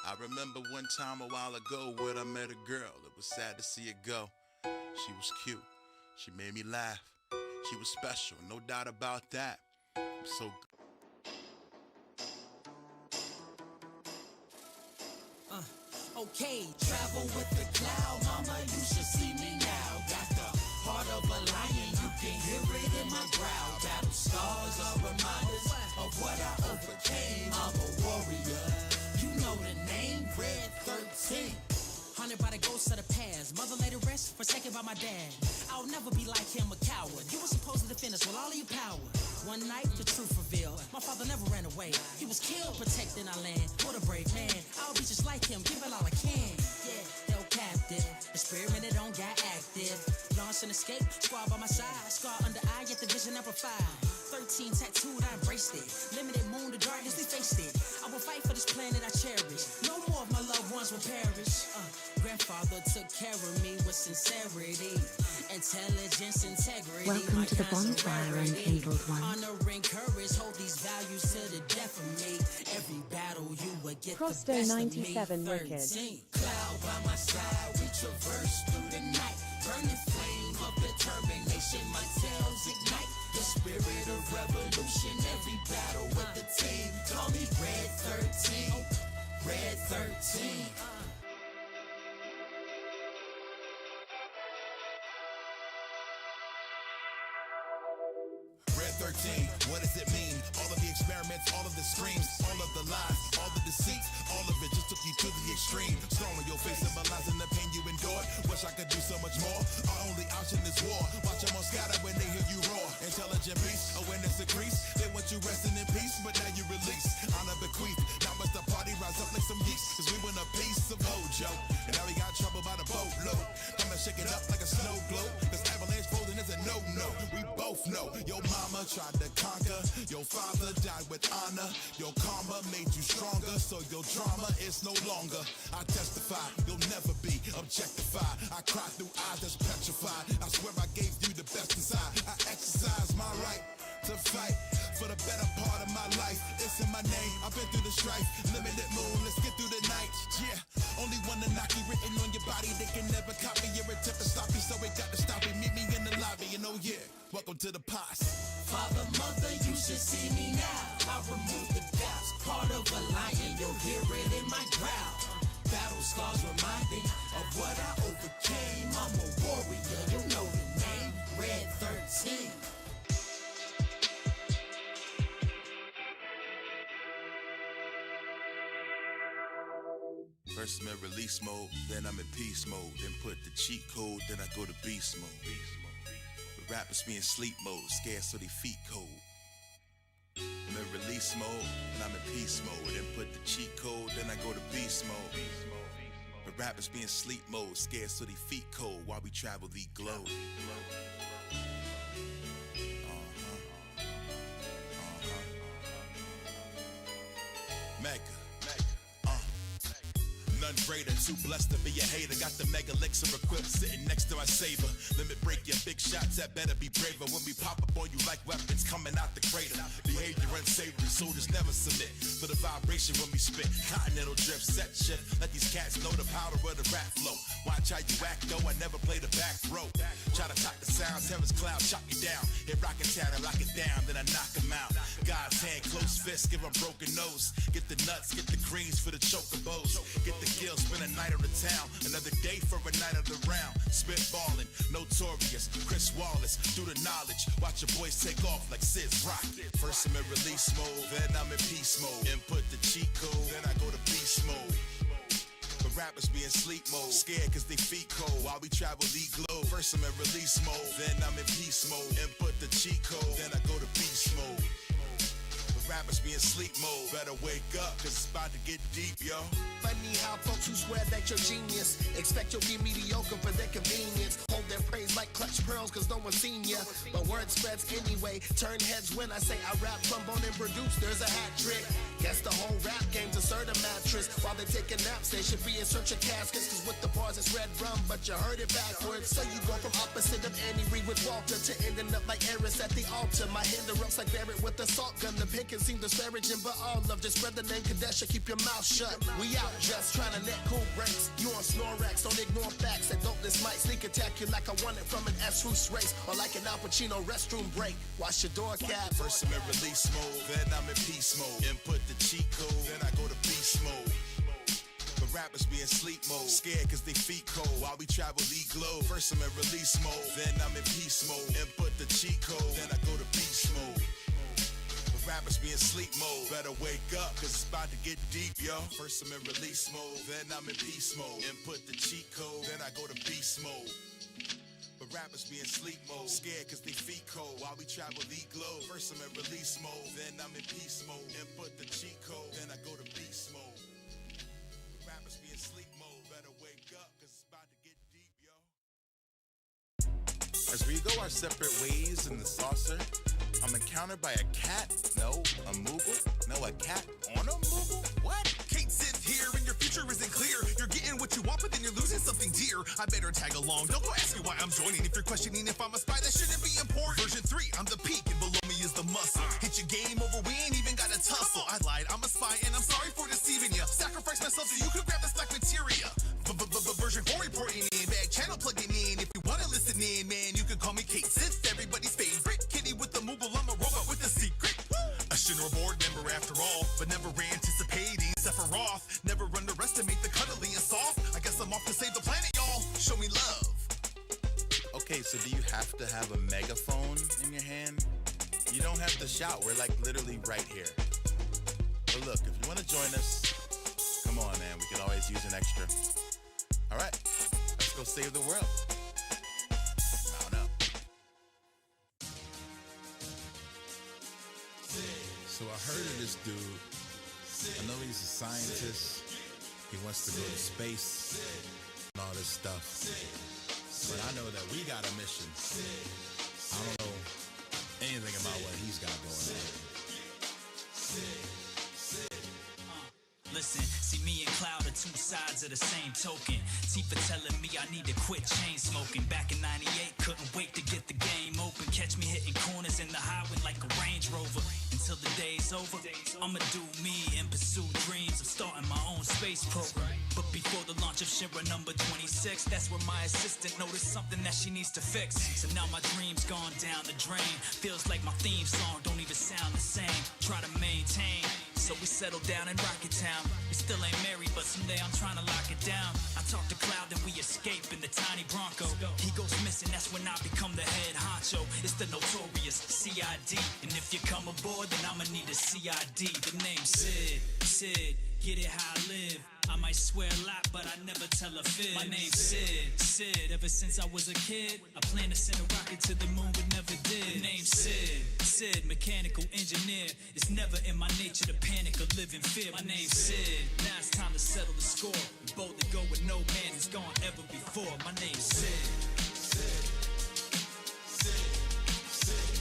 I remember one time a while ago when I met a girl. It was sad to see it go. She was cute. She made me laugh. She was special, no doubt about that. I'm so Okay, travel with the cloud, mama, you should see me now. Got the heart of a lion, you can hear it in my growl. Battle scars are reminders of what I overcame. I'm a warrior, you know the name, Red 13. Haunted by the ghosts of the past. Mother laid to rest, forsaken by my dad. I'll never be like him, a coward. You were supposed to defend us with all of your power. One night, the truth revealed. My father never ran away. He was killed protecting our land. What a brave man. I'll be just like him, give it all I can. Yeah, held captive. Experimented on, got active. Launch and escape, squad by my side. Scar under eye, yet the vision amplified. 13 tattooed, I embraced it. Limited moon to darkness, we faced it. I will fight for this planet I cherish. No more of my loved ones will perish. Grandfather took care of me with sincerity, intelligence, integrity. Welcome to the bonfire, unkindled one. Honoring courage, hold these values to the death of me. Every battle you would get Prosto the best 97 of me. Wicked. 13. Cloud by my side, we traverse through the night. Burning flame of determination, my tails ignite. The spirit of revolution, every battle with the team. Call me Red 13, Red 13. Red 13, what does it mean? All of the experiments, all of the screams, all of the lies, all the deceits, all of it just took you to the extreme. Scar on your face symbolizing the pain you endured. Wish I could do so much more. Our only option is war. Watch them all scatter when they hear you roar. Intelligent beast, awareness increase. They want you resting in peace, but now you release. Honor bequeath, now it's the party, rise up like some yeast. Cause we want a piece of Hojo, and now we got trouble by the boatload. Come and shake it up like a snow globe. Cause avalanche folding is a no-no. We both know your mama tried to conquer. Your father died with honor. Your karma made you stronger, so your drama is no longer. I testify, you'll never be objectified. I cry through eyes that's petrified. I swear I gave you the best inside. I exercise my right to fight for the better part of my life. It's in my name, I've been through the strife. Limited moon, let's get through the night. Yeah, only one to knock you written on your body. They can never copy your attempt to stop you, so we got to stop it. Meet me in the lobby, and oh yeah, welcome to the posse. Father, mother, you should see me now. I remove the doubts, part of a lion, you'll hear it in my growl. Battle scars remind me of what I overcame. I'm a warrior, you know the name, Red 13. First I'm in release mode, then I'm in peace mode. Then put the cheat code, then I go to beast mode. But rappers be in sleep mode, scared so they feet cold. I'm in release mode, and I'm in peace mode. Then put the cheat code, then I go to beast mode. But rappers be in sleep mode, scared so they feet cold while we travel the globe. Mega. None greater, too blessed to be a hater. Got the mega elixir equipped, sitting next to my saber. Limit break your big shots, that better be braver. When we pop up on you like weapons coming out the crater. Behavior unsavory, soldiers never submit. For the vibration when we spit, continental drift, set shift. Let these cats know the powder of the rap flow. Watch how you act though, I never play the back row. Try to talk the sounds, heaven's cloud, chop me down. Hit rocket town and lock it down, then I knock him out. God's hand, close fist, give him broken nose. Get the nuts, get the greens for the chocobos. Get the gills, spend a night on the town. Another day for a night of the round. Spitballing, notorious, Chris Wallace. Do the knowledge, watch your boys take off like Sid's Rock. First I'm in release mode, then I'm in peace mode. Input the cheat code, then I go to beast mode. But rappers be in sleep mode, scared cause they feet cold while we travel the globe. First I'm in release mode, then I'm in peace mode. Input the cheat code, then I go to beast mode. Rappers be in sleep mode, better wake up, cause it's about to get deep, yo. Funny how folks who swear that you're genius expect you'll be mediocre for their convenience. Hold their praise like clutch pearls cause no one's seen ya. But word spreads anyway, turn heads when I say I rap, trombone and produce, there's a hat trick. Guess the whole rap game's a certain mattress. While they taking naps, they should be in search of caskets. Cause with the bars it's red rum, but you heard it backwards. So you go from opposite of Annie Reid with Walter to ending up like Eris at the altar. My hinder ups like Barrett with the salt gun. The pick can seem disparaging, but all love. Just spread the name Kadesha, keep your mouth shut. We out just trying to net cool breaks. You on Snorex, don't ignore facts. That dopeness might sneak attack you like I won it from an S-Roots race. Or like an Al Pacino restroom break. Watch your door cap. First I'm in release mode, then I'm in peace mode. Input the cheat code, then I go to beast mode. But rappers be in sleep mode, scared cause they feet cold while we travel the globe. First I'm in release mode, then I'm in peace mode. Input the cheat code, then I go to beast mode. But rappers be in sleep mode, better wake up cause it's about to get deep, yo. First I'm in release mode, then I'm in peace mode. Input the cheat code, then I go to beast mode. But rappers be in sleep mode, scared cause they feet cold while we travel the globe. First I'm in release mode, then I'm in peace mode. Input the cheat code, then I go to beast mode. But rappers be in sleep mode, better wake up cause it's about to get deep, yo. As we go our separate ways in the saucer, I'm encountered by a cat, no, a moogle, no, a cat on a moogle? What? Kate Sith here, and your future isn't clear. You're getting what you want, but then you're losing something dear. I better tag along. Don't go ask me why I'm joining. If you're questioning if I'm a spy, that shouldn't be important. Version 3, I'm the peak, and below me is the muscle. Hit your game over, we ain't even got a tussle. I lied, I'm a spy, and I'm sorry for deceiving you. Sacrifice myself so you could grab this black materia. Version 4 reporting in, back channel plugging in. If you wanna listen in, man, you can call me Kate Sith, everybody's favorite. Kitty with the Moogle, I'm a robot with a secret. A Shinra board member after all, but never anticipating Sephiroth. Never underestimate the cuddly and soft. I guess I'm off to save the planet, y'all. Show me love. Okay, so do you have to have a megaphone in your hand? You don't have to shout, we're like literally right here. But look, if you wanna join us, come on man, we can always use an extra. All right, let's go save the world. Mount up. So I heard of this dude. I know he's a scientist. He wants to go to space and all this stuff. But I know that we got a mission. I don't know anything about what he's got going on. Listen, see me and Cloud are two sides of the same token. Tifa telling me I need to quit chain smoking. Back in 98, couldn't wait to get the game open. Catch me hitting corners in the highway like a Range Rover. Until the day's over, I'ma do me and pursue dreams of starting my own space program. But before the launch of Shinra number 26, that's where my assistant noticed something that she needs to fix. So now my dream's gone down the drain. Feels like my theme song don't even sound the same. Try to maintain, so we settled down in Rocket Town. We still ain't married, but someday I'm trying to lock it down. I talk to Cloud, then we escape in the tiny Bronco. He goes missing, that's when I become the head honcho. It's the notorious CID. And if you come aboard, then I'ma need a CID. The name's Sid. Sid, get it how I live. I might swear a lot, but I never tell a fib. My name's Sid. Sid, ever since I was a kid, I planned to send a rocket to the moon, but never did. The name's Sid. Sid, mechanical engineer. It's never in my nature to panic or live in fear. My name's Sid. Now it's time to settle the score. We boldly go where no man has gone ever before. My name's Sid. Sid. Sid. Sid.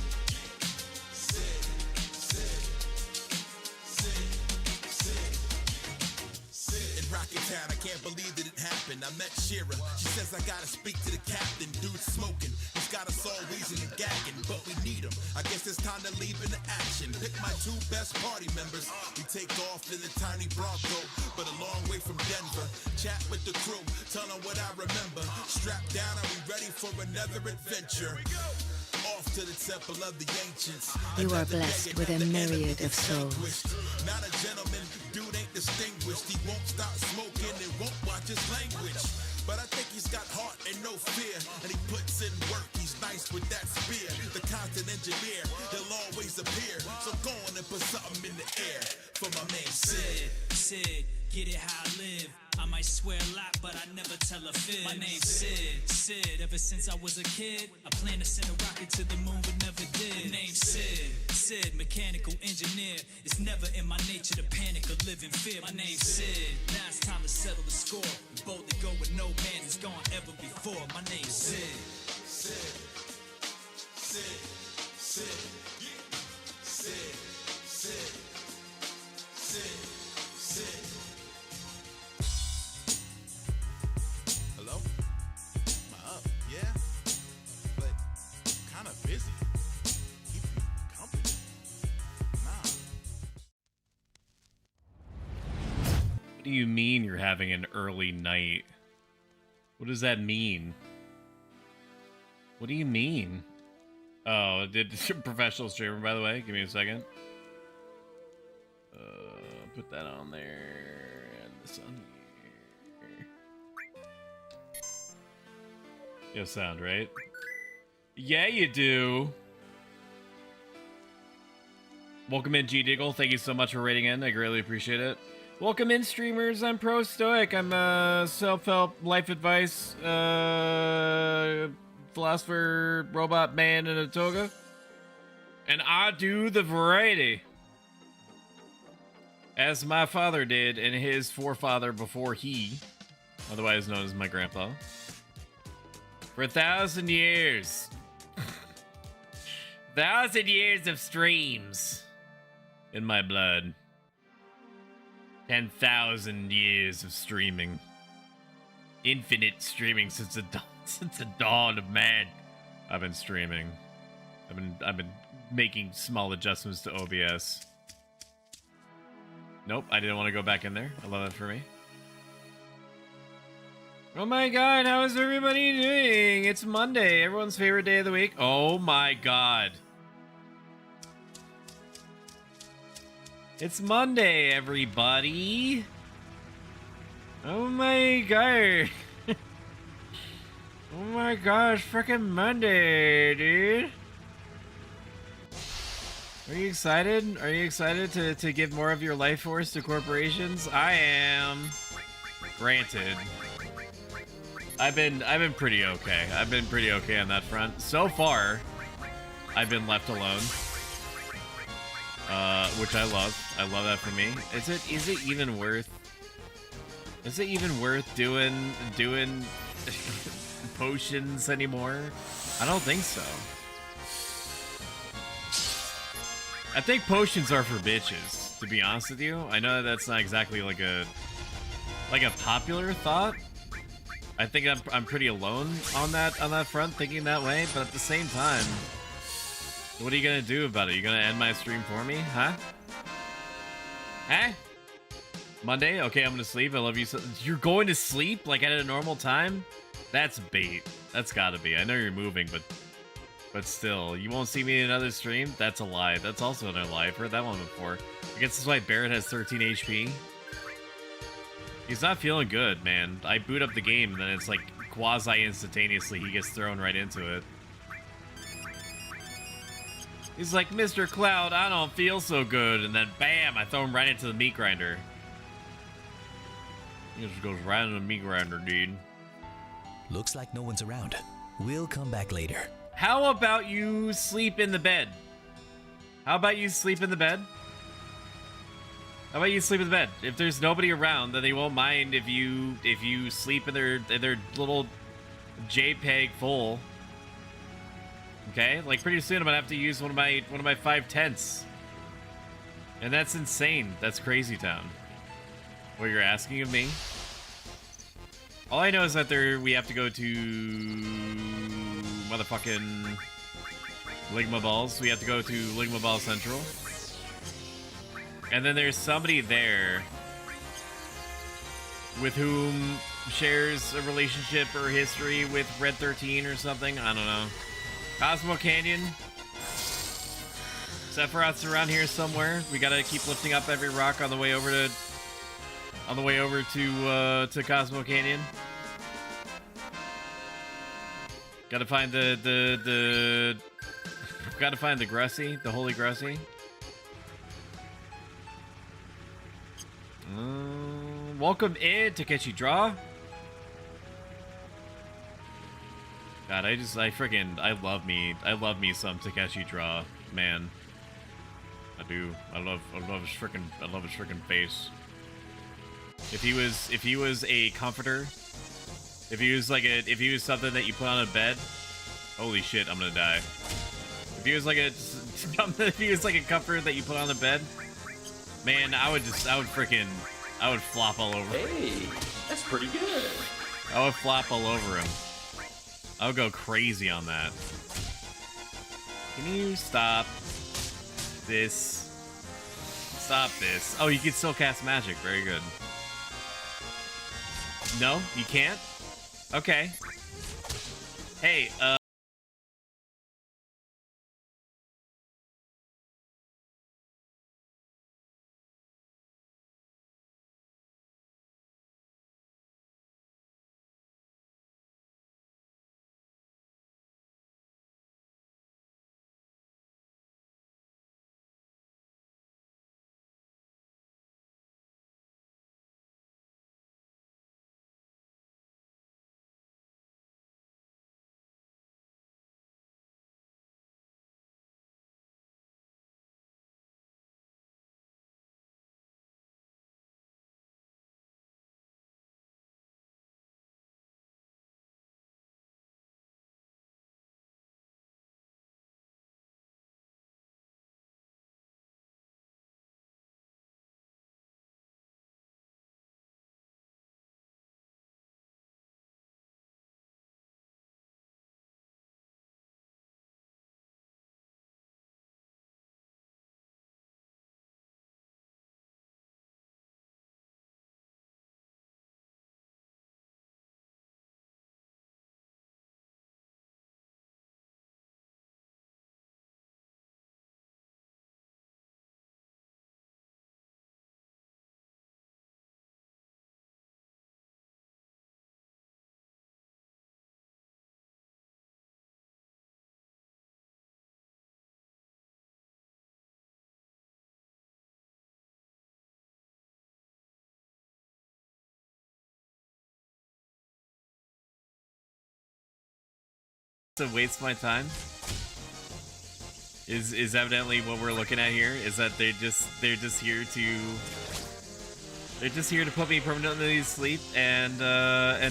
Sid. Sid. Sid. In Rocket Town, I can't believe that it happened. I met Shira. She says I gotta speak to the captain. Dude's smoking. He's got us all wheezing and gagging, but we need him. I guess it's time to leave into action. Pick my two best party members. We take off in the tiny Bronco, but a long way from Denver. Chat with the crew, tell them what I remember. Strapped down, are we ready for another adventure? Off to the temple of the ancients. You are blessed with a myriad of souls. Not a gentleman, dude ain't distinguished. He won't stop smoking and won't watch his language. But I think he's got heart and no fear, and he puts in work. He's nice with that spear. The constant engineer, he'll always appear. So go on and put something in the air for my man Sid. Sid, get it how I live. I might swear a lot, but I never tell a fib. My name's Sid. Sid, ever since I was a kid, I planned to send a rocket to the moon, but never did. The name's Sid. Sid, mechanical engineer. It's never in my nature to panic or live in fear. My name's Sid. Now it's time to settle the score. We boldly go where no man has gone ever before. My name's Sid. Sid. Sid. Sid. Sid. Sid. mean you're having an early night? What does that mean? What do you mean? Oh, did professional streamer, by the way. Give me a second. Put that on there and this on here. You have sound, right? Yeah, you do. Welcome in, G Diggle. Thank you so much for rating in. I greatly appreciate it. Welcome in, streamers. I'm Pro Stoic. I'm a self-help life advice philosopher, robot man in a toga. And I do the variety. As my father did, and his forefather before he, otherwise known as my grandpa, for 1,000 years. 1,000 years of streams in my blood. 10,000 years of streaming. Infinite streaming since the dawn of man. I've been streaming. I've been making small adjustments to OBS. Nope, I didn't want to go back in there. I love that for me. Oh my god, how is everybody doing? It's Monday, everyone's favorite day of the week. Oh my god. It's Monday, everybody. Oh my god. Oh my gosh, freaking Monday, dude. Are you excited? Are you excited to give more of your life force to corporations? I am. Granted. I've been pretty okay. I've been pretty okay on that front. So far, I've been left alone. Which I love. I love that for me. Is it even worth doing potions anymore? I don't think so. I think potions are for bitches, to be honest with you. I know that's not exactly like a popular thought. I think I'm pretty alone on that front, thinking that way. But at the same time, what are you gonna do about it? You gonna end my stream for me, huh? Huh? Monday? Okay, I'm gonna sleep. I love you. You're going to sleep like at a normal time? That's bait. That's gotta be. I know you're moving, but still, you won't see me in another stream? That's a lie. That's also another lie. I've heard that one before. I guess that's why Barrett has 13 HP. He's not feeling good, man. I boot up the game, and then it's like quasi-instantaneously he gets thrown right into it. He's like, Mr. Cloud, I don't feel so good. And then bam, I throw him right into the meat grinder. He just goes right into the meat grinder, dude. Looks like no one's around. We'll come back later. How about you sleep in the bed? How about you sleep in the bed? How about you sleep in the bed? If there's nobody around, then they won't mind if you sleep in their little JPEG full. Okay, like pretty soon I'm gonna have to use one of my 5 tents, and that's insane. That's crazy town. What you're asking of me? All I know is that we have to go to motherfucking Ligma Balls. We have to go to Ligma Ball Central. And then there's somebody there with whom shares a relationship or history with Red 13 or something. I don't know. Cosmo Canyon. Sephiroth's around here somewhere. We gotta keep lifting up every rock on the way over to Cosmo Canyon. Gotta find gotta find the Grussie, the Holy Grussie. Welcome in, Takechi Draw. God, I love me some Takechi Draw, man. I do. I love his freaking face. If he was a comforter, if he was something that you put on a bed, holy shit, I'm gonna die. If he was like a comforter that you put on the bed, man, I would flop all over him. Hey, that's pretty good. I would flop all over him. I would go crazy on that. Can you stop this? Stop this. Oh, you can still cast magic. Very good. No, you can't? Okay. Hey, to waste my time is evidently what we're looking at here. Is that they're just here to put me permanently to sleep and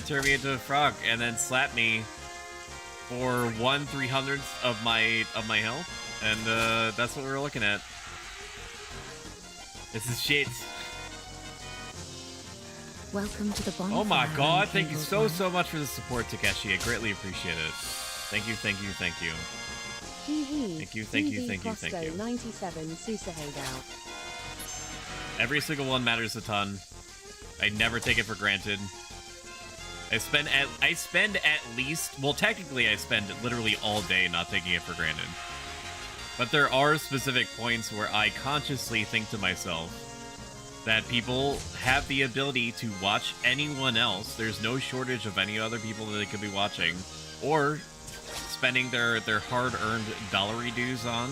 turn me into a frog and then slap me for 1/300th of my health, and that's what we're looking at. This is shit. Welcome to the bonfire. Oh my god, thank you so much for the support, Takeshi. I greatly appreciate it. Thank you. Thank you. 97 Susa Hangout. Every single one matters a ton. I never take it for granted. I spend at least, well, technically I spend literally all day not taking it for granted. But there are specific points where I consciously think to myself that people have the ability to watch anyone else. There's no shortage of any other people that they could be watching or spending their hard-earned dollary dues on.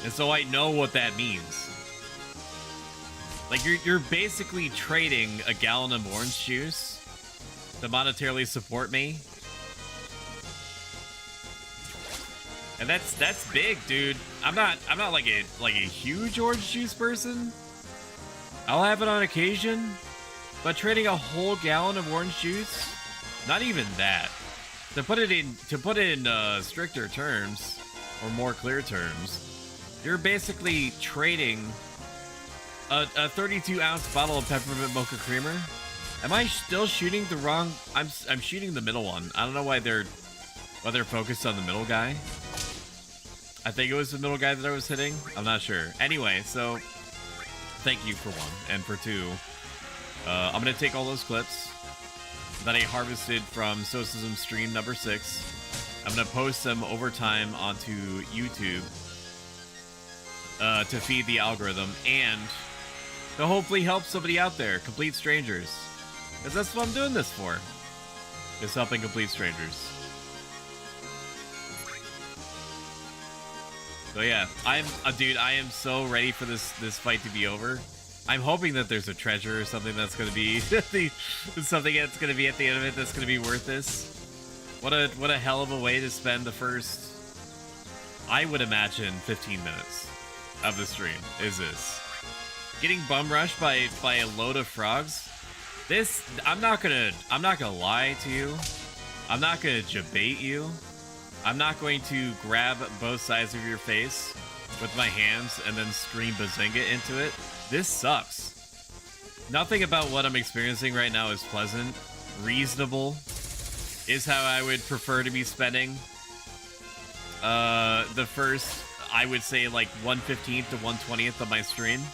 And so I know what that means. Like, you're basically trading a gallon of orange juice to monetarily support me. And that's big, dude. I'm not like a huge orange juice person. I'll have it on occasion, but trading a whole gallon of orange juice, not even that. To put it in stricter terms or more clear terms, you're basically trading a 32-ounce bottle of peppermint mocha creamer. Am I still shooting the wrong? I'm shooting the middle one. I don't know why they're focused on the middle guy. I think it was the middle guy that I was hitting. I'm not sure. Anyway, so thank you for one, and for two, I'm gonna take all those clips that I harvested from Socialism stream number 6. I'm gonna post them over time onto YouTube to feed the algorithm and to hopefully help somebody out there, complete strangers, because that's what I'm doing this for. Is helping complete strangers. So yeah, dude, I am so ready for this fight to be over. I'm hoping that there's a treasure or something that's going to be something that's going to be at the end of it that's going to be worth this. What a hell of a way to spend the first, I would imagine, 15 minutes of the stream. Is this getting bum rushed by a load of frogs? This, I'm not gonna lie to you. I'm not gonna debate you. I'm not going to grab both sides of your face with my hands and then scream bazinga into it. This sucks. Nothing about what I'm experiencing right now is pleasant. Reasonable is how I would prefer to be spending the first, I would say, like 1/15th to 1/20th of my stream.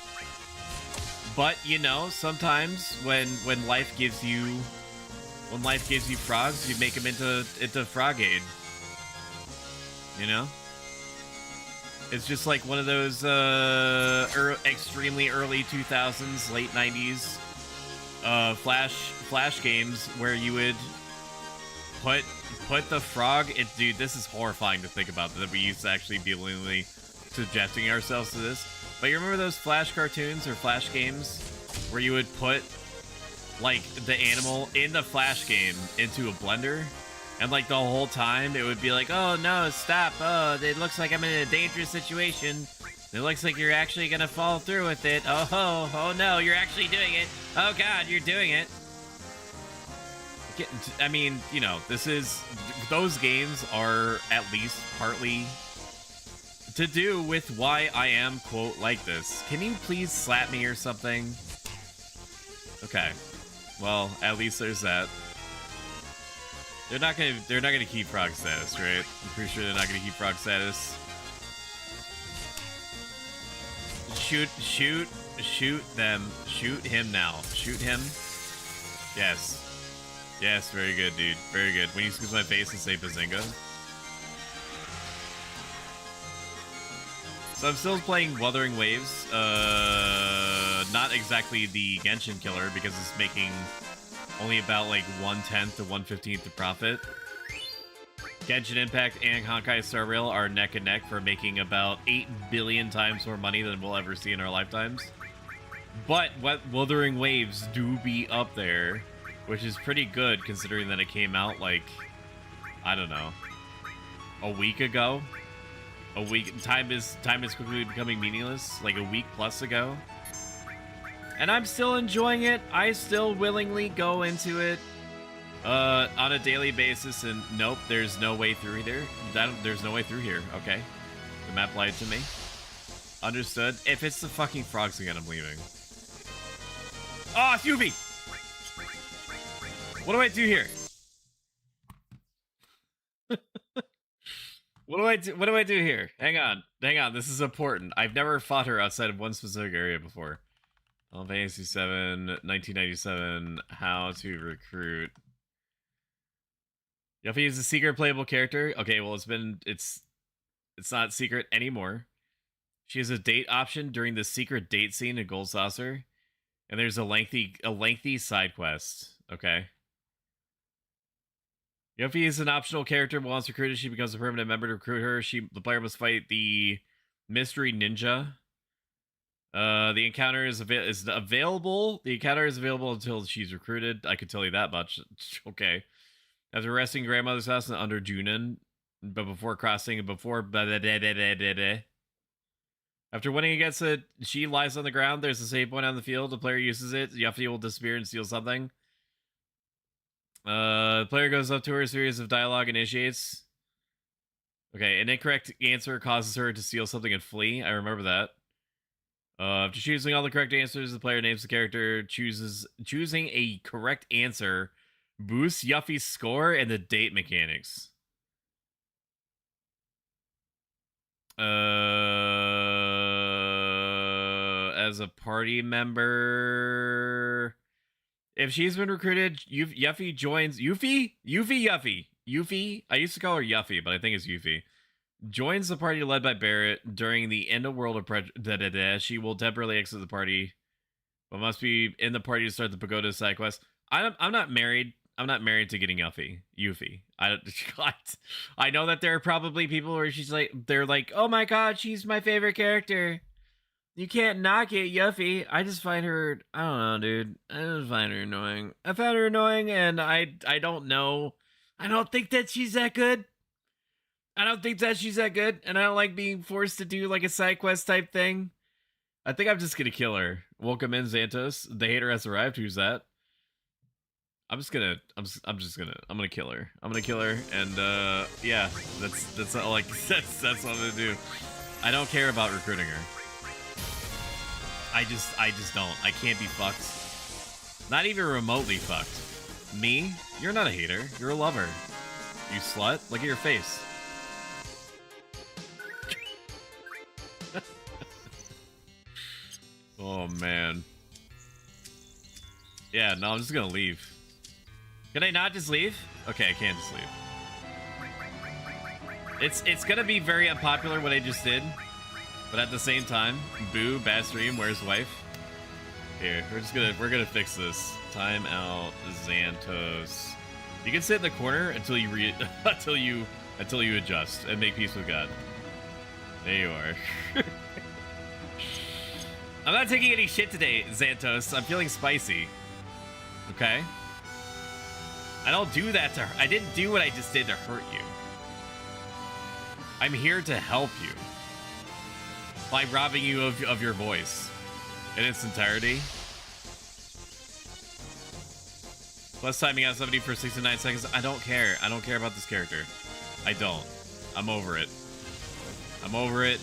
But you know, sometimes when life gives you frogs, you make them into frogade. You know, it's just like one of those extremely early 2000s, late 90s flash games where you would put the frog. Dude, this is horrifying to think about, that we used to actually be willingly subjecting ourselves to this. But you remember those Flash cartoons or Flash games where you would put, like, the animal in the Flash game into a blender? And, like, the whole time it would be like, oh, no, stop. Oh, it looks like I'm in a dangerous situation. It looks like you're actually going to fall through with it. Oh, no, you're actually doing it. Oh, God, you're doing it. I mean, you know, those games are at least partly to do with why I am, quote, like this. Can you please slap me or something? Okay. Well, at least there's that. They're not gonna keep frog status, right? I'm pretty sure they're not gonna keep frog status. Shoot them. Shoot him now. Shoot him. Yes. Yes, very good, dude. Very good. When you squeeze my face and say Bazinga. So I'm still playing Wuthering Waves. Not exactly the Genshin killer, because it's making only about like 1/10 to 1/15 of profit. Genshin Impact and Honkai Star Rail are neck and neck for making about 8 billion times more money than we'll ever see in our lifetimes. But Wuthering Waves do be up there, which is pretty good considering that it came out like, I don't know, a week ago. A week. Time is quickly becoming meaningless. Like a week plus ago. And I'm still enjoying it. I still willingly go into it on a daily basis. And nope, there's no way through here. There's no way through here. Okay. The map lied to me. Understood. If it's the fucking frogs again, I'm leaving. Oh, it's Yubi! What do I do here? What do I do here? Hang on. This is important. I've never fought her outside of one specific area before. Fantasy VII, 1997. How to recruit. Yuffie is a secret playable character. Okay, well it's not secret anymore. She has a date option during the secret date scene in Gold Saucer, and there's a lengthy side quest. Okay. Yuffie is an optional character, but once recruited, she becomes a permanent member. To recruit her, the player must fight the mystery ninja. The encounter is available. The encounter is available until she's recruited. I could tell you that much. Okay. After arresting grandmother's house under Junin, but before crossing, after winning against it, she lies on the ground. There's a save point on the field. The player uses it. Yuffie will disappear and steal something. The player goes up to her, a series of dialogue initiates. Okay, an incorrect answer causes her to steal something and flee. I remember that. After choosing all the correct answers, the player names the character. Choosing a correct answer boosts Yuffie's score and the date mechanics. As a party member, if she's been recruited, Yuffie joins. Yuffie. I used to call her Yuffie, but I think it's Yuffie. Joins the party led by Barrett during the end of World of She will temporarily exit the party, but must be in the party to start the Pagoda side quest. I'm not married. I'm not married to getting Yuffie. I know that there are probably people where they're like, oh my god, she's my favorite character. You can't knock it, Yuffie. I just find her, I don't know, dude. I just find her annoying. I found her annoying, and I don't know. I don't think that she's that good. And I don't like being forced to do like a side quest type thing. I think I'm just gonna kill her. Welcome in, Xantos. The hater has arrived. Who's that? I'm gonna kill her. I'm gonna kill her, and yeah, that's all that's all I'm gonna do. I don't care about recruiting her. I just don't. I can't be fucked. Not even remotely fucked. Me? You're not a hater. You're a lover. You slut. Look at your face. Oh man. Yeah, no, I'm just gonna leave. Can I not just leave? Okay, I can't just leave. It's gonna be very unpopular what I just did, but at the same time, boo, bad stream, where's wife? Here, we're gonna fix this. Time out, Xantos. You can sit in the corner until you until you adjust and make peace with God. There you are. I'm not taking any shit today, Xantos. I'm feeling spicy. Okay? I don't do that to her. I didn't do what I just did to hurt you. I'm here to help you by robbing you of your voice in its entirety. Plus timing out 70 for 69 seconds. I don't care. I don't care about this character. I don't. I'm over it. I'm over it.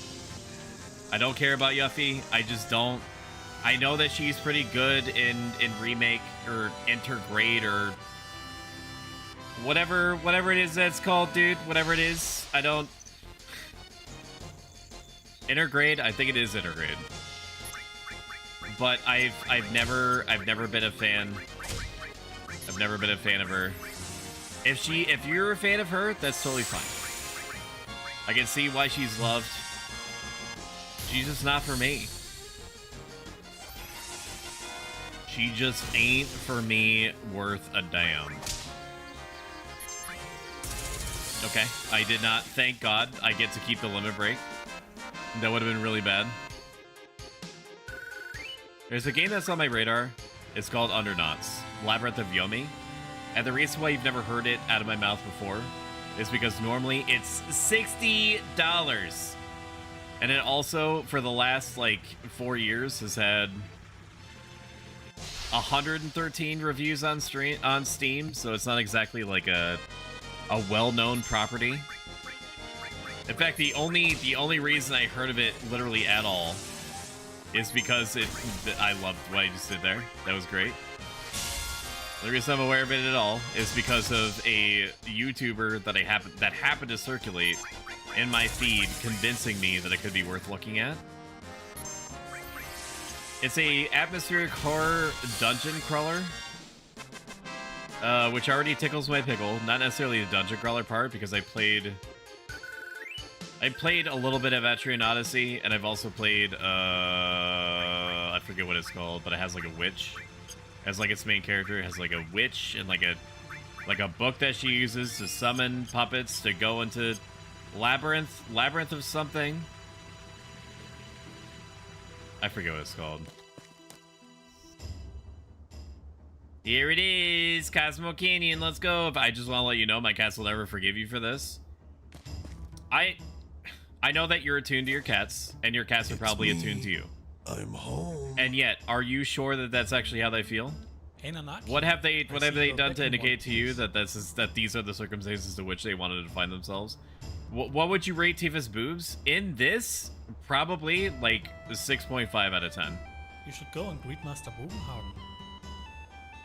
I don't care about Yuffie. I just don't. I know that she's pretty good in remake or intergrade or whatever it is that's called, dude. Whatever it is. I don't. Intergrade? I think it is intergrade. But I've never been a fan. I've never been a fan of her. If you're a fan of her, that's totally fine. I can see why she's loved. She's just not for me. She just ain't for me worth a damn. Okay, I did not. Thank God I get to keep the limit break. That would have been really bad. There's a game that's on my radar. It's called Underknots, Labyrinth of Yomi. And the reason why you've never heard it out of my mouth before is because normally it's $60. And it also, for the last, like, 4 years, has had 113 reviews on Steam, so it's not exactly like a well-known property. In fact, the only reason I heard of it literally at all is because I loved what I just did there. That was great. The reason I'm aware of it at all is because of a YouTuber that happened to circulate in my feed, convincing me that it could be worth looking at. It's a atmospheric horror dungeon crawler, which already tickles my pickle. Not necessarily the dungeon crawler part, because I played a little bit of Etrian Odyssey, and I've also played I forget what it's called, but it has like a witch as like its main character. It has like a witch and like a book that she uses to summon puppets to go into labyrinth of something. I forget what it's called. Here it is, Cosmo Canyon. Let's go. I just want to let you know, my cats will never forgive you for this. I know that you're attuned to your cats, and your cats are probably attuned to you. I'm home. And yet, are you sure that that's actually how they feel? What have they done to indicate to you that these are the circumstances to which they wanted to find themselves? What would you rate Tifa's boobs? In this, probably like a 6.5 out of 10. You should go and greet Master Bubenhagen.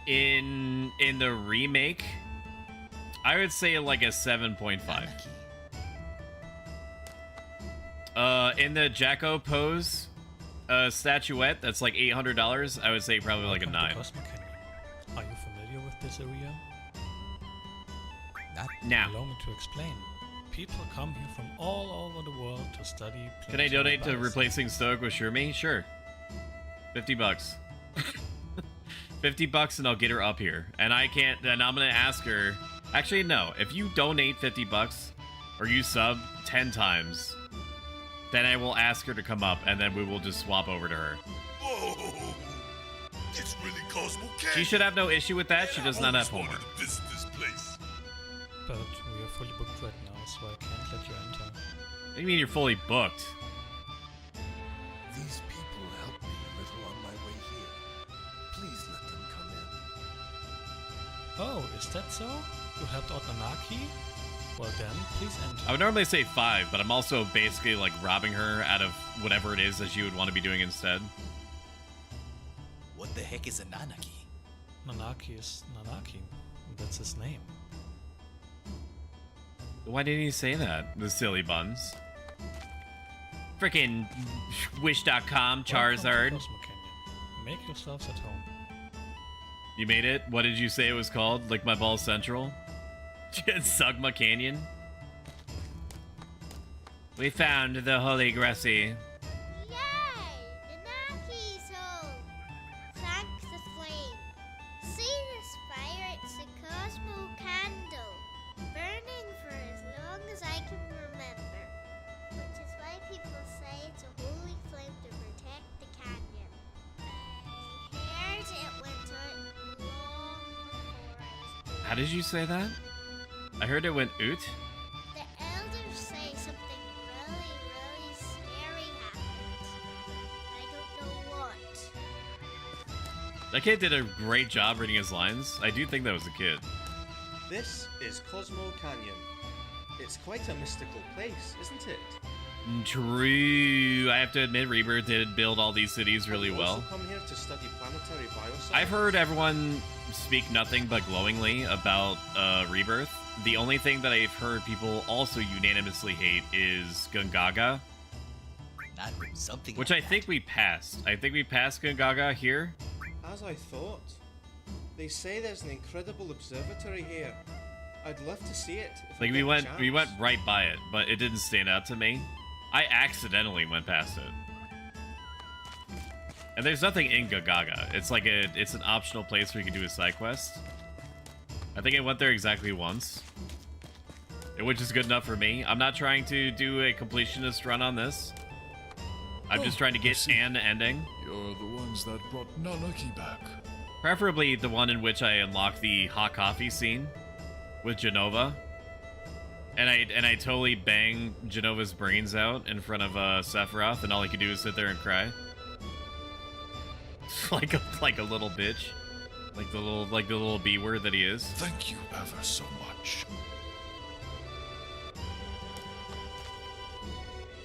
In the remake, I would say like a 7.5. In the Jacko pose statuette, that's like $800. I would say probably like a 9. Are you familiar with this area? Now, Allow me to explain. People come here from all over the world to study. Can I donate to replacing Stoic with Shurmy? Sure. $50. $50 and I'll get her up here. And I'm gonna ask her. Actually, no. If you donate $50 or you sub 10 times, then I will ask her to come up, and then we will just swap over to her. Whoa! It's really Cosmo Canyon. She should have no issue with that. She does not have homework. Visit this place. But we are fully booked right now, so I can't let you enter. What do you mean you're fully booked? These people helped me a little on my way here. Please let them come in. Oh, is that so? You helped out Nanaki? Well then, please enter. I would normally say 5, but I'm also basically like robbing her out of whatever it is that she would want to be doing instead. What the heck is a Nanaki? Nanaki is Nanaki. That's his name. Why didn't he say that? The silly buns. Frickin' Wish.com, Charizard. Welcome to Cosmo Canyon. Make yourselves at home. You made it? What did you say it was called? Lick My Balls Central? Sugma Canyon? We found the Holy Grassy. How did you say that? I heard it went oot. The elders say something really, really scary happened. I don't know what. That kid did a great job reading his lines. I do think that was a kid. This is Cosmo Canyon. It's quite a mystical place, isn't it? True. I have to admit, Rebirth did build all these cities really well. Come here to study planetary bioscience. I've heard everyone speak nothing but glowingly about Rebirth. The only thing that I've heard people also unanimously hate is Gungaga. Which I think we passed. I think we passed Gungaga here. As I thought. They say there's an incredible observatory here. I'd love to see it. Like we went right by it, but it didn't stand out to me. I accidentally went past it. And there's nothing in Gungaga. It's like it's an optional place where you can do a side quest. I think I went there exactly once, which is good enough for me. I'm not trying to do a completionist run on this. I'm just trying to get an ending. You're the ones that brought Nanaki back. Preferably the one in which I unlock the hot coffee scene with Genova. And I totally bang Genova's brains out in front of Sephiroth, and all he can do is sit there and cry. like a little bitch. Like the little B word that he is. Thank you ever so much.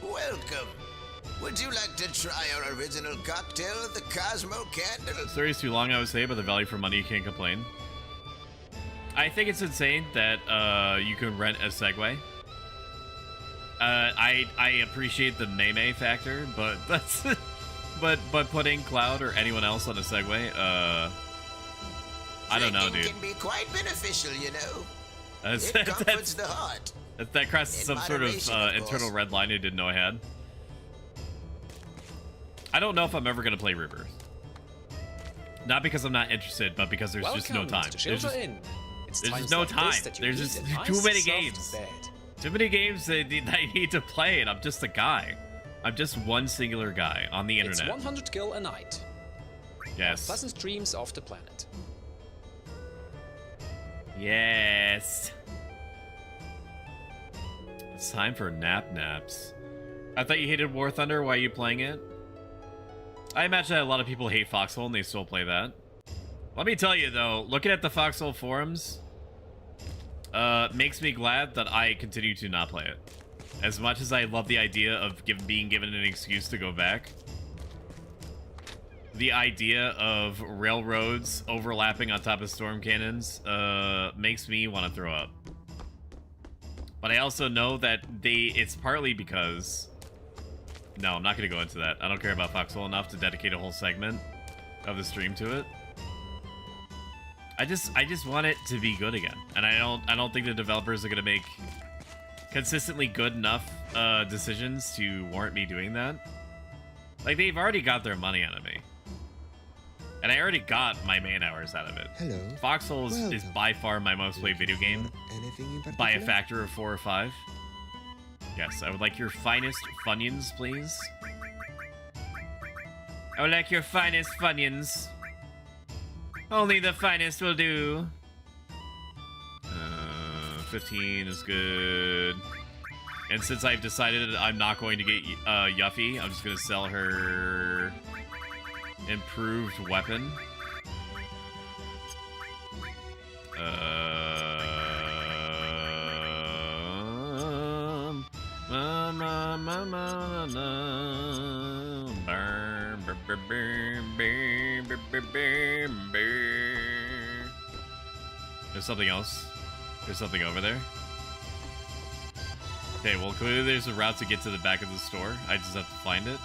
Welcome. Would you like to try our original cocktail, the Cosmo Candle? The story's too long, I would say, but the value for money, you can't complain. I think it's insane that you can rent a Segway. I appreciate the Mei factor, but that's but putting Cloud or anyone else on a Segway, I don't know, dude. It can be quite beneficial, you know. It comforts the heart. That crosses some sort of internal red line I didn't know I had. I don't know if I'm ever gonna play Rebirth. Not because I'm not interested, but because there's just no time. There's just no time. There's just too many games. Too many games that I need to play, and I'm just a guy. I'm just one singular guy on the internet. It's 100 gil a night. Yes. Pleasant dreams off the planet. Yes. It's time for naps. I thought you hated War Thunder. Why are you playing it? I imagine that a lot of people hate Foxhole and they still play that. Let me tell you though, looking at the Foxhole forums makes me glad that I continue to not play it. As much as I love the idea of being given an excuse to go back, the idea of railroads overlapping on top of storm cannons makes me want to throw up. But I also know that it's partly because... No, I'm not going to go into that. I don't care about Foxhole enough to dedicate a whole segment of the stream to it. I just want it to be good again. And I don't think the developers are going to make consistently good enough decisions to warrant me doing that. Like, they've already got their money out of me. And I already got my man hours out of it. Hello. Foxhole is by far my most played video game. Anything in particular? By a factor of 4 or 5. Yes, I would like your finest Funyuns, please. I would like your finest Funyuns. Only the finest will do. 15 is good. And since I've decided I'm not going to get Yuffie, I'm just going to sell her improved weapon. There's something else. There's something over there. Okay, well, clearly there's a route to get to the back of the store. I just have to find it.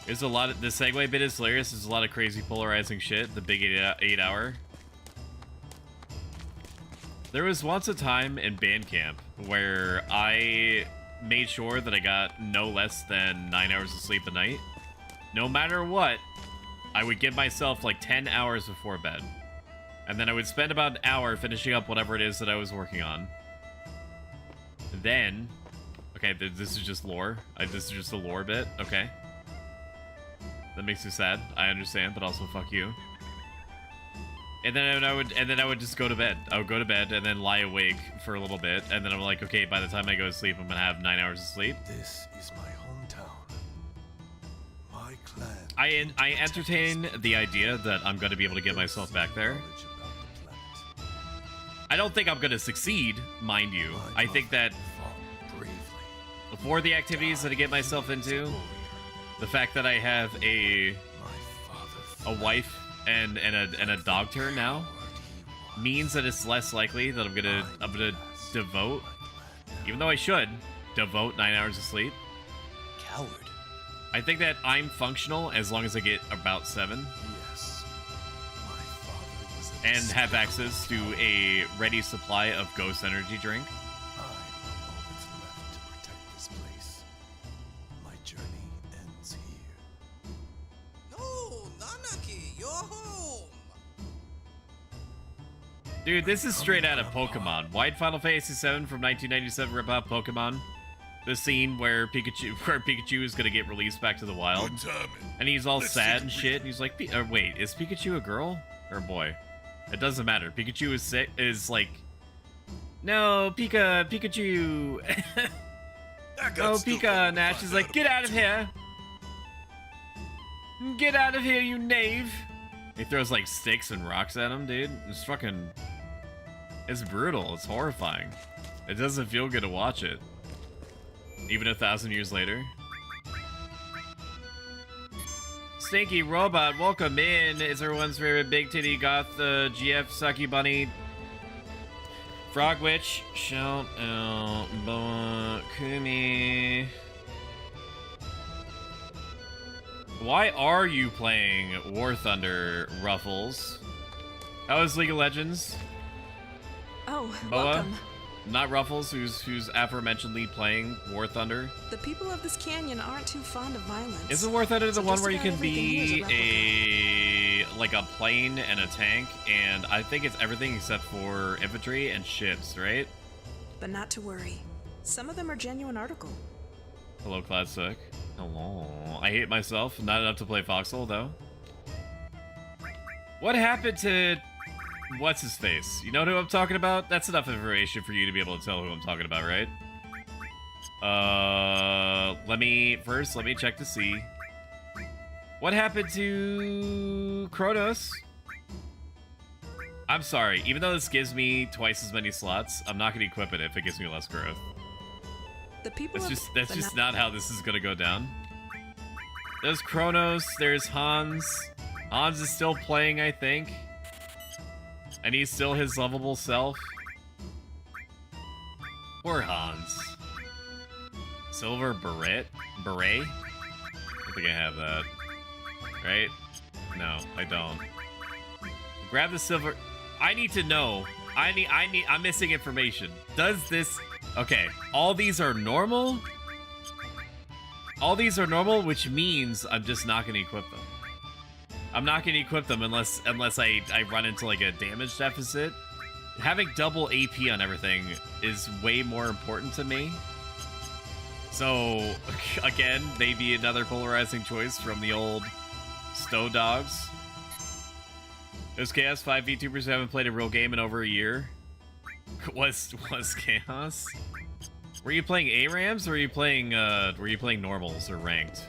There's a lot of... The segue bit is hilarious. There's a lot of crazy polarizing shit. The big 8 hour. There was once a time in band camp where I made sure that I got no less than 9 hours of sleep a night. No matter what, I would give myself like 10 hours before bed. And then I would spend about an hour finishing up whatever it is that I was working on. Then... Okay, this is just lore. This is just a lore bit. Okay. That makes me sad. I understand, but also fuck you. And then I would just go to bed. I would go to bed and then lie awake for a little bit, and then I'm like, okay, by the time I go to sleep, I'm gonna have 9 hours of sleep. This is my hometown. My clan. I entertain the idea that I'm gonna be able to get myself back there. I don't think I'm gonna succeed, mind you. I think that for the activities that I get myself into, the fact that I have a wife and a dog turn now means that it's less likely that I'm gonna devote, even though I should devote 9 hours of sleep. Coward. I think that I'm functional as long as I get about 7. Yes. My father was a and have access to a ready supply of ghost energy drink. I'm all that's left to protect this place. My journey ends here. No, Nanaki, you're home. Dude, this is straight out of Pokemon. Why'd Final Fantasy VII from 1997 rip off Pokemon? The scene where Pikachu is gonna get released back to the wild, and he's all sad and shit. And he's like, "Wait, is Pikachu a girl or a boy? It doesn't matter. Pikachu is sick. Is like, no, Pikachu. No, Pika. Nash is like, get out of here. Get out of here, you knave." He throws like sticks and rocks at him, dude. It's fucking. It's brutal. It's horrifying. It doesn't feel good to watch it. Even 1,000 years later. Stinky Robot, welcome in. It's everyone's favorite big titty goth, GF Sucky Bunny. Frog Witch, shout out, Boa Kumi. Why are you playing War Thunder, Ruffles? How is League of Legends? Oh, Boa? welcome. Not Ruffles, who's aforementionedly playing War Thunder. The people of this canyon aren't too fond of violence. Isn't War Thunder the So one just where you about can everything here be is a like a plane and a tank, and I think it's everything except for infantry and ships, right? But not to worry. Some of them are genuine article. Hello, Classic. Hello. I hate myself. Not enough to play Foxhole, though. What happened to... What's his face? You know who I'm talking about? That's enough information for you to be able to tell who I'm talking about, right? Let me check to see. What happened to Kronos? I'm sorry, even though this gives me twice as many slots, I'm not gonna equip it if it gives me less growth. The people That's just not how this is gonna go down. There's Kronos, there's Hans. Hans is still playing, I think. And he's still his lovable self. Poor Hans. Silver Beret? I think I have that. Right? No, I don't. Grab the silver... I need to know. I'm missing information. Does this... Okay, all these are normal? All these are normal, which means I'm just not going to equip them. I'm not going to equip them unless I run into like a damage deficit. Having double AP on everything is way more important to me. So, again, maybe another polarizing choice from the old Stow Dogs. Those Chaos 5 VTubers who haven't played a real game in over a year. Was Chaos? Were you playing ARAMs or were you playing normals or ranked?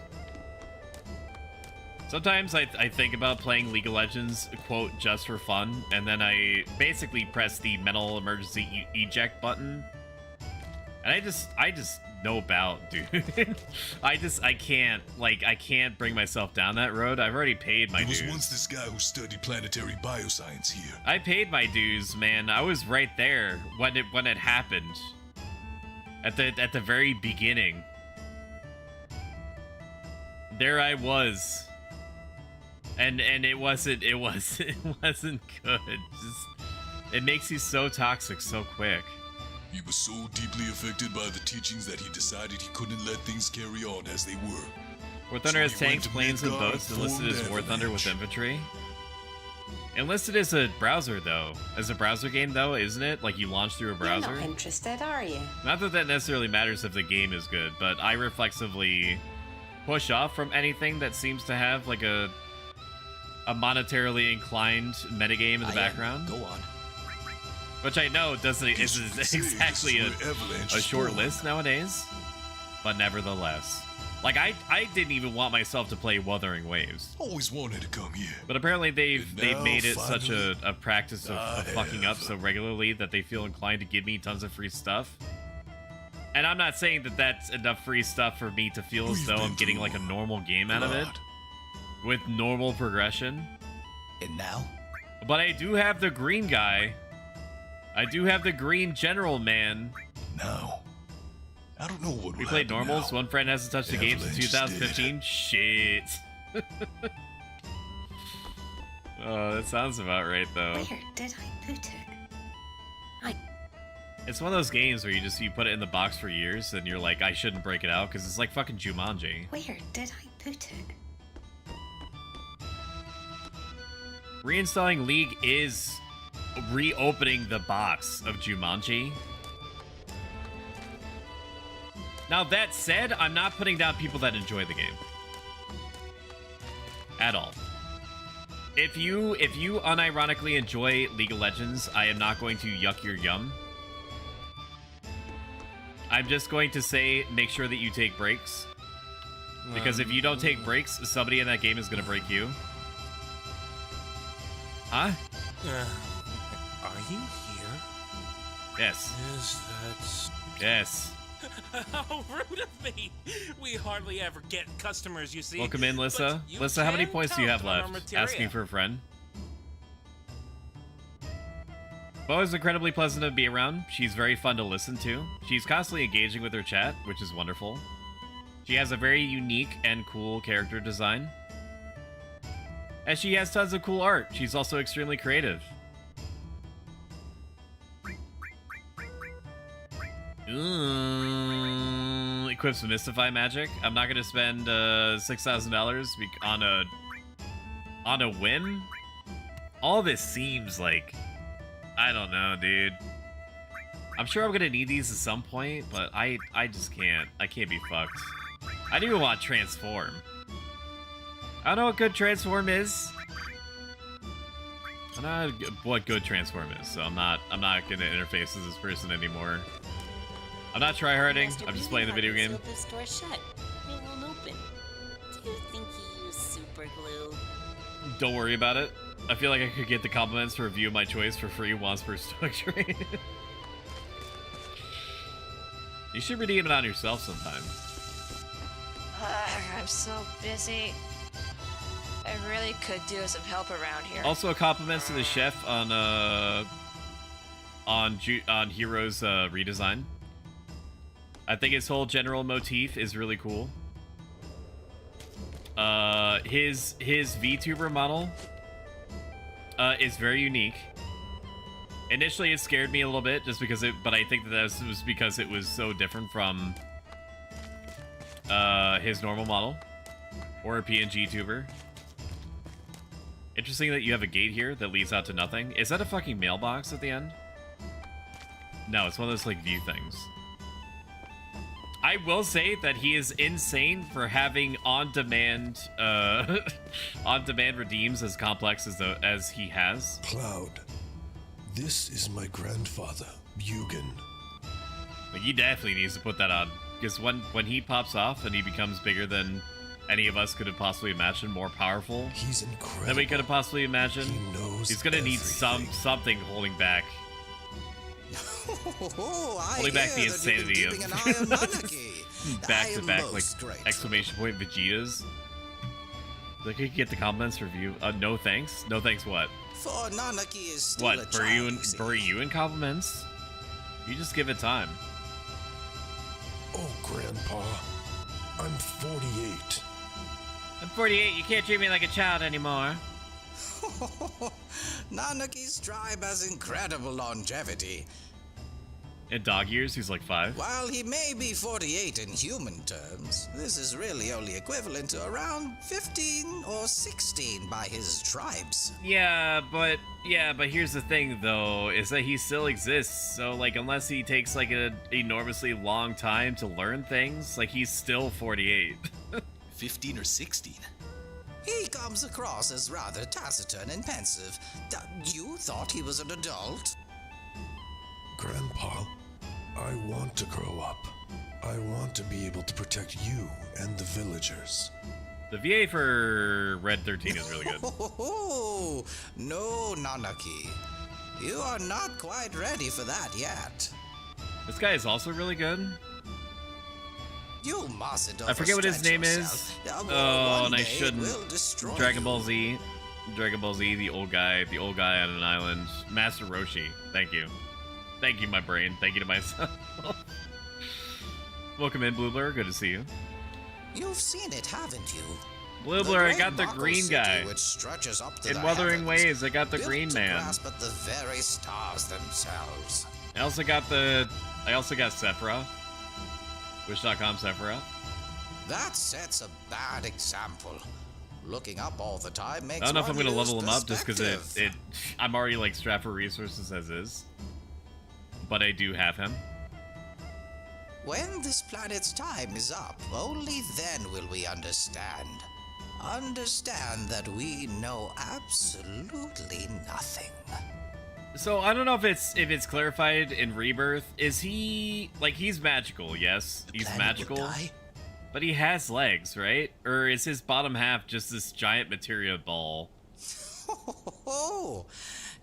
Sometimes I think about playing League of Legends, quote, just for fun, and then I basically press the mental emergency eject button. And I just nope out, dude. I can't bring myself down that road. I've already paid my dues. There was once this guy who studied planetary bioscience here. I paid my dues, man. I was right there when it happened. At the very beginning. There I was. And it wasn't good. It makes you so toxic so quick. He was so deeply affected by the teachings that he decided he couldn't let things carry on as they were. War Thunder has tanks, planes, and boats. Enlisted as War Thunder with infantry. Enlisted is a browser, though. As a browser game, though, isn't it? Like, you launch through a browser? You're not interested, are you? Not that that necessarily matters if the game is good, but I reflexively push off from anything that seems to have, like, a monetarily inclined metagame in the background. Go on. Which I know isn't exactly a short list nowadays, but nevertheless. Like, I didn't even want myself to play Wuthering Waves. Always wanted to come here. But apparently they've made it such a practice of fucking up so regularly that they feel inclined to give me tons of free stuff. And I'm not saying that that's enough free stuff for me to feel as though I'm getting like a normal game out of it. With normal progression. And now? But I do have the green guy. I do have the green general man. Now. I don't know what we played normals. Now. One friend hasn't touched the game since 2015. Shit. Oh, that sounds about right, though. Where did I put it? It's one of those games where you put it in the box for years, and you're like, I shouldn't break it out because it's like fucking Jumanji. Where did I put it? Reinstalling League is reopening the box of Jumanji. Now, that said, I'm not putting down people that enjoy the game. At all. If you unironically enjoy League of Legends, I am not going to yuck your yum. I'm just going to say, make sure that you take breaks. Because if you don't take breaks, somebody in that game is going to break you. Huh? Are you here? Yes. Yes. How rude of me! We hardly ever get customers, you see. Welcome in, Lissa. Lissa, how many points do you have left? Asking for a friend. Bo is incredibly pleasant to be around. She's very fun to listen to. She's constantly engaging with her chat, which is wonderful. She has a very unique and cool character design. And she has tons of cool art. She's also extremely creative. Equips with Mystify magic. I'm not gonna spend $6,000 on a whim. All this seems like, I don't know, dude. I'm sure I'm gonna need these at some point, but I just can't. I can't be fucked. I do want Transform. I don't know what good Transform is. I don't know what good Transform is, so I'm not gonna interface with this person anymore. I'm not tryharding. I'm just playing the video game. This door shut. It won't open. Do you think he used super glue? Don't worry about it. I feel like I could get the compliments for review of my choice for free once per stoic trade. You should redeem it on yourself sometime. I'm so busy. I really could do some help around here. Also, compliments to the chef on Hero's redesign. I think his whole general motif is really cool. His VTuber model is very unique. Initially, it scared me a little bit, just because but I think that was because it was so different from his normal model or a PNG tuber. Interesting that you have a gate here that leads out to nothing. Is that a fucking mailbox at the end? No, it's one of those like view things. I will say that he is insane for having on-demand redeems as complex as he has. Cloud, this is my grandfather, Bugan. Like, he definitely needs to put that on, because when he pops off and he becomes bigger than any of us could have possibly imagined, more powerful he's incredible than we could have possibly imagined, he's gonna need something holding back. Holding back the insanity of back-to-back like exclamation point Vegetas. Like, you could get the compliments review. No thanks. No thanks. What? For Nanaki is still what? Bury you in compliments? You just give it time. Oh, Grandpa, I'm 48. I'm 48. You can't treat me like a child anymore. Nanaki's tribe has incredible longevity. In dog years, he's like 5. While he may be 48 in human terms, this is really only equivalent to around 15 or 16 by his tribes. Yeah, but here's the thing though, is that he still exists. So like, unless he takes like an enormously long time to learn things, like he's still 48. 15 or 16. He comes across as rather taciturn and pensive. You thought he was an adult? Grandpa, I want to grow up. I want to be able to protect you and the villagers. The VA for Red 13 is really good. No, Nanaki. You are not quite ready for that yet. This guy is also really good. You mustn't. I forget what his name is. Oh, and I shouldn't. Dragon Ball Z. Dragon Ball Z, the old guy on an island. Master Roshi. Thank you. Thank you, my brain. Thank you to myself. Welcome in, Blue Blur. Good to see you. You've seen it, haven't you? Blue Blur, I got the green guy. Which stretches up to in the Wuthering heavens, Waves, I got the green man. Grasp at the very stars themselves. I also got Sephiroth. Wish.com Sephiroth. That sets a bad example. Looking up all the time makes I don't know if I'm one gonna lose level him up just because perspective. I'm already like strapped for resources as is. But I do have him. When this planet's time is up, only then will we understand. Understand that we know absolutely nothing. So I don't know if it's clarified in Rebirth. Is he like he's magical? Yes, he's magical. But he has legs, right? Or is his bottom half just this giant materia ball?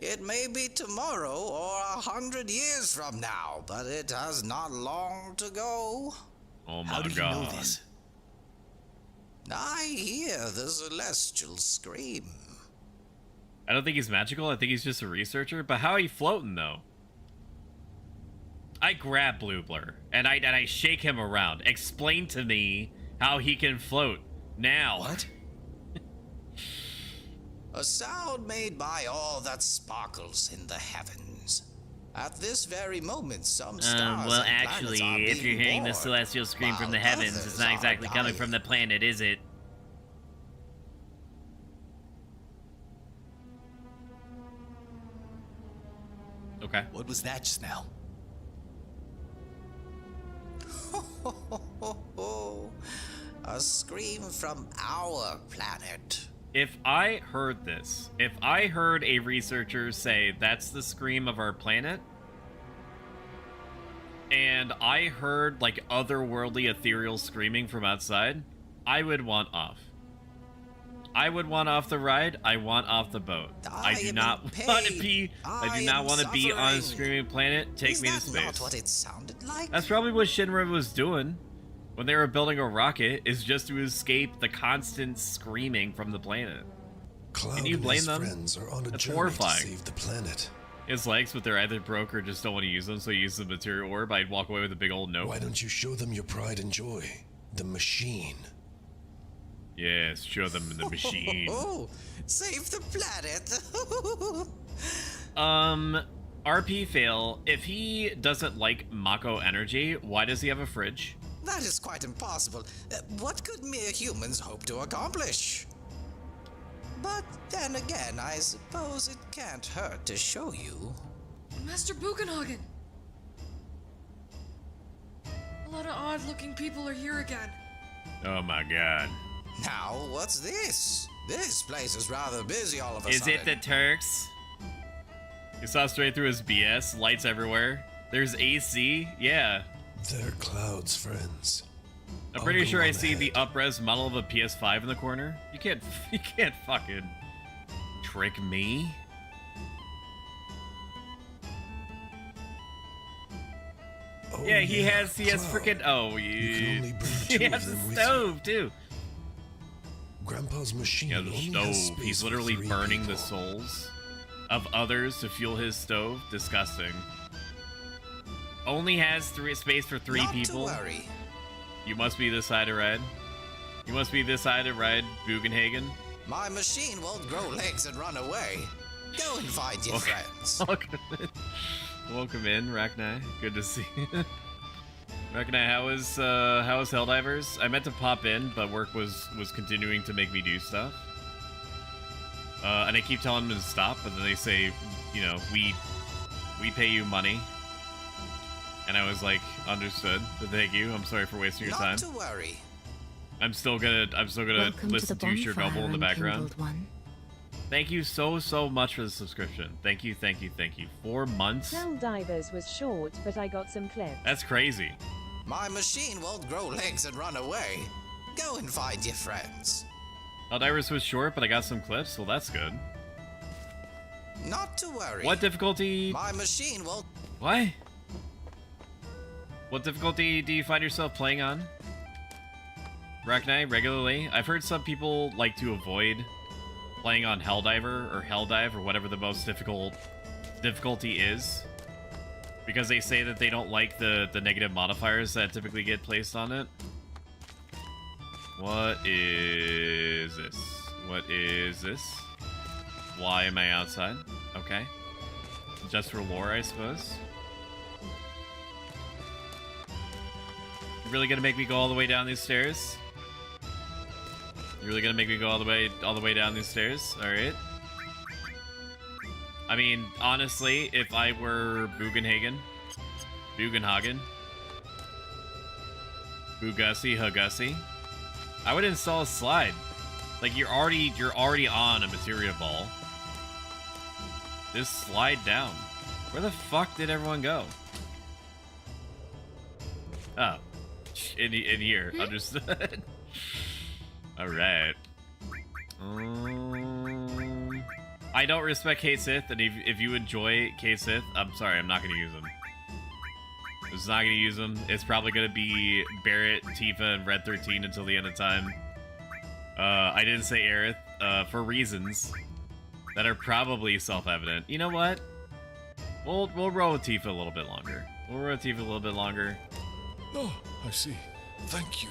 It may be tomorrow or 100 years from now, but it has not long to go. Oh my How do you god. know this? I hear the celestial scream. I don't think he's magical. I think he's just a researcher. But how are you floating though? I grab Blue Blur and I shake him around. Explain to me how he can float now. What? A sound made by all that sparkles in the heavens. At this very moment, some stars well, and actually, planets are if you're being hearing the born, celestial scream from the while heavens, others it's not are exactly coming dying. from the planet, is it? Okay. What was that just now? A scream from our planet. If I heard this, if I heard a researcher say that's the scream of our planet, and I heard like otherworldly ethereal screaming from outside, I would want off. I would want off the ride. I want off the boat. I do not want to be. I do not want to be on a screaming planet. Take me to space. Not what it sounded like? That's probably what Shinra was doing when they were building a rocket, is just to escape the constant screaming from the planet. Cloud Can you and blame his them? friends are on a That's journey horrifying. to save the planet. His legs, but they're either broke or just don't want to use them, so he uses the material orb. I'd walk away with a big old note. Why don't you show them your pride and joy? The machine. Yes, show them the machine. Save the planet. RP fail. If he doesn't like Mako energy, why does he have a fridge? That is quite impossible. What could mere humans hope to accomplish? But then again, I suppose it can't hurt to show you. Master Buchenhagen! A lot of odd-looking people are here again. Oh my god. Now, what's this? This place is rather busy all of a Is sudden. it the Turks? You saw straight through his BS. Lights everywhere. There's AC. Yeah. They're Cloud's friends. I'm pretty sure I see the up-res model of a PS5 in the corner. You can't fucking trick me. Oh, yeah, he has Cloud. freaking You can only bring he two has of a them with stove too. Grandpa's machine. He has a only has stove. space He's for literally 3 burning people. the souls of others to fuel his stove. Disgusting. Only has space for 3 Not people. to worry. You must be this side of red. You must be this eye to ride Bugenhagen. My machine won't grow legs and run away. Go and find your friends. Welcome in, Raknai. Good to see you. Raknai, how is Helldivers? I meant to pop in, but work was continuing to make me do stuff. And I keep telling them to stop, but then they say, you know, we pay you money. And I was like, understood. Thank you. I'm sorry for wasting your time. Not to worry. I'm still gonna listen to your novel in the background. Thank you so much for the subscription. Thank you. 4 months. Helldivers was short, but I got some clips. That's crazy. My machine won't grow legs and run away. Go and find your friends. Helldivers was short, but I got some clips. Well, that's good. Not to worry. What difficulty? My machine won't. What? What difficulty do you find yourself playing on? Raknai, regularly? I've heard some people like to avoid playing on Helldiver or Helldive or whatever the most difficulty is, because they say that they don't like the negative modifiers that typically get placed on it. What is this? What is this? Why am I outside? Okay. Just for lore, I suppose. You really gonna make me go all the way down these stairs? You really gonna make me go all the way down these stairs? All right. I mean, honestly, if I were Bugenhagen, Hugussi, I would install a slide. Like you're already on a materia ball. Just slide down. Where the fuck did everyone go? Oh, in here. Understood. All right. I don't respect Kate Sith, and if you enjoy Kate Sith, I'm sorry, I'm not gonna use them. I'm just not gonna use them. It's probably gonna be Barrett, Tifa, and Red 13 until the end of time. I didn't say Aerith for reasons that are probably self-evident. You know what? We'll roll with Tifa a little bit longer. Oh, I see. Thank you.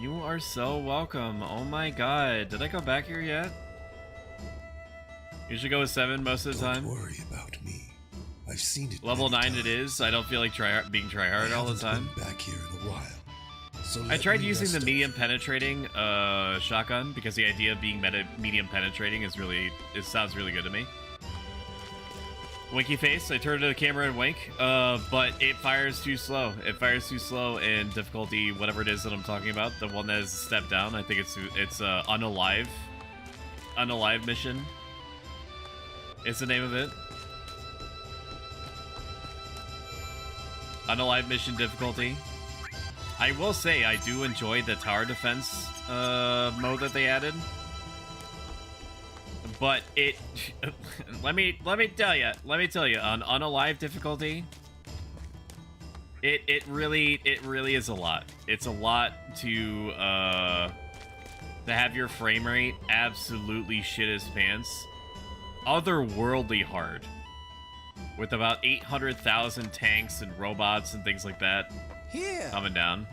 You are so welcome. Oh my god. Did I go back here yet? Usually go with 7 most of the time. Don't worry about me. I've seen it. Level 9 it is. I don't feel like being tryhard all the time. Back here in a while. So I tried using the medium penetrating shotgun because the idea of being medium penetrating sounds really good to me. Winky face, I turn to the camera and wink, but it fires too slow. And difficulty, whatever it is that I'm talking about, the one that is a step down, I think it's unalive mission. It's the name of it. Unalive mission difficulty. I will say I do enjoy the tower defense mode that they added. But it, let me tell you, on unalive difficulty, it really is a lot. It's a lot to have your frame rate absolutely shit his pants, otherworldly hard, with about 800,000 tanks and robots and things like that coming down.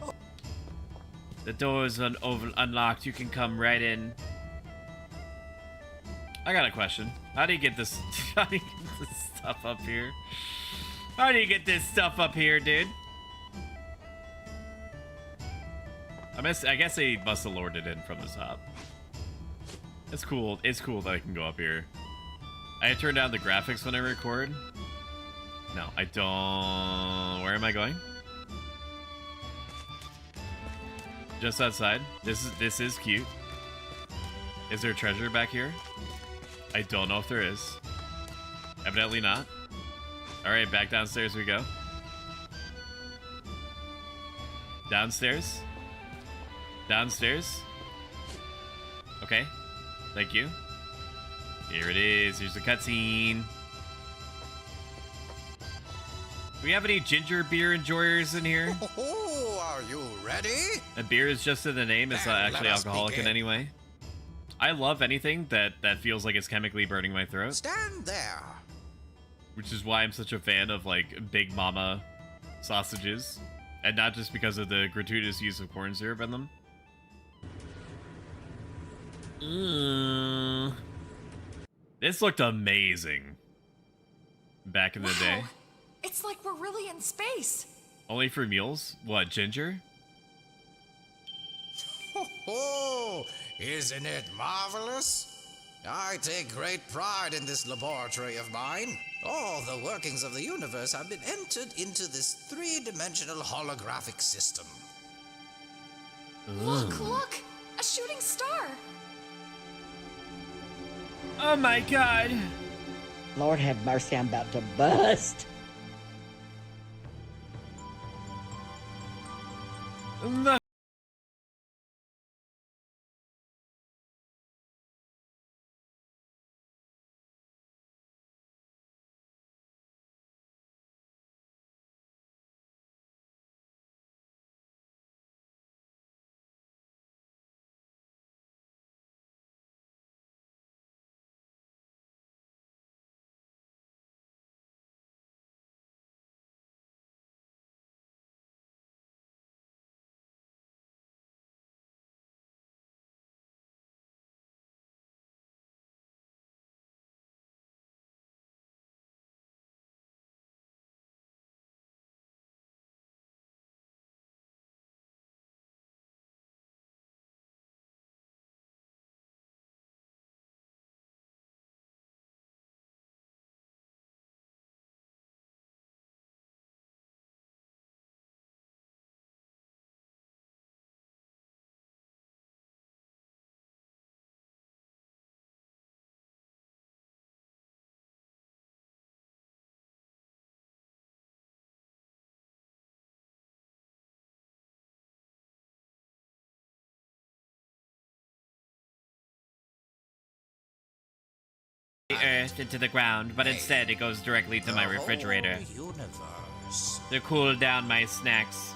The door is unlocked. You can come right in. I got a question. How do you get this? How do you get this stuff up here? How do you get this stuff up here, dude? I guess they must have lowered it in from the top. It's cool. It's cool that I can go up here. I turn down the graphics when I record. No, I don't. Where am I going? Just outside. This is cute. Is there treasure back here? I don't know if there is. Evidently not. Alright, back downstairs we go. Downstairs. Downstairs. Okay. Thank you. Here it is. Here's the cutscene. Do we have any ginger beer enjoyers in here? Oh, are you ready? A beer is just in the name. It's not actually alcoholic in any way. I love anything that feels like it's chemically burning my throat. Stand there. Which is why I'm such a fan of, like, Big Mama sausages. And not just because of the gratuitous use of corn syrup in them. This looked amazing back in the day. It's like we're really in space. Only for meals? What, ginger? Oh, isn't it marvelous? I take great pride in this laboratory of mine. All the workings of the universe have been entered into this three-dimensional holographic system. Look! A shooting star! Oh my god! Lord have mercy, I'm about to bust. The earth into the ground, but instead it goes directly to my refrigerator Universe. to cool down my snacks.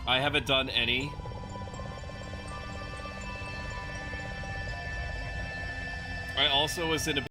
I haven't done any. I also was in a...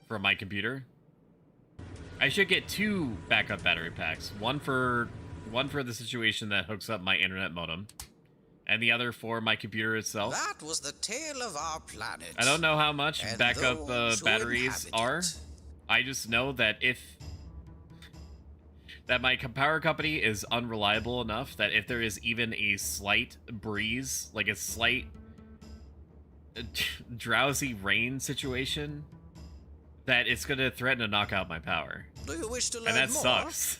from my computer. I should get 2 backup battery packs. One for the situation that hooks up my internet modem, and the other for my computer itself. That was the tale of our planet. I don't know how much and backup those who batteries inhabit are. it. I just know that my power company is unreliable enough that if there is even a slight breeze, like a slight drowsy rain situation, that it's going to threaten to knock out my power. Do you wish to learn And that more? sucks.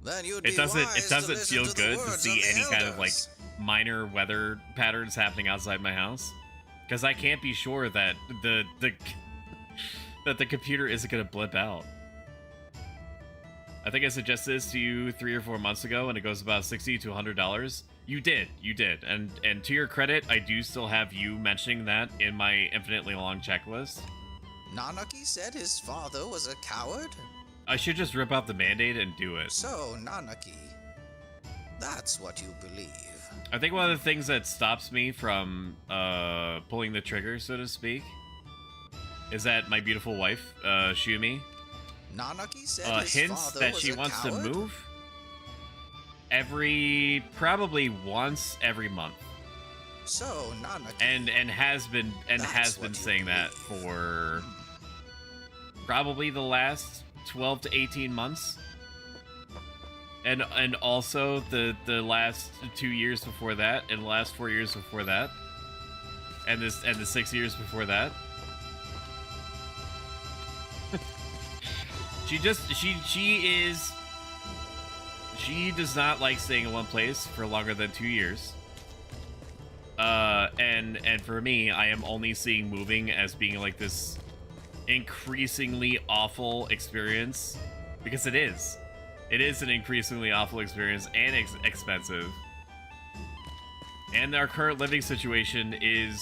Then you'd It be doesn't wise feel listen to the good to words see of the any kind of like elders. minor weather patterns happening outside my house, because I can't be sure that the computer isn't going to blip out. I think I suggested this to you 3 or 4 months ago, and it goes about $60 to $100. You did, and to your credit, I do still have you mentioning that in my infinitely long checklist. Nanaki said his father was a coward? I should just rip out the Band-Aid and do it. So, Nanaki, that's what you believe. I think one of the things that stops me from pulling the trigger, so to speak, is that my beautiful wife, Shumi, Nanaki said his hints father that was she a wants coward? to move probably once every month. So, Nanaki, And has been That's what you saying that for probably the last 12 to 18 months. And also the last 2 years before that, and the last 4 years before that, and the 6 years before that. She does not like staying in one place for longer than 2 years. And for me, I am only seeing moving as being like this increasingly awful experience, because it is. It is an increasingly awful experience and expensive. And our current living situation is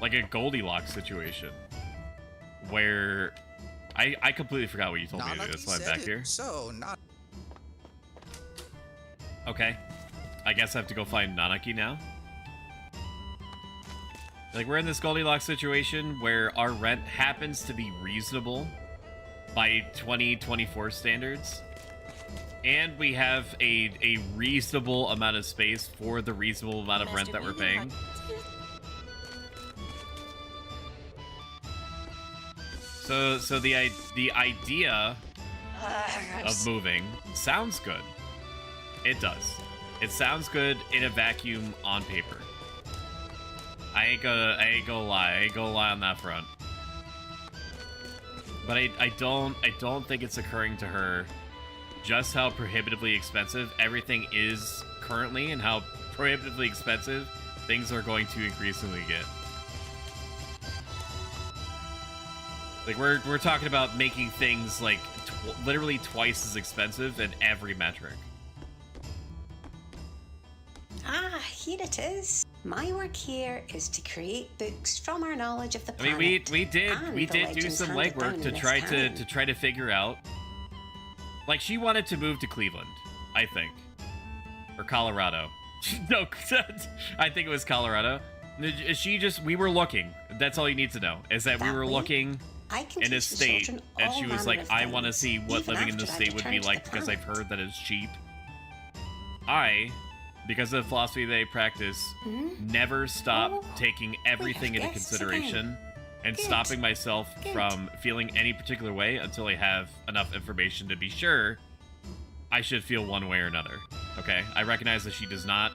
like a Goldilocks situation, where I completely forgot what you told me to do. That's why I'm back here. So, not. Okay. I guess I have to go find Nanaki now. Like, we're in this Goldilocks situation where our rent happens to be reasonable by 2024 standards. And we have a reasonable amount of space for the reasonable amount of rent that we're paying. So the idea of moving sounds good. It does. It sounds good in a vacuum on paper. I ain't gonna lie on that front. But I don't think it's occurring to her just how prohibitively expensive everything is currently and how prohibitively expensive things are going to increasingly get. Like, we're talking about making things like literally twice as expensive in every metric. Ah, here it is. My work here is to create books from our knowledge of the I mean, planet. we did do some legwork to try to figure out. Like, she wanted to move to Cleveland, I think, or Colorado. No, I think it was Colorado. We were looking. That's all you need to know, is that we were looking in a state, and she was like, I want to see what living in this state would be like because I've heard that it's cheap. Because of the philosophy they practice, never stop taking everything into consideration and stopping myself from feeling any particular way until I have enough information to be sure I should feel one way or another. Okay? I recognize that she does not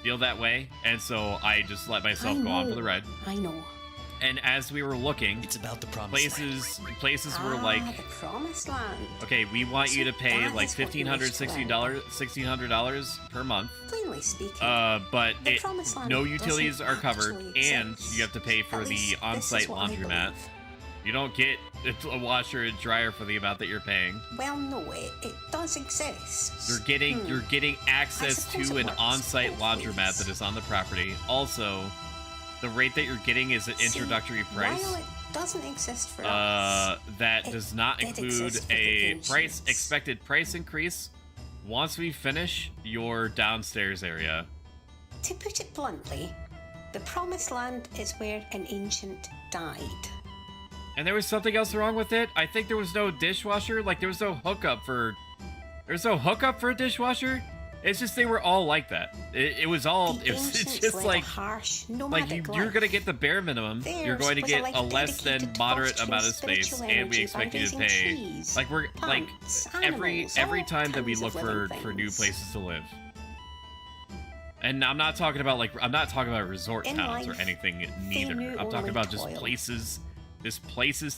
feel that way, and so I just let myself go on for the ride. I know. And as we were looking, it's about the promised places were like, the promised land. okay, we want you to pay like $1,500 per month. Plainly speaking, but no land utilities doesn't are covered, actually and exist. you have to pay for At the least on-site this is what I laundromat. believe. You don't get a washer and dryer for the amount that you're paying. Well, no, it does exist. You're getting access suppose to it an works on-site both laundromat ways. that is on the property. Also, the rate that you're getting is an introductory price. While it doesn't exist for us, That does not it include exists for the a ancients. expected price increase once we finish your downstairs area. To put it bluntly, the promised land is where an ancient died. And there was something else wrong with it. I think there was no dishwasher. Like, there was no hookup for a dishwasher. It's just they were all like that. It was just like harsh, you're gonna get the bare minimum. You're going to get a less than moderate amount of space, and we expect you to pay. Like, we're like every time that we look for new places to live. And I'm not talking about resort towns or anything neither. I'm talking about just places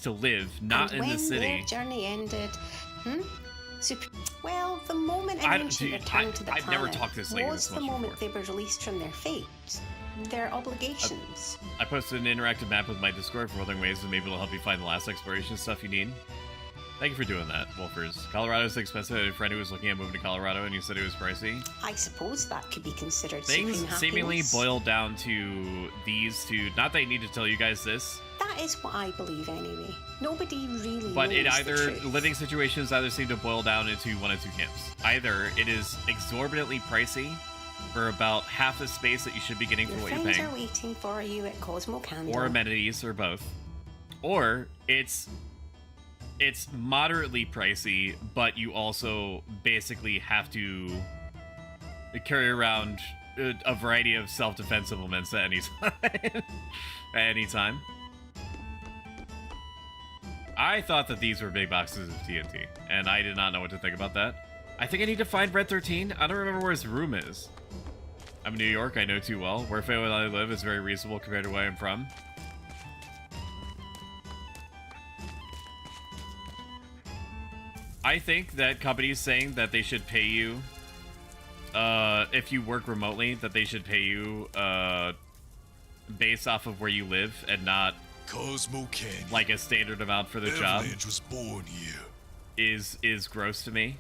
to live, not in the city. When their journey ended, well, the moment an ancient returned to the planet never talked this lady was this the much moment before. they were released from their fate, their obligations. I posted an interactive map with my Discord for other ways, and maybe it'll help you find the last exploration stuff you need. Thank you for doing that, Wolfers. Colorado's expensive. I had a friend who was looking at moving to Colorado, and you said it was pricey. I suppose that could be considered Things supreme seemingly happiness. boil down to these two. Not that I need to tell you guys this, That is what I believe anyway. Nobody really but knows it the either truth. living situations either seem to boil down into one of two camps. Either it is exorbitantly pricey for about half the space that you should be getting for Your what you're friends paying, are waiting for you at Cosmo Candle. or amenities, or both, or it's moderately pricey, but you also basically have to carry around a variety of self-defense implements at any time. At any time. I thought that these were big boxes of TNT, and I did not know what to think about that. I think I need to find Red 13. I don't remember where his room is. I'm in New York, I know too well. Where family I live is very reasonable compared to where I'm from. I think that companies saying that they should pay you, if you work remotely, that they should pay you, based off of where you live and not Cosmo Canyon. like a standard amount for the job Avalanche was born here. is gross to me.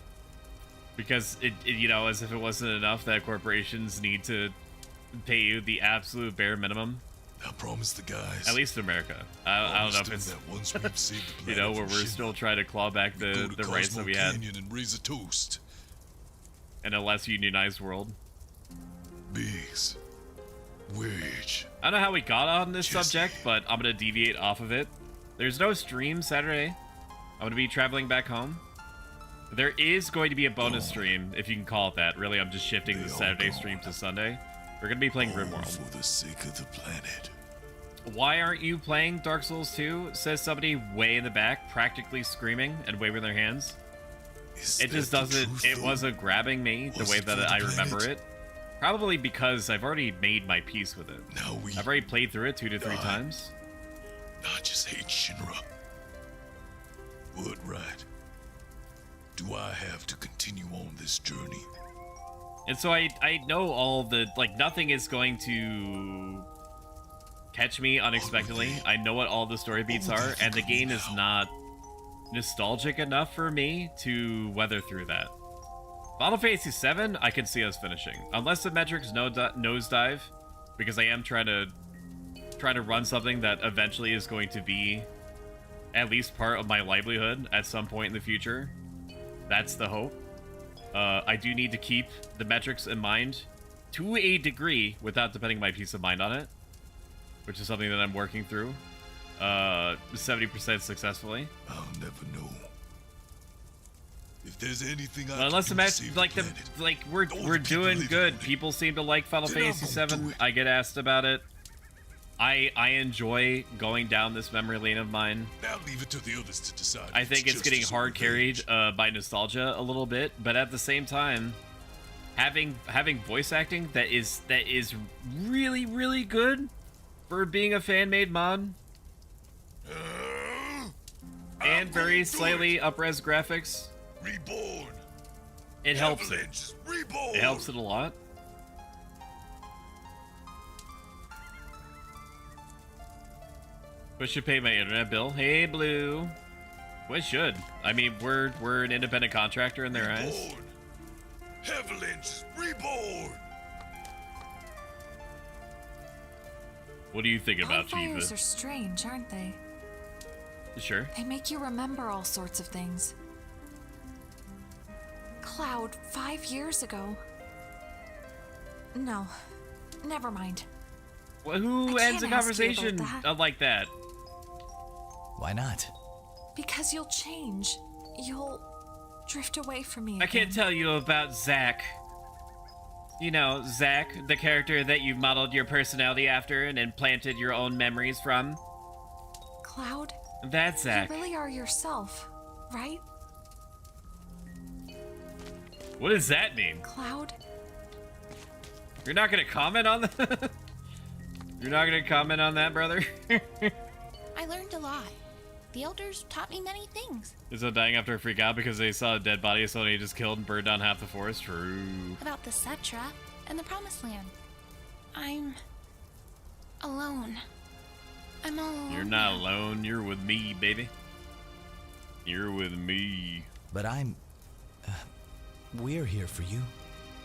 Because it, you know, as if it wasn't enough that corporations need to pay you the absolute bare minimum. I promised the guys. At least in America. I don't know if it's that once we've saved the planet you know, where from we're shit, still trying to claw back the rights Cosmo that we had. Canyon and raise a toast. in a less unionized world. Biggs. Wedge. I don't know how we got on this subject, but I'm gonna deviate off of it. There's no stream Saturday. I'm gonna be traveling back home. There is going to be a bonus stream, if you can call it that. Really, I'm just shifting the Saturday stream to Sunday. We're gonna be playing RimWorld. For the sake of the planet. Why aren't you playing Dark Souls 2? Says somebody way in the back, practically screaming and waving their hands. It just doesn't. It wasn't grabbing me the way that I remember it. Probably because I've already made my peace with it. I've already played through it 2 to 3 times. I just hate Shinra. What right do I have to continue on this journey? And so I know all the, like, nothing is going to catch me unexpectedly. I know what all the story beats are, and the game is not nostalgic enough for me to weather through that. Final Fantasy VII, I can see us finishing. Unless the metrics nosedive, because I am trying to run something that eventually is going to be at least part of my livelihood at some point in the future. That's the hope. I do need to keep the metrics in mind to a degree without depending my peace of mind on it, which is something that I'm working through 70% successfully. I'll never know. If there's anything I unless the match, like we're doing good. Planet. People seem to like Final Fantasy VII. I get asked about it. I enjoy going down this memory lane of mine. Now leave it to the others to decide. I think it's getting hard carried by nostalgia a little bit, but at the same time, having voice acting that is really, really good for being a fan-made mod, and very slightly up-res graphics. Reborn. It helps it. Reborn. It helps it a lot. What should pay my internet bill? Hey, Blue. What should? I mean, we're an independent contractor in their eyes. Avalanche reborn. What do you think about Bonfires are Chiva? strange, aren't they? Sure. They make you remember all sorts of things. Cloud 5 years ago. No, never mind. Well, who ends a conversation like that? Why not? Because you'll change. You'll drift away from me again. I can't tell you about Zack. You know, Zack, the character that you've modeled your personality after and implanted your own memories from. Cloud? That's Zack. You really are yourself, right? What does that mean? Cloud? You're not gonna comment on that? You're not gonna comment on that, brother? I learned a lot. The elders taught me many things. Is it dying after a freak out because they saw a dead body of someone he just killed and burned down half the forest? True. About the Cetra and the Promised Land. I'm alone. I'm all alone. You're not alone. You're with me, baby. You're with me. But we're here for you.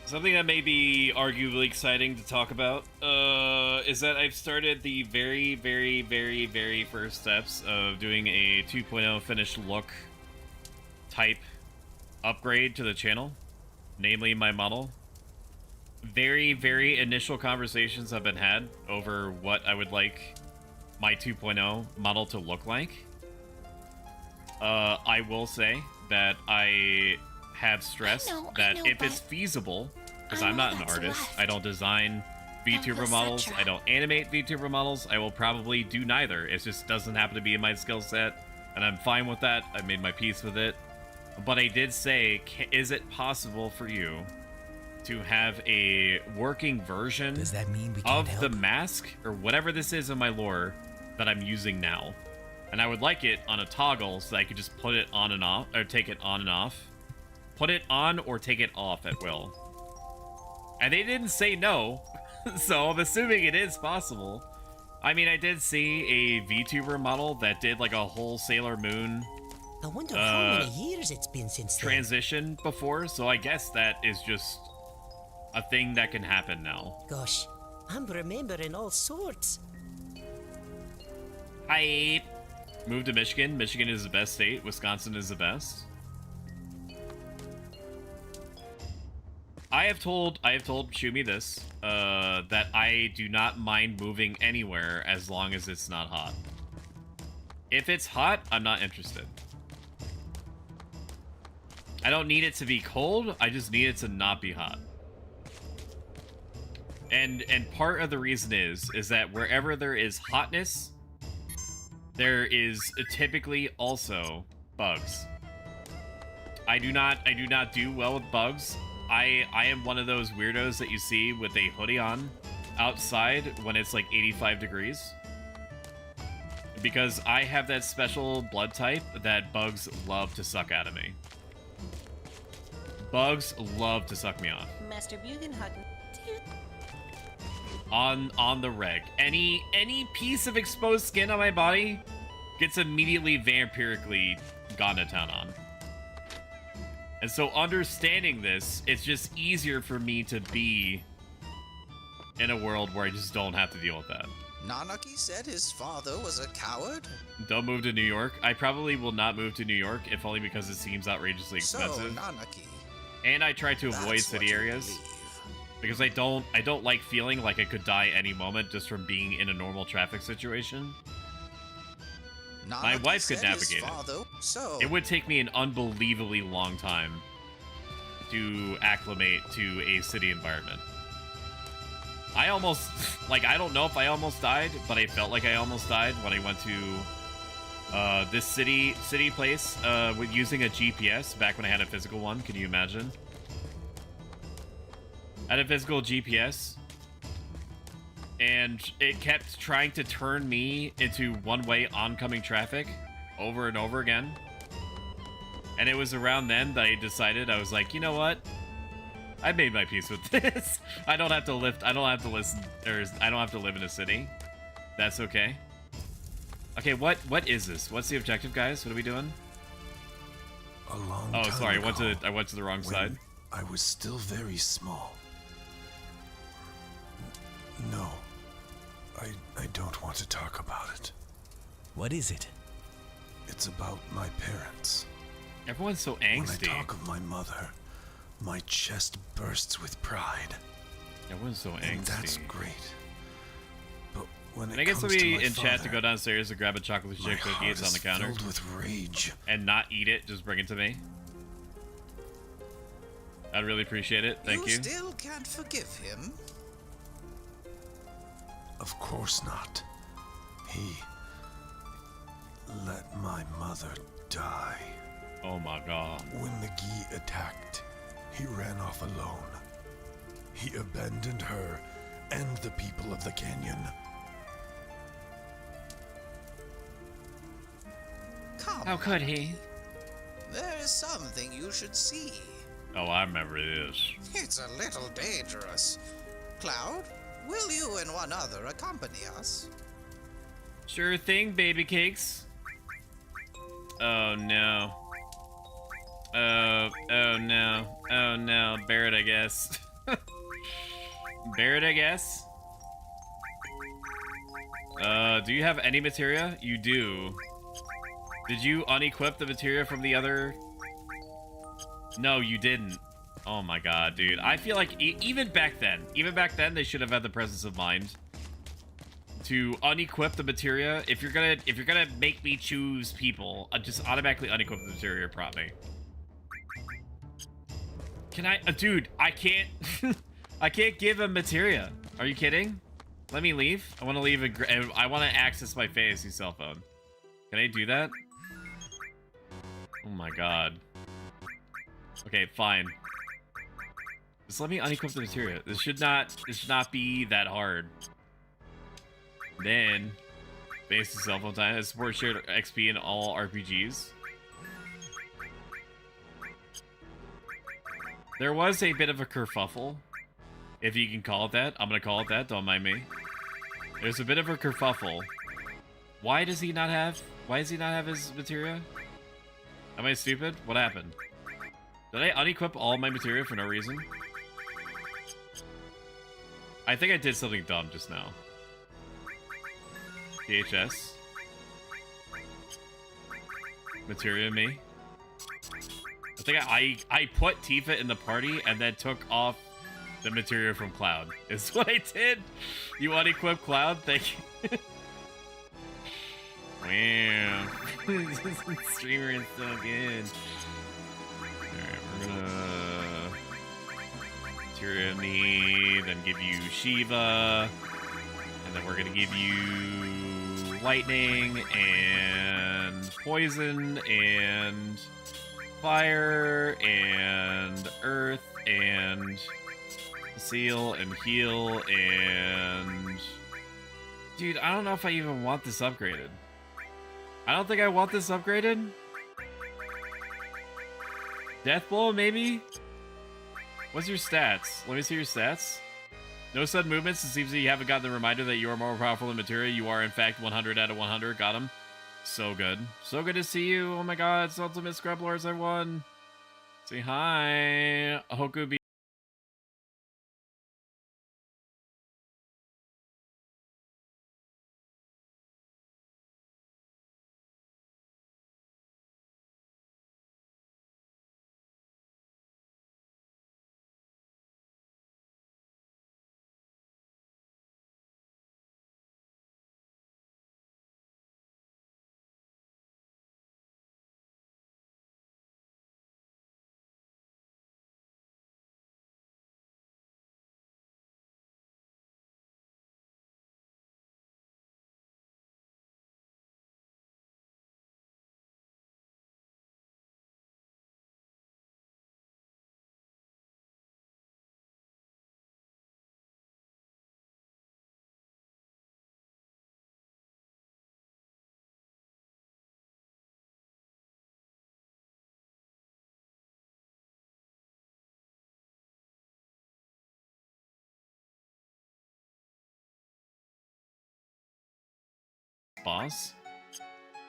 Something that may be arguably exciting to talk about is that I've started the very, very, very, very first steps of doing a 2.0 finished look type upgrade to the channel, namely my model. Very, very initial conversations have been had over what I would like my 2.0 model to look like. I will say that I have stressed that if it's feasible, because I'm not an artist, I don't design VTuber models, I don't animate VTuber models, I will probably do neither. It just doesn't happen to be in my skill set, and I'm fine with that. I made my peace with it. But I did say, is it possible for you to have a working version of the mask, or whatever this is in my lore, that I'm using now? And I would like it on a toggle so that I could just put it on and off, or take it on and off. Put it on or take it off at will. And they didn't say no, so I'm assuming it is possible. I mean, I did see a VTuber model that did like a whole Sailor Moon I wonder how many years it's been since then. transition before, so I guess that is just a thing that can happen now. Gosh, I'm remembering all sorts. Hi. Moved to Michigan. Michigan is the best state. Wisconsin is the best. have told Shumi this, that I do not mind moving anywhere as long as it's not hot. If it's hot, I'm not interested. I don't need it to be cold, I just need it to not be hot. And part of the reason is that wherever there is hotness, there is typically also bugs. I do not do well with bugs. I am one of those weirdos that you see with a hoodie on outside when it's like 85 degrees. Because I have that special blood type that bugs love to suck out of me. Bugs love to suck me off. Master Bugenhagen. On the reg. Any piece of exposed skin on my body gets immediately vampirically gone to town on. And so understanding this, it's just easier for me to be in a world where I just don't have to deal with that. Nanaki said his father was a coward? Don't move to New York. I probably will not move to New York, if only because it seems outrageously expensive. So, Nanaki. And I try to avoid city areas. Because I don't like feeling like I could die any moment just from being in a normal traffic situation. My wife could navigate it. So it would take me an unbelievably long time to acclimate to a city environment. I almost, like, I don't know if I almost died, but I felt like I almost died when I went to this city place with using a GPS back when I had a physical one. Can you imagine? I had a physical GPS, and it kept trying to turn me into one-way oncoming traffic over and over again. And it was around then that I decided, I was like, you know what? I made my peace with this. I don't have to live in a city. That's okay. Okay, what is this? What's the objective, guys? What are we doing? A long Oh, time sorry, ago, I went to the wrong side. I was still very small. No. I don't want to talk about it. What is it? It's about my parents. Everyone's so angsty. When I talk of my mother, my chest bursts with pride. Everyone's so and angsty. That's great. But when Can I it get comes somebody to my in chat to father, go downstairs and grab a chocolate chip cookie? It's on the counter. filled with rage. And not eat it, just bring it to me. I'd really appreciate it. Thank you. You still can't forgive him? Of course not. He let my mother die. Oh my god. When McGee attacked, he ran off alone. He abandoned her and the people of the canyon. Come How could he? There is something you should see. Oh, I remember this. It's a little dangerous. Cloud, will you and one other accompany us? Sure thing, baby cakes. Oh no. Oh no. Oh no. Barrett, I guess. Barrett, I guess. Do you have any materia? You do. Did you unequip the materia from the other? No, you didn't. Oh my god, dude. I feel like even back then, they should have had the presence of mind to unequip the materia. If you're gonna make me choose people, just automatically unequip the materia or prop me. Can I, dude? I can't. I can't give him materia. Are you kidding? Let me leave. I want to leave I want to access my fantasy cell phone. Can I do that? Oh my god. Okay, fine. Just let me unequip the materia. This should not be that hard. Then, basic cell phone time. Has support shared XP in all RPGs. There was a bit of a kerfuffle, if you can call it that. I'm gonna call it that. Don't mind me. There's a bit of a kerfuffle. Why does he not have? Why does he not have his materia? Am I stupid? What happened? Did I unequip all my materia for no reason? I think I did something dumb just now. PHS. Materia me. I think I put Tifa in the party and then took off the materia from Cloud. Is what I did. You unequip Cloud? Thank you. Wow. Streamer is so good. Alright, we're gonna materia me, then give you Shiva, and then we're gonna give you lightning and poison and fire and earth and seal and heal and... Dude, I don't know if I even want this upgraded. I don't think I want this upgraded. Death Blow, maybe? What's your stats? Let me see your stats. No sudden movements. It seems that you haven't gotten the reminder that you are more powerful than materia. You are, in fact, 100 out of 100. Got him. So good. So good to see you. Oh my god, it's Ultimate Scrub Lords, I won. Say hi. Hoku be boss,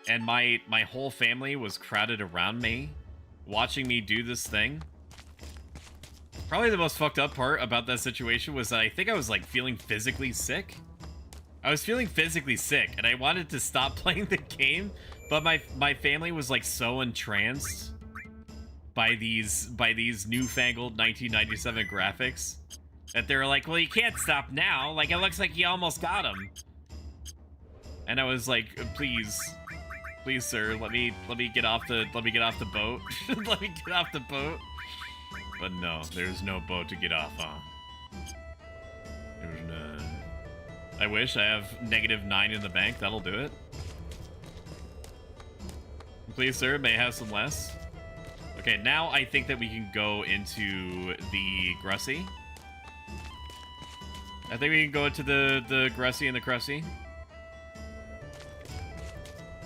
and my whole family was crowded around me watching me do this thing. Probably the most fucked up part about that situation was that I think I was like feeling physically sick. I was feeling physically sick and I wanted to stop playing the game, but my family was like so entranced by these newfangled 1997 graphics that they were like, well, you can't stop now, like it looks like you almost got him. And I was like, please, sir, let me get off the boat. Let me get off the boat. But no, there's no boat to get off on. There's none. I wish. I have -9 in the bank. That'll do it. Please, sir, may I have some less? Okay, now I think that we can go into the Grussy. I think we can go into the Grussy and the Crusty.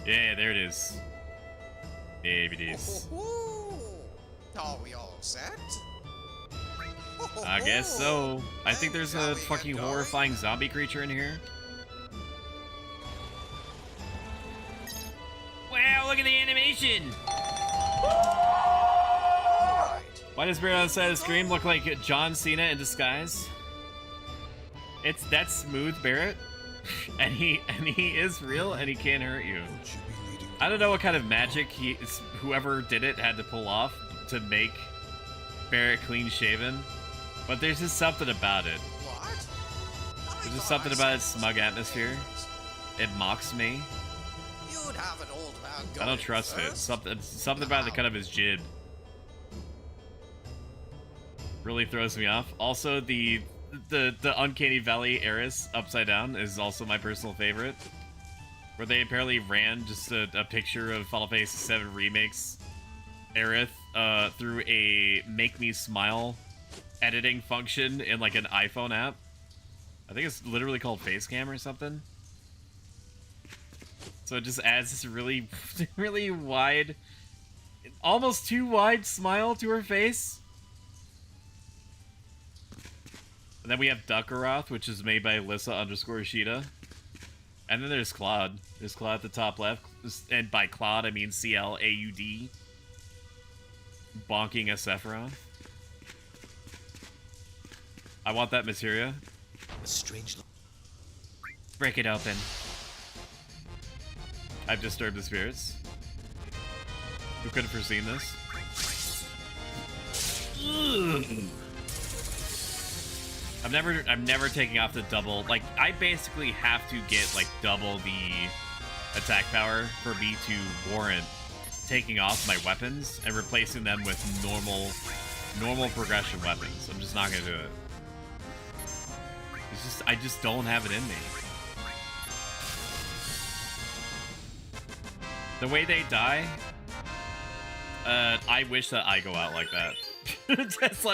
Yeah, there it is. There it is. Are we all set? I guess so. I think there's a fucking horrifying zombie creature in here. Wow, look at the animation! Why does Barrett outside the screen look like John Cena in disguise? That's smooth, Barrett. And he is real and he can't hurt you. I don't know what kind of magic whoever did it had to pull off to make Barrett clean shaven, but there's just something about it. There's just something about its smug atmosphere. It mocks me. You'd have an old man I don't trust it. Something about the cut of his jib really throws me off. Also, the Uncanny Valley Eris upside down is also my personal favorite, where they apparently ran just a picture of Final Fantasy VII Remake's Aerith through a Make Me Smile editing function in like an iPhone app. I think it's literally called Facecam or something. So it just adds this really, really wide, almost too wide smile to her face. And then we have Duckaroth, which is made by Alyssa_Ishida. And then there's Claude. There's Claude at the top left. And by Claude, I mean CLAUD. Bonking a Sephiroth. I want that materia. A strange Break it open. I've disturbed the spirits. Who could have foreseen this? Ugh. I'm never taking off the double. Like, I basically have to get like double the attack power for me to warrant taking off my weapons and replacing them with normal progression weapons. I'm just not gonna do it. It's just, I just don't have it in me. The way they die, I wish that I go out like that. just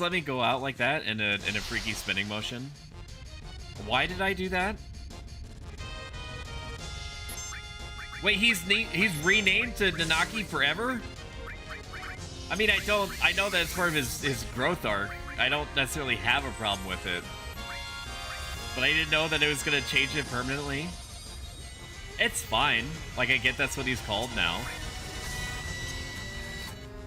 let me go out like that in a freaky spinning motion. Why did I do that? Wait, he's renamed to Nanaki Forever? I mean, I know that it's part of his growth arc. I don't necessarily have a problem with it. But I didn't know that it was gonna change it permanently. It's fine. Like, I get that's what he's called now.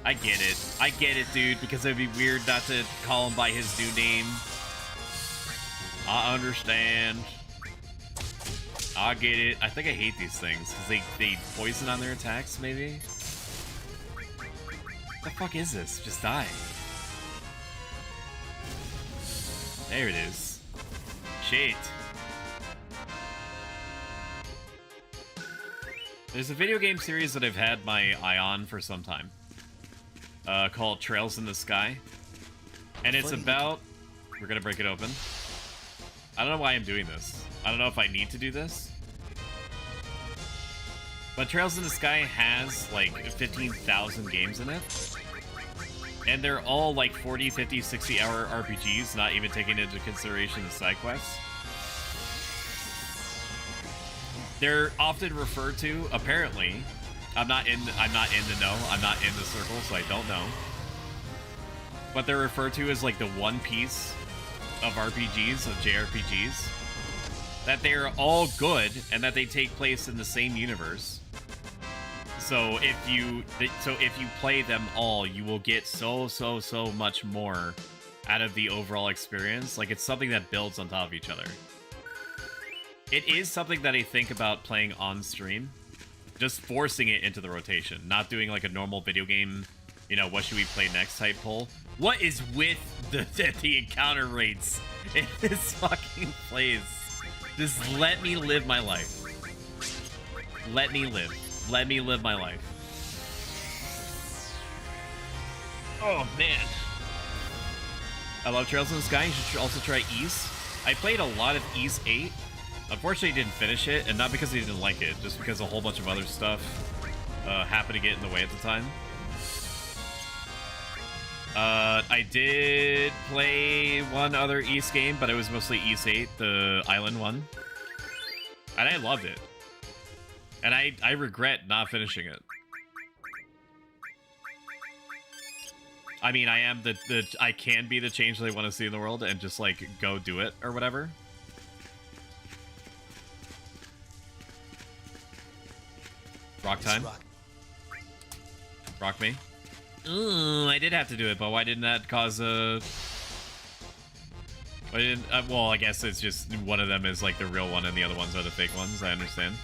I get it, dude, because it'd be weird not to call him by his new name. I understand. I get it. I think I hate these things, because they poison on their attacks, maybe? What the fuck is this? Just die. There it is. Shit. There's a video game series that I've had my eye on for some time. Called Trails in the Sky. And it's about... We're gonna break it open. I don't know why I'm doing this. I don't know if I need to do this. But Trails in the Sky has like 15,000 games in it. And they're all like 40, 50, 60 hour RPGs, not even taking into consideration the side quests. They're often referred to, apparently. I'm not in the know. I'm not in the circle, so I don't know. But they're referred to as like the One Piece of RPGs, of JRPGs. That they're all good and that they take place in the same universe. So if you play them all, you will get so much more out of the overall experience. Like, it's something that builds on top of each other. It is something that I think about playing on stream. Just forcing it into the rotation. Not doing like a normal video game, you know, what should we play next type poll. What is with the encounter rates in this fucking place? Just let me live my life. Let me live. Let me live my life. Oh, man. I love Trails in the Sky. You should also try Ys. I played a lot of Ys 8. Unfortunately, I didn't finish it, and not because I didn't like it, just because a whole bunch of other stuff happened to get in the way at the time. I did play one other Ys game, but it was mostly Ys 8, the island one. And I loved it. And I regret not finishing it. I mean, I am I can be the change that I want to see in the world and just, like, go do it or whatever. Rock time? Rock me? I did have to do it, but why didn't that cause a... Why didn't... well, I guess it's just one of them is like the real one and the other ones are the fake ones. I understand.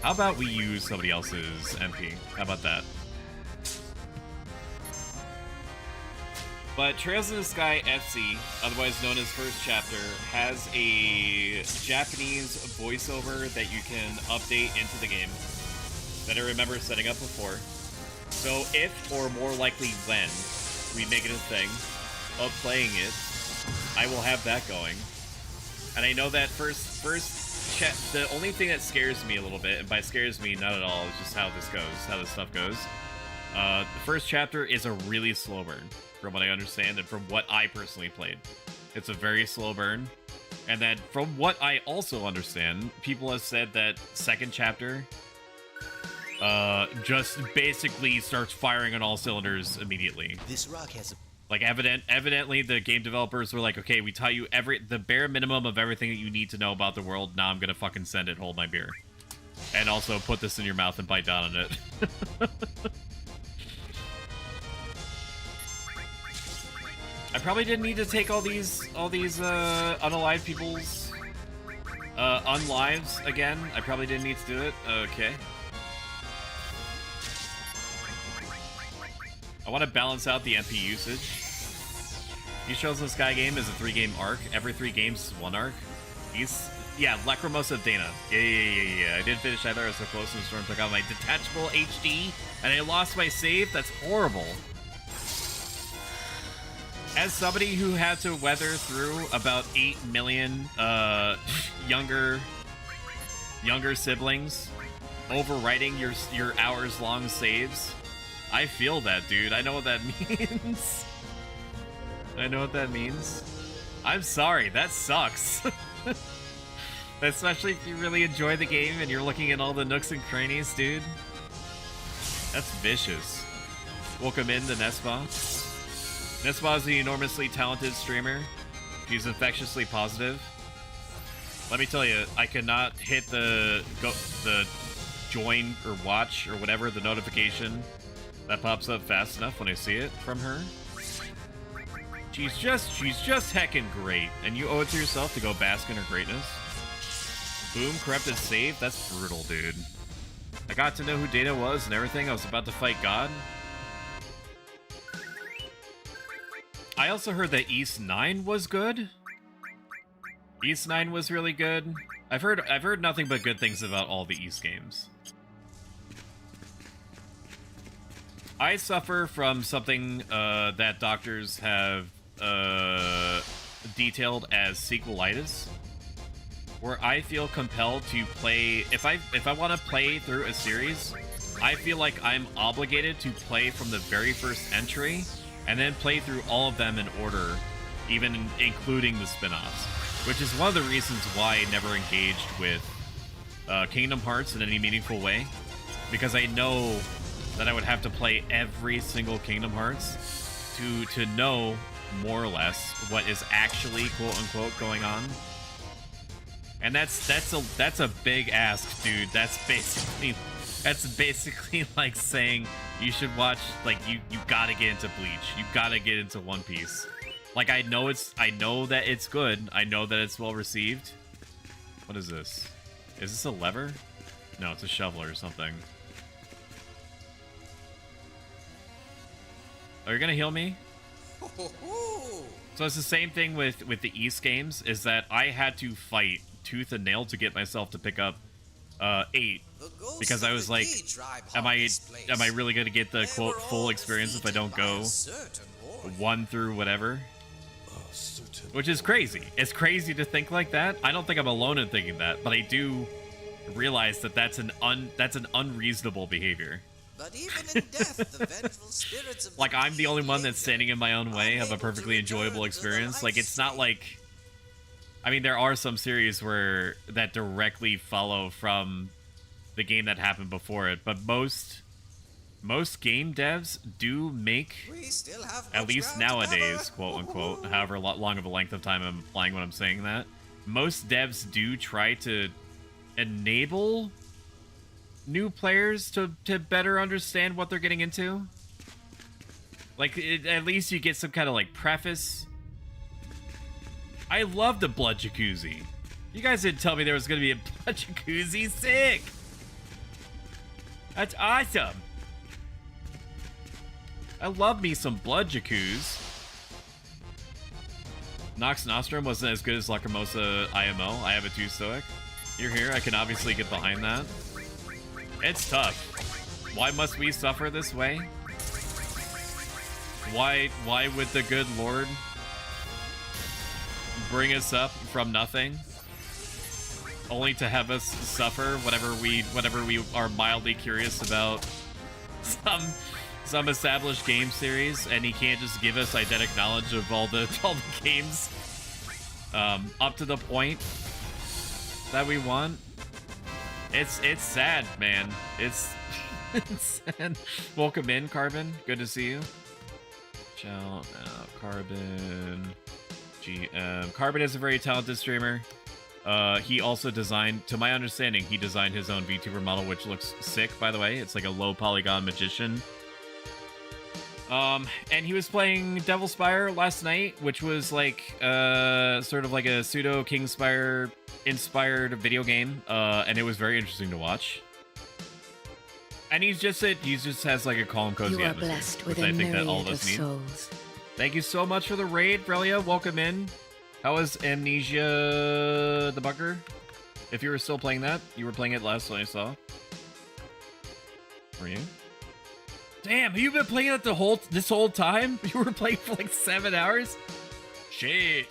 How about we use somebody else's MP? How about that? But Trails in the Sky FC, otherwise known as First Chapter, has a Japanese voiceover that you can update into the game that I remember setting up before. So if, or more likely when, we make it a thing of playing it, I will have that going. And I know that the only thing that scares me a little bit, and by scares me, not at all, is just how this goes, how this stuff goes. The First Chapter is a really slow burn, from what I understand, and from what I personally played. It's a very slow burn. And then, from what I also understand, people have said that Second Chapter just basically starts firing on all cylinders immediately. This rock has a... Like, evidently the game developers were like, okay, we tell you the bare minimum of everything that you need to know about the world. Now I'm gonna fucking send it, hold my beer. And also put this in your mouth and bite down on it. I probably didn't need to take all these unalive people's unlives again. I probably didn't need to do it. Okay. I want to balance out the MP usage. Each Trails in the Sky game is a 3-game arc. Every 3 games is 1 arc. Yeah, Lacrimosa of Dana. Yeah. I didn't finish either. I was so close, and the storm took out my detachable HD, and I lost my save. That's horrible. As somebody who had to weather through about 8 million younger siblings overwriting your hours-long saves, I feel that, dude. I know what that means. I know what that means. I'm sorry, that sucks. Especially if you really enjoy the game and you're looking at all the nooks and crannies, dude. That's vicious. Welcome in to Nespa. Nespa is an enormously talented streamer. He's infectiously positive. Let me tell you, I cannot hit the join or watch or whatever, the notification that pops up fast enough when I see it from her. She's just heckin' great, and you owe it to yourself to go bask in her greatness. Boom, corrupted save? That's brutal, dude. I got to know who Data was and everything. I was about to fight God. I also heard that East 9 was good. East 9 was really good. I've heard nothing but good things about all the East games. I suffer from something that doctors have detailed as sequelitis, where I feel compelled to play. If I want to play through a series, I feel like I'm obligated to play from the very first entry and then play through all of them in order, even including the spin-offs, which is one of the reasons why I never engaged with Kingdom Hearts in any meaningful way, because I know that I would have to play every single Kingdom Hearts to know more or less what is actually quote-unquote going on. And that's a big ask, dude. That's basically like saying you should watch, like, you gotta get into Bleach, you gotta get into One Piece. Like, I know that it's good, I know that it's well received. What is this? Is this a lever? No, it's a shovel or something. Are you gonna heal me? So it's the same thing with the East games, is that I had to fight tooth and nail to get myself to pick up 8, because I was like, am I really gonna get the quote full experience if I don't go 1 through whatever? Which is crazy. It's crazy to think like that. I don't think I'm alone in thinking that, but I do realize that that's an unreasonable behavior. But even in death, the vengeful spirits of like, I'm the only one that's standing in my own way, have a perfectly enjoyable experience. Like, it's not like, I mean, there are some series that directly follow from the game that happened before it, but most game devs do make, at least nowadays, quote unquote, however long of a length of time I'm applying when I'm saying that, most devs do try to enable new players to better understand what they're getting into. Like, at least you get some kind of, like, preface. I love the blood jacuzzi. You guys didn't tell me there was going to be a blood jacuzzi. Sick! That's awesome! I love me some blood jacuzzi. Nox Nostrum wasn't as good as Lacrimosa IMO. I have it too, Stoic. You're here, I can obviously get behind that. It's tough. Why must we suffer this way? Why would the good Lord bring us up from nothing, only to have us suffer whatever we are mildly curious about some established game series, and he can't just give us eidetic knowledge of all the games up to the point that we want? It's sad, man. It's sad. Welcome in, Carbon. Good to see you. Shout out, Carbon. GM. Carbon is a very talented streamer. He also designed, to my understanding, he designed his own VTuber model, which looks sick, by the way. It's like a low polygon magician. And he was playing Devil Spire last night, which was like sort of like a pseudo Kingspire inspired video game, and it was very interesting to watch. And he just has like a calm, cozy You are atmosphere, blessed with which a I think that all myriad of of us need. souls. Thank you so much for the raid, Frelia. Welcome in. How was Amnesia the Bunker? If you were still playing that, you were playing it last when I saw. Were you? Damn, you've been playing it this whole time? You were playing for like 7 hours? Shit.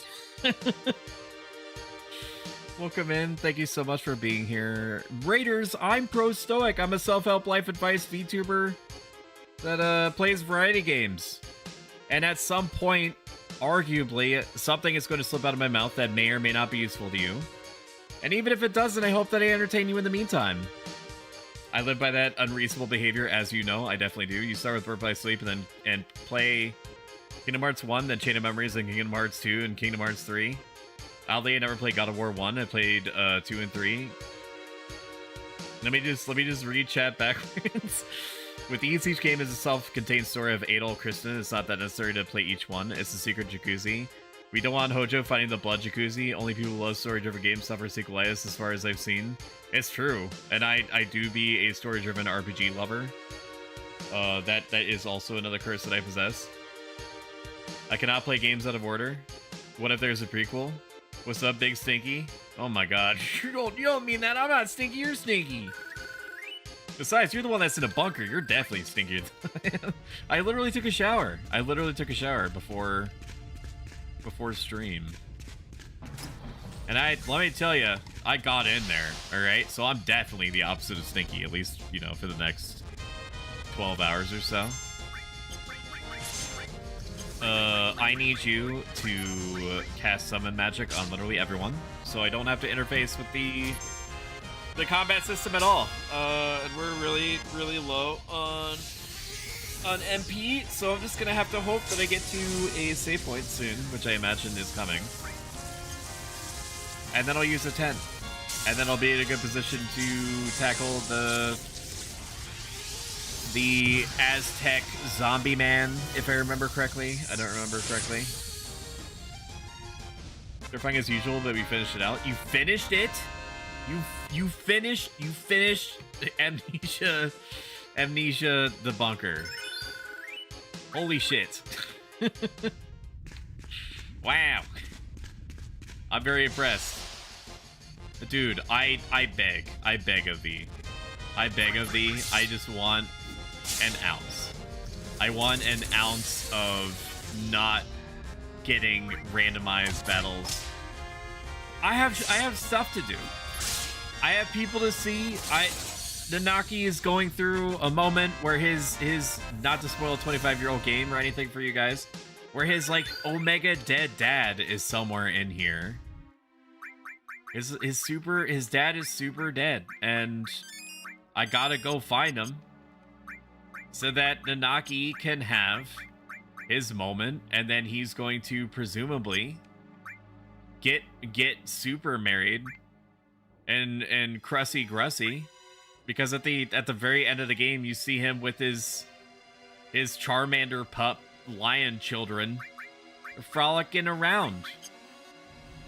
Welcome in. Thank you so much for being here. Raiders, I'm Pro Stoic. I'm a self-help life advice VTuber that plays variety games. And at some point, arguably, something is going to slip out of my mouth that may or may not be useful to you. And even if it doesn't, I hope that I entertain you in the meantime. I live by that unreasonable behavior, as you know. I definitely do. You start with Birth by Sleep and play Kingdom Hearts 1, then Chain of Memories, then Kingdom Hearts 2, and Kingdom Hearts 3. Oddly, I never played God of War 1. I played 2 and 3. Let me just read chat backwards. With these, each game is a self-contained story of Adol Kristen. It's not that necessary to play each one. It's a secret jacuzzi. We don't want Hojo finding the blood jacuzzi. Only people who love story-driven games suffer sequelitis, as far as I've seen. It's true, and I do be a story-driven RPG lover. That is also another curse that I possess. I cannot play games out of order. What if there's a prequel? What's up, Big Stinky? Oh my god, you don't mean that. I'm not stinky, you're stinky. Besides, you're the one that's in a bunker. You're definitely stinkier than I literally took a shower. Before stream. And let me tell you, I got in there, alright? So I'm definitely the opposite of stinky, at least, you know, for the next 12 hours or so. I need you to cast summon magic on literally everyone, so I don't have to interface with the combat system at all. And we're really, really low on MP, so I'm just gonna have to hope that I get to a save point soon, which I imagine is coming. And then I'll use a tent. And then I'll be in a good position to tackle the Aztec zombie man, if I remember correctly. I don't remember correctly. Terrifying as usual that we finished it out. You finished it? You finished Amnesia the Bunker. Holy shit. Wow. I'm very impressed. Dude, I beg of thee. I just want an ounce. I want an ounce of not getting randomized battles. I have stuff to do. I have people to see. Nanaki is going through a moment where his not to spoil a 25-year-old game or anything for you guys, where his like Omega dead dad is somewhere in here. His dad is super dead, and I gotta go find him so that Nanaki can have his moment, and then he's going to presumably get super married and Crusty Grussy, because at the very end of the game you see him with his Charmander pup lion children frolicking around.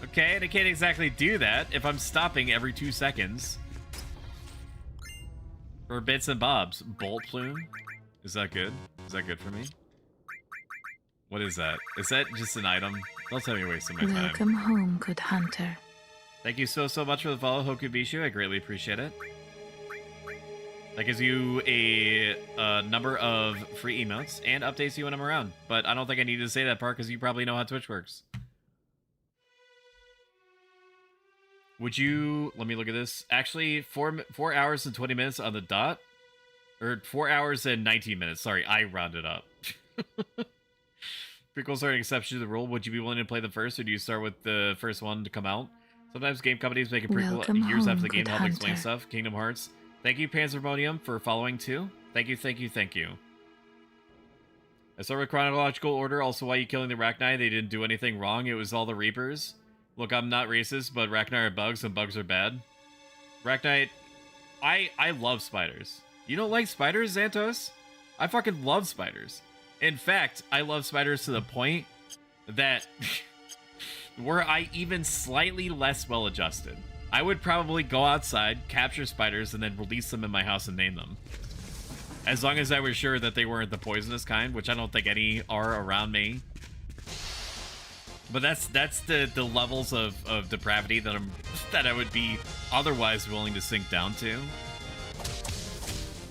Okay, and I can't exactly do that if I'm stopping every 2 seconds for bits and bobs. Bolt plume? Is that good? Is that good for me? What is that? Is that just an item? Don't tell me you're wasting my time. Welcome home, good hunter. Thank you so much for the follow, Hokubishu. I greatly appreciate it. That gives you a number of free emotes and updates you when I'm around. But I don't think I need to say that part because you probably know how Twitch works. Would you... Let me look at this. Actually, 4 hours and 20 minutes on the dot. Or 4 hours and 19 minutes. Sorry, I rounded up. Prequels are an exception to the rule. Would you be willing to play them first, or do you start with the first one to come out? Sometimes game companies make a prequel years after the game to help explain stuff. Kingdom Hearts. Thank you, Panzermonium, for following too. Thank you. I start with chronological order. Also, why are you killing the Arachnai? They didn't do anything wrong. It was all the Reapers. Look, I'm not racist, but Arachnai are bugs, and bugs are bad. Arachnai, I love spiders. You don't like spiders, Xantos? I fucking love spiders. In fact, I love spiders to the point that were I even slightly less well-adjusted, I would probably go outside, capture spiders, and then release them in my house and name them. As long as I was sure that they weren't the poisonous kind, which I don't think any are around me. But that's the levels of depravity that I would be otherwise willing to sink down to.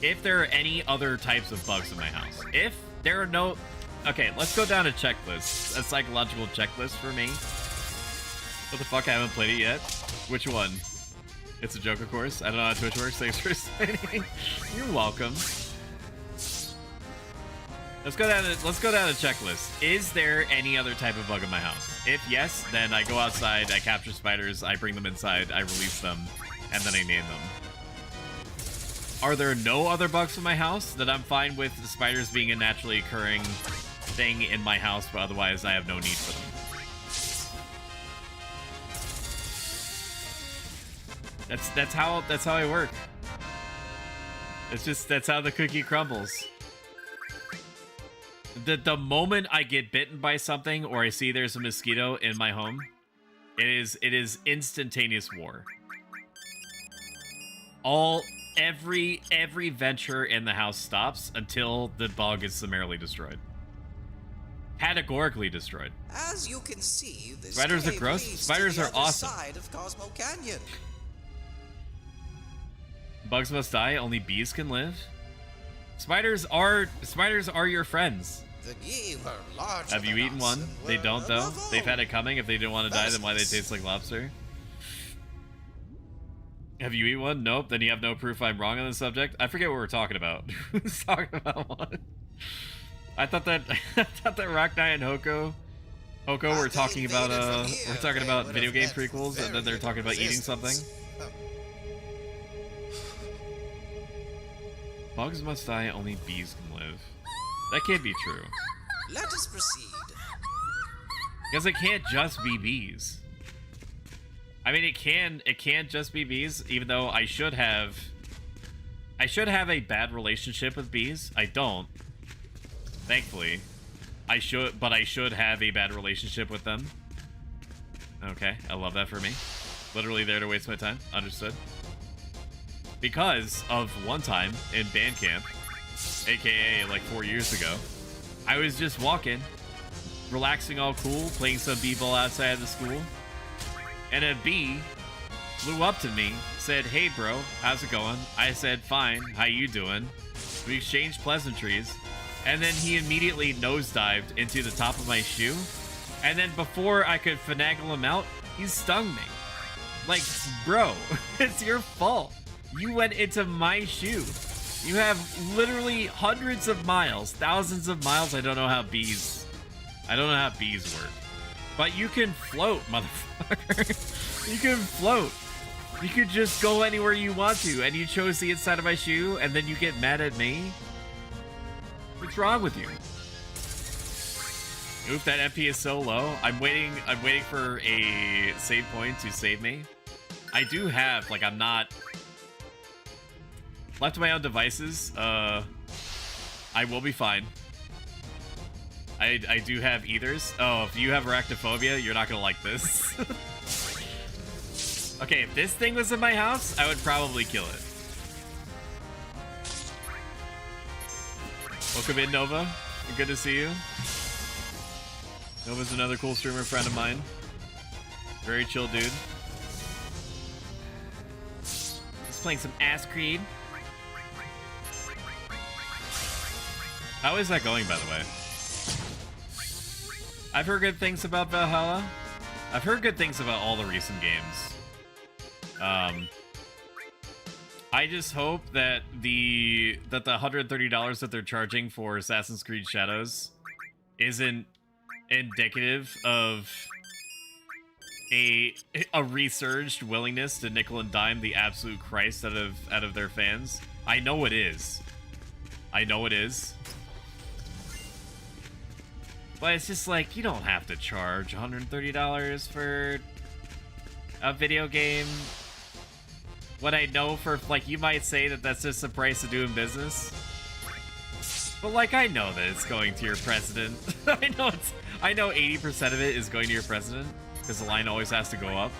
If there are any other types of bugs in my house. If there are no... Okay, let's go down a checklist. A psychological checklist for me. What the fuck? I haven't played it yet. Which one? It's a joke, of course. I don't know how Twitch works. Thanks for saying. You're welcome. Let's go down a checklist. Is there any other type of bug in my house? If yes, then I go outside, I capture spiders, I bring them inside, I release them, and then I name them. Are there no other bugs in my house? That I'm fine with the spiders being a naturally occurring thing in my house, but otherwise I have no need for them. That's how I work. It's just that's how the cookie crumbles. The moment I get bitten by something or I see there's a mosquito in my home, it is instantaneous war. Every venture in the house stops until the bug is summarily destroyed. Categorically destroyed. As you can see, this Spiders are cave gross. leads Spiders to the are other awesome. side of Cosmo Canyon. Bugs must die, only bees can live. Spiders are your friends. The Yi were larger Have you than eaten us one? and They were don't though. above They've had all it coming. If they didn't want to die, then why they taste like lobster? Have you eaten one? Nope. Then you have no proof I'm wrong on the subject. I forget what we're talking about. Who's talking about what? I thought that Rock Knight and Hoko were talking about video game prequels, and then they're talking about eating something. Bugs must die, only bees can live. That can't be true. Let us proceed. Because it can't just be bees. I mean, it can't just be bees, even though I should have a bad relationship with bees. I don't. Thankfully. I should have a bad relationship with them. Okay, I love that for me. Literally there to waste my time. Understood. Because of one time in band camp, aka like 4 years ago, I was just walking, relaxing all cool, playing some b-ball outside of the school, and a bee flew up to me, said, "Hey bro, how's it going?" I said, "Fine, how you doing?" We exchanged pleasantries, and then he immediately nosedived into the top of my shoe, and then before I could finagle him out, he stung me. Like, bro, it's your fault. You went into my shoe. You have literally hundreds of miles, thousands of miles. I don't know how bees work. But you can float, motherfucker. You can float. You could just go anywhere you want to, and you chose the inside of my shoe, and then you get mad at me? What's wrong with you? Oof, that MP is so low. I'm waiting for a save point to save me. I do have, like, I'm not... Left to my own devices, I will be fine. I do have ethers. Oh, if you have arachnophobia, you're not gonna like this. Okay, if this thing was in my house, I would probably kill it. Welcome in, Nova. Good to see you. Nova's another cool streamer friend of mine. Very chill dude. Just playing some Ass Creed. How is that going, by the way? I've heard good things about Valhalla. I've heard good things about all the recent games. I just hope that the $130 that they're charging for Assassin's Creed Shadows isn't indicative of a resurged willingness to nickel and dime the absolute Christ out of their fans. I know it is. I know it is. But it's just like, you don't have to charge $130 for a video game. What I know for, like, you might say that that's just the price of doing business. But, like, I know that it's going to your president. I know 80% of it is going to your president, because the line always has to go up.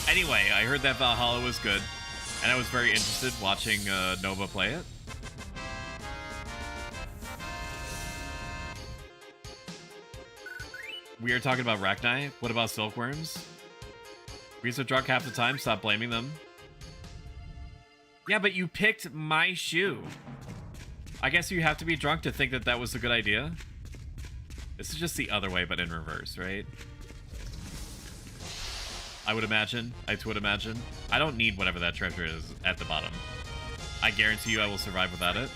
Anyway, I heard that Valhalla was good, and I was very interested watching Nova play it. We are talking about Rachni. What about silkworms? We're so drunk half the time, stop blaming them. Yeah, but you picked my shoe. I guess you have to be drunk to think that that was a good idea. This is just the other way, but in reverse, right? I would imagine. I would imagine. I don't need whatever that treasure is at the bottom. I guarantee you I will survive without it.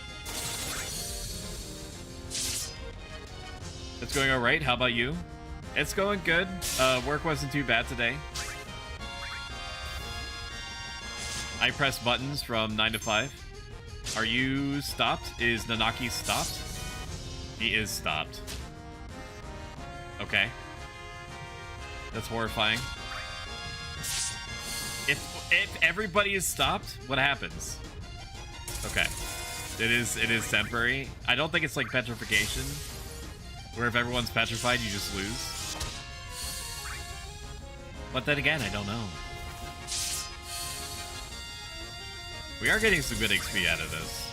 It's going alright. How about you? It's going good. Work wasn't too bad today. I press buttons from 9 to 5. Are you stopped? Is Nanaki stopped? He is stopped. Okay. That's horrifying. If everybody is stopped, what happens? Okay. It is temporary. I don't think it's like petrification, where if everyone's petrified, you just lose. But then again, I don't know. We are getting some good XP out of this,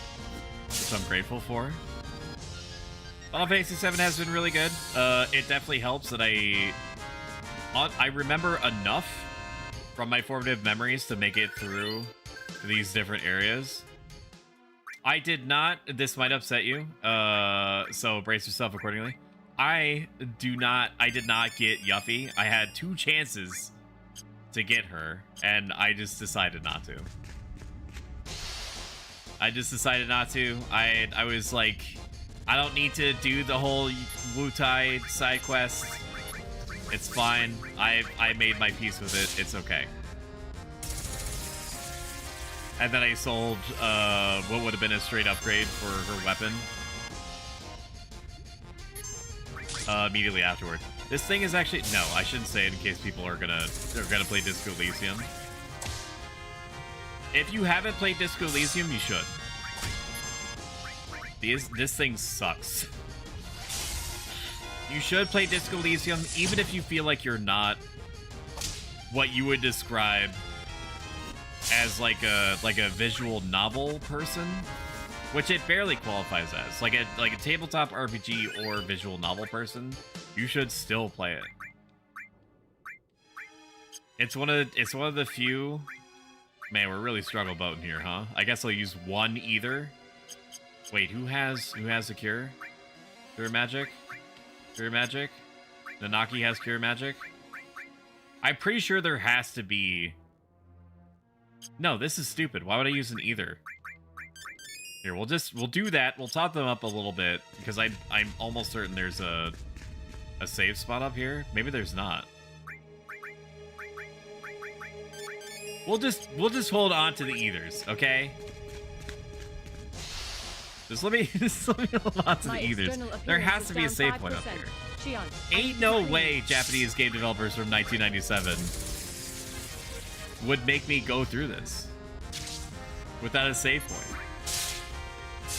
which I'm grateful for. Final Fantasy VII has been really good. It definitely helps that I remember enough from my formative memories to make it through these different areas. I did not, this might upset you, so brace yourself accordingly. I did not get Yuffie. I had 2 chances to get her, and I just decided not to. I was like, I don't need to do the whole Wutai side quest. It's fine. I made my peace with it. It's okay. And then I sold what would have been a straight upgrade for her weapon immediately afterward. This thing is actually, no, I shouldn't say it in case people are gonna play Disco Elysium. If you haven't played Disco Elysium, you should. This thing sucks. You should play Disco Elysium, even if you feel like you're not what you would describe as like a visual novel person, which it barely qualifies as. Like a tabletop RPG or visual novel person, you should still play it. It's one of the few. Man, we're really struggle boating here, huh? I guess I'll use one either. Wait, who has the cure? Cure magic? Cure magic? Nanaki has cure magic? I'm pretty sure there has to be... No, this is stupid. Why would I use an either? Here, we'll do that. We'll top them up a little bit, because I'm almost certain there's a save spot up here. Maybe there's not. We'll just hold on to the ethers, okay? Just let me hold on to the ethers. There has to be a save point up here. Ain't no way Japanese game developers from 1997 would make me go through this without a save point.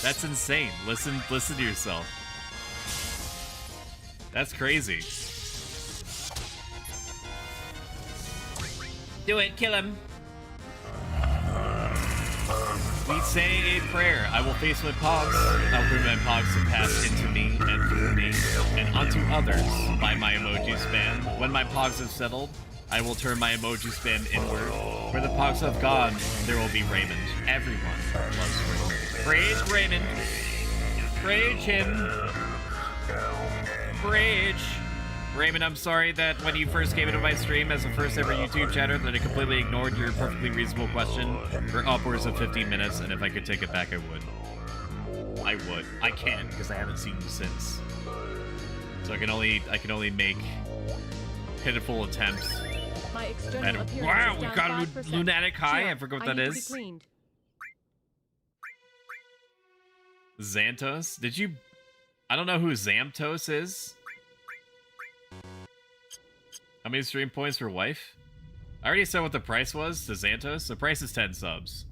That's insane. Listen to yourself. That's crazy. Do it, kill him. We say a prayer. I will face my pogs. I'll prevent pogs to pass into me and through me and unto others by my emoji spam. When my pogs have settled, I will turn my emoji spam inward. Where the pogs have gone, there will be Raymond. Everyone loves Raymond. Praise Raymond. Praise him. Praise. Raymond, I'm sorry that when you first came into my stream as the first ever YouTube chatter that I completely ignored your perfectly reasonable question for upwards of 15 minutes, and if I could take it back, I would. I would. I can't, because I haven't seen you since. So I can only make pitiful attempts. Wow, we got a lunatic high. I forgot what that is. Xantos? Did you... I don't know who Xamtos is. How many stream points for wife? I already said what the price was to Xantos. The price is 10 subs.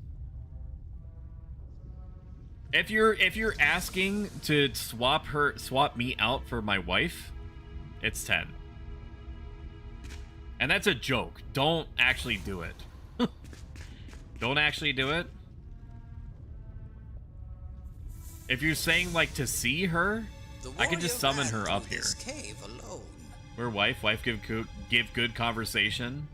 If you're asking to swap me out for my wife, it's 10. And that's a joke. Don't actually do it. Don't actually do it. If you're saying like to see her, I can just summon her up here. Cave alone. We're wife give good conversation.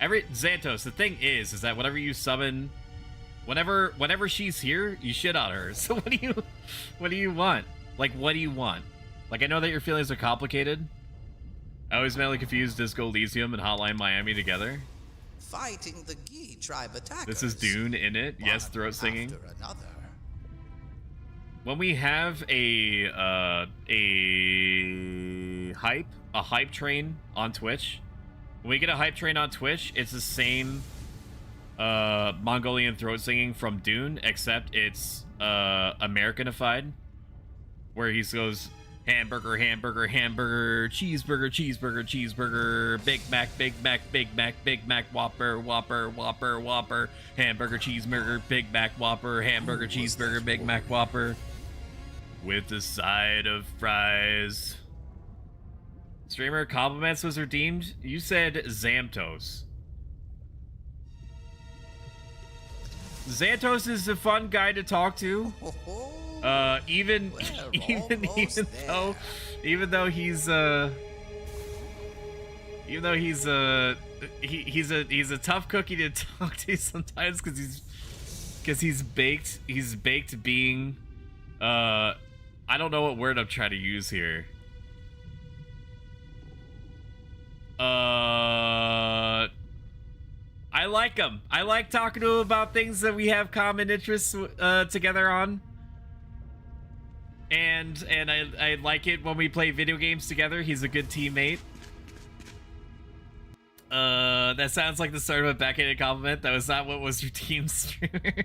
Xantos, the thing is that whenever you summon, whenever she's here, you shit on her. So what do you want? Like, what do you want? Like, I know that your feelings are complicated. I always mentally confused Disco Elysium and Hotline Miami together. Fighting the Gi tribe attackers. This is Dune in it. Yes, throat singing. When we have a hype train on Twitch, when we get a hype train on Twitch, it's the same Mongolian throat singing from Dune, except it's Americanified, where he goes hamburger, hamburger, hamburger, cheeseburger, cheeseburger, cheeseburger, Big Mac, Big Mac, Big Mac, Big Mac, Whopper, Whopper, Whopper, Whopper, hamburger, cheeseburger, Big Mac, Whopper, hamburger, cheeseburger, Big Mac, Whopper, with a side of fries. Streamer compliments was redeemed. You said Xantos. Xantos is a fun guy to talk to. Even though he's he's a tough cookie to talk to sometimes because he's baked being I don't know what word I'm trying to use here. I like him. I like talking to him about things that we have common interests together on. And I like it when we play video games together. He's a good teammate. That sounds like the start of a backhanded compliment. That was not what was your team streamer.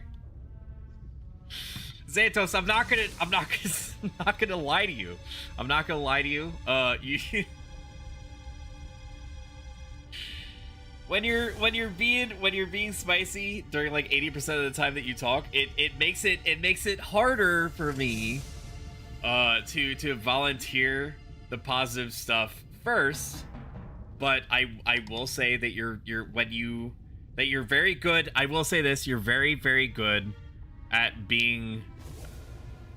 Xantos, I'm not gonna lie to you. I'm not gonna lie to you. When you're being spicy during like 80% of the time that you talk, it makes it harder for me to volunteer the positive stuff first. But I will say that you're very good. I will say this, you're very, very good at being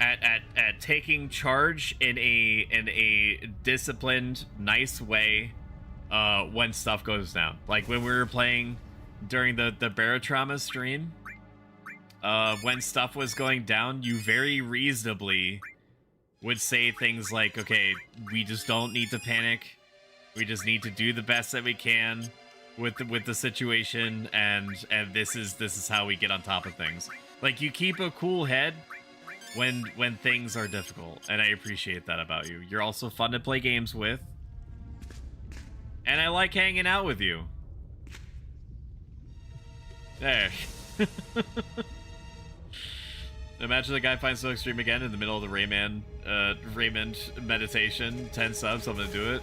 at taking charge in a disciplined, nice way when stuff goes down. Like when we were playing during the Barotrauma stream, when stuff was going down, you very reasonably would say things like, okay, we just don't need to panic. We just need to do the best that we can with the situation, and this is how we get on top of things. Like, you keep a cool head when things are difficult, and I appreciate that about you. You're also fun to play games with, and I like hanging out with you. There. Imagine the guy finds so extreme again in the middle of the Raymond meditation. 10 subs, I'm gonna do it.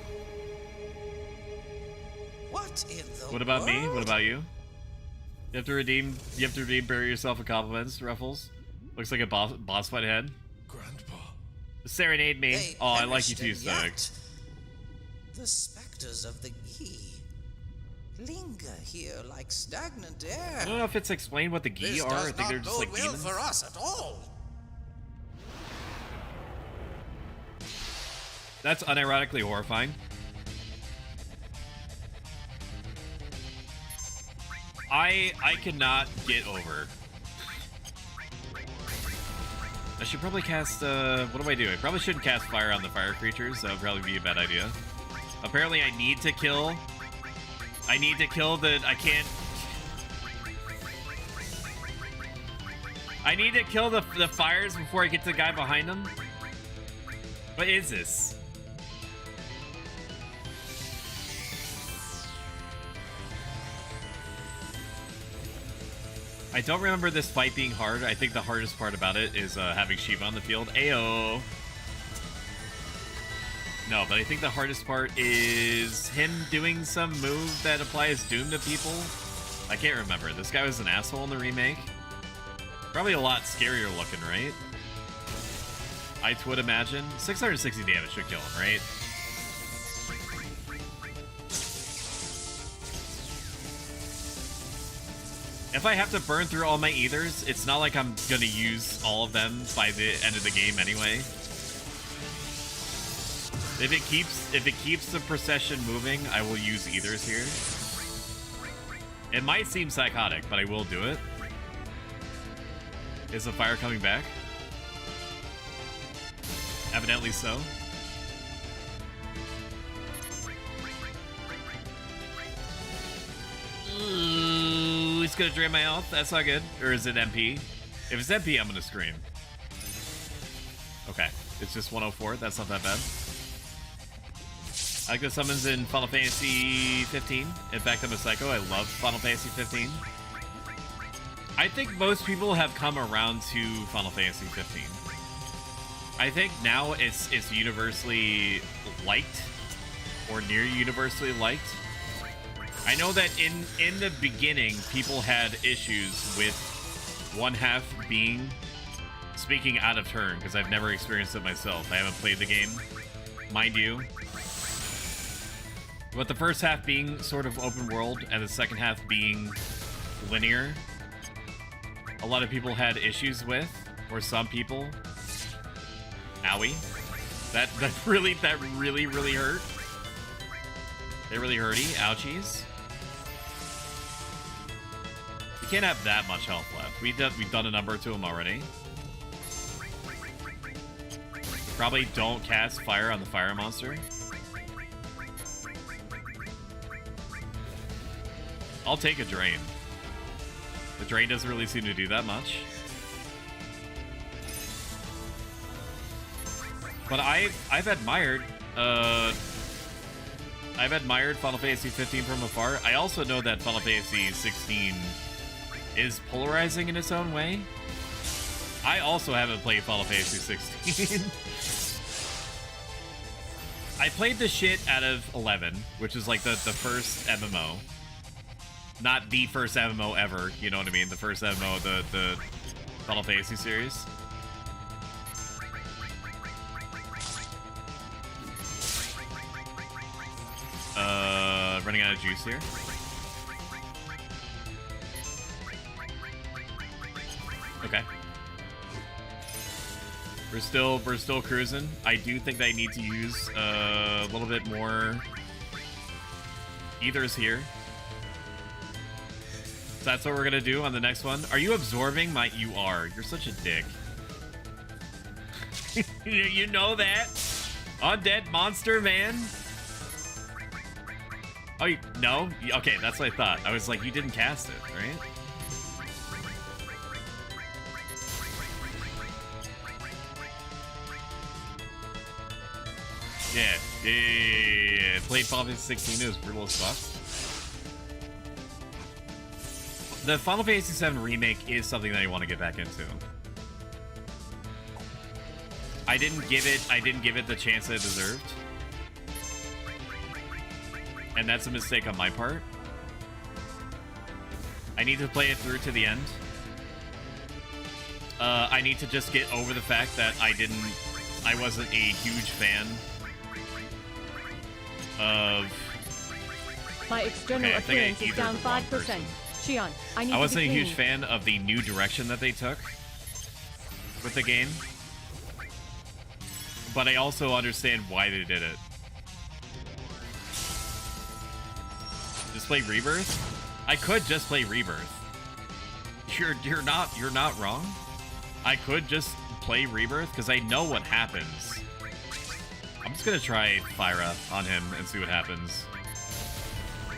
What in the What about me? world? What about you? You have to redeem bury yourself in compliments, Ruffles. Looks like a boss fight ahead. Grandpa. Serenade me. They Oh, I like you too, perished and Stag. yet the specters of the Gi linger here like stagnant air. I don't know if it's explained what the Gi This are. does I think they're not just bode like well demons. for us at all. That's unironically horrifying. I cannot get over. I should probably cast, what do I do? I probably shouldn't cast fire on the fire creatures. That would probably be a bad idea. Apparently I need to kill the, I need to kill the fires before I get to the guy behind them. What is this? I don't remember this fight being hard. I think the hardest part about it is having Shiva on the field. Ayo. No, but I think the hardest part is him doing some move that applies doom to people. I can't remember. This guy was an asshole in the remake. Probably a lot scarier looking, right? I would imagine. 660 damage should kill him, right? If I have to burn through all my ethers, it's not like I'm gonna use all of them by the end of the game anyway. If it keeps the procession moving, I will use ethers here. It might seem psychotic, but I will do it. Is the fire coming back? Evidently so. Ooh, it's gonna drain my health. That's not good. Or is it MP? If it's MP, I'm gonna scream. Okay, it's just 104. That's not that bad. I like the summons in Final Fantasy 15. In fact, I'm a psycho. I love Final Fantasy 15. I think most people have come around to Final Fantasy 15. I think now it's universally liked, or near universally liked. I know that in the beginning, people had issues with one half being speaking out of turn, because I've never experienced it myself. I haven't played the game, mind you. But the first half being sort of open world and the second half being linear, a lot of people had issues with, or some people. Owie. That really hurt. They really hurty. Ouchies. You can't have that much health left. We've done a number to them already. Probably don't cast fire on the fire monster. I'll take a drain. The drain doesn't really seem to do that much. But I've admired Final Fantasy 15 from afar. I also know that Final Fantasy 16 is polarizing in its own way. I also haven't played Final Fantasy 16. I played the shit out of 11, which is like the first MMO. Not the first MMO ever, you know what I mean? The first MMO of the Final Fantasy series. Running out of juice here. Okay. We're still cruising. I do think they need to use a little bit more ethers here. So that's what we're gonna do on the next one. Are you absorbing my? You are. You're such a dick. You know that? Undead monster, man. Oh, no? Okay, that's what I thought. I was like, you didn't cast it, right? Yeah. Played Final Fantasy 16, it was brutal as fuck. The Final Fantasy VII remake is something that I want to get back into. I didn't give it the chance it deserved. And that's a mistake on my part. I need to play it through to the end. I need to just get over the fact that I wasn't a huge fan of... My external appearance is down 5%. Shion, I wasn't a huge fan of the new direction that they took with the game. But I also understand why they did it. Just play Rebirth? I could just play Rebirth. You're not wrong. I could just play Rebirth because I know what happens. I'm just gonna try Fyra on him and see what happens.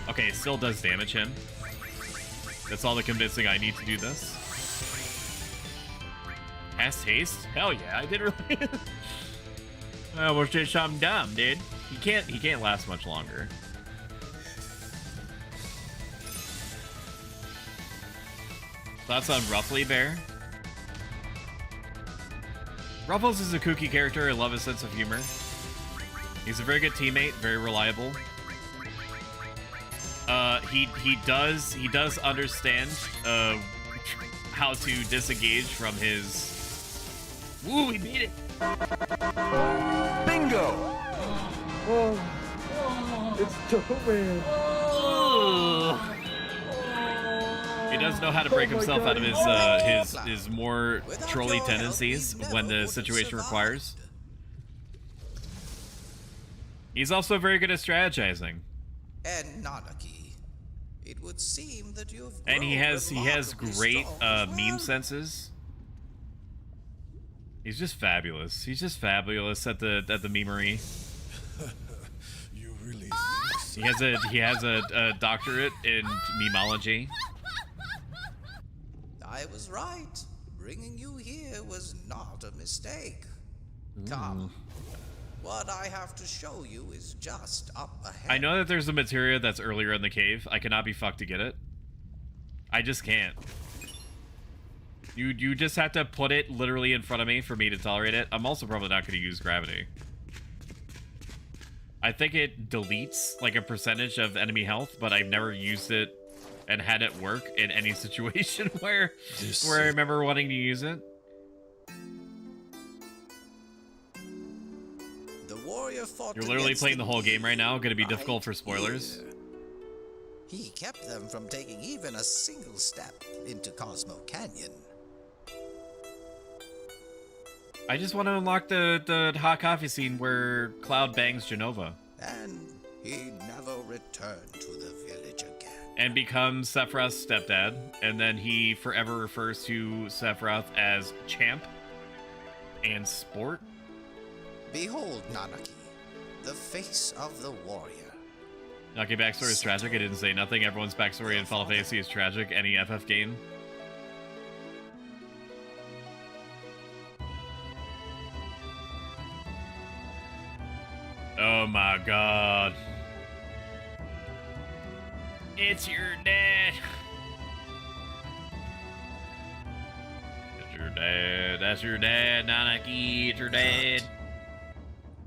Okay, it still does damage him. That's all the convincing I need to do this. Has haste? Hell yeah, I did really. Oh, we're just something dumb, dude. He can't last much longer. Thoughts on Ruffly Bear? Ruffles is a kooky character. I love his sense of humor. He's a very good teammate, very reliable. He does understand how to disengage from his. Woo, we beat it! Bingo! Oh, it's Toadman. He does know how to break himself out of his more trolly tendencies when the situation requires. He's also very good at strategizing. And Nanaki, it would seem that you've And he has remarkably great strong as well. meme senses. He's just fabulous. He's just fabulous at the memery. You really He has a doctorate in memology. I was right. Bringing you here was not a mistake. Come. What I have to show you is just up ahead. I know that there's a materia that's earlier in the cave. I cannot be fucked to get it. I just can't. You just have to put it literally in front of me for me to tolerate it. I'm also probably not going to use gravity. I think it deletes like a percentage of enemy health, but I've never used it and had it work in any situation where I remember wanting to use it. The warrior fought You're literally against playing the whole game right now. Going to be right difficult for spoilers. here. He kept them from taking even a single step into Cosmo Canyon. I just want to unlock the hot coffee scene where Cloud bangs Genova. And he never returned to the village again. And becomes Sephiroth's stepdad. And then he forever refers to Sephiroth as Champ and Sport. Behold, Nanaki, the face of the warrior. Okay, backstory is tragic. I didn't say nothing. Everyone's backstory in Final Fantasy is tragic. Any FF game. Oh my god. It's your dad. It's your dad. That's your dad, Nanaki. It's your dad.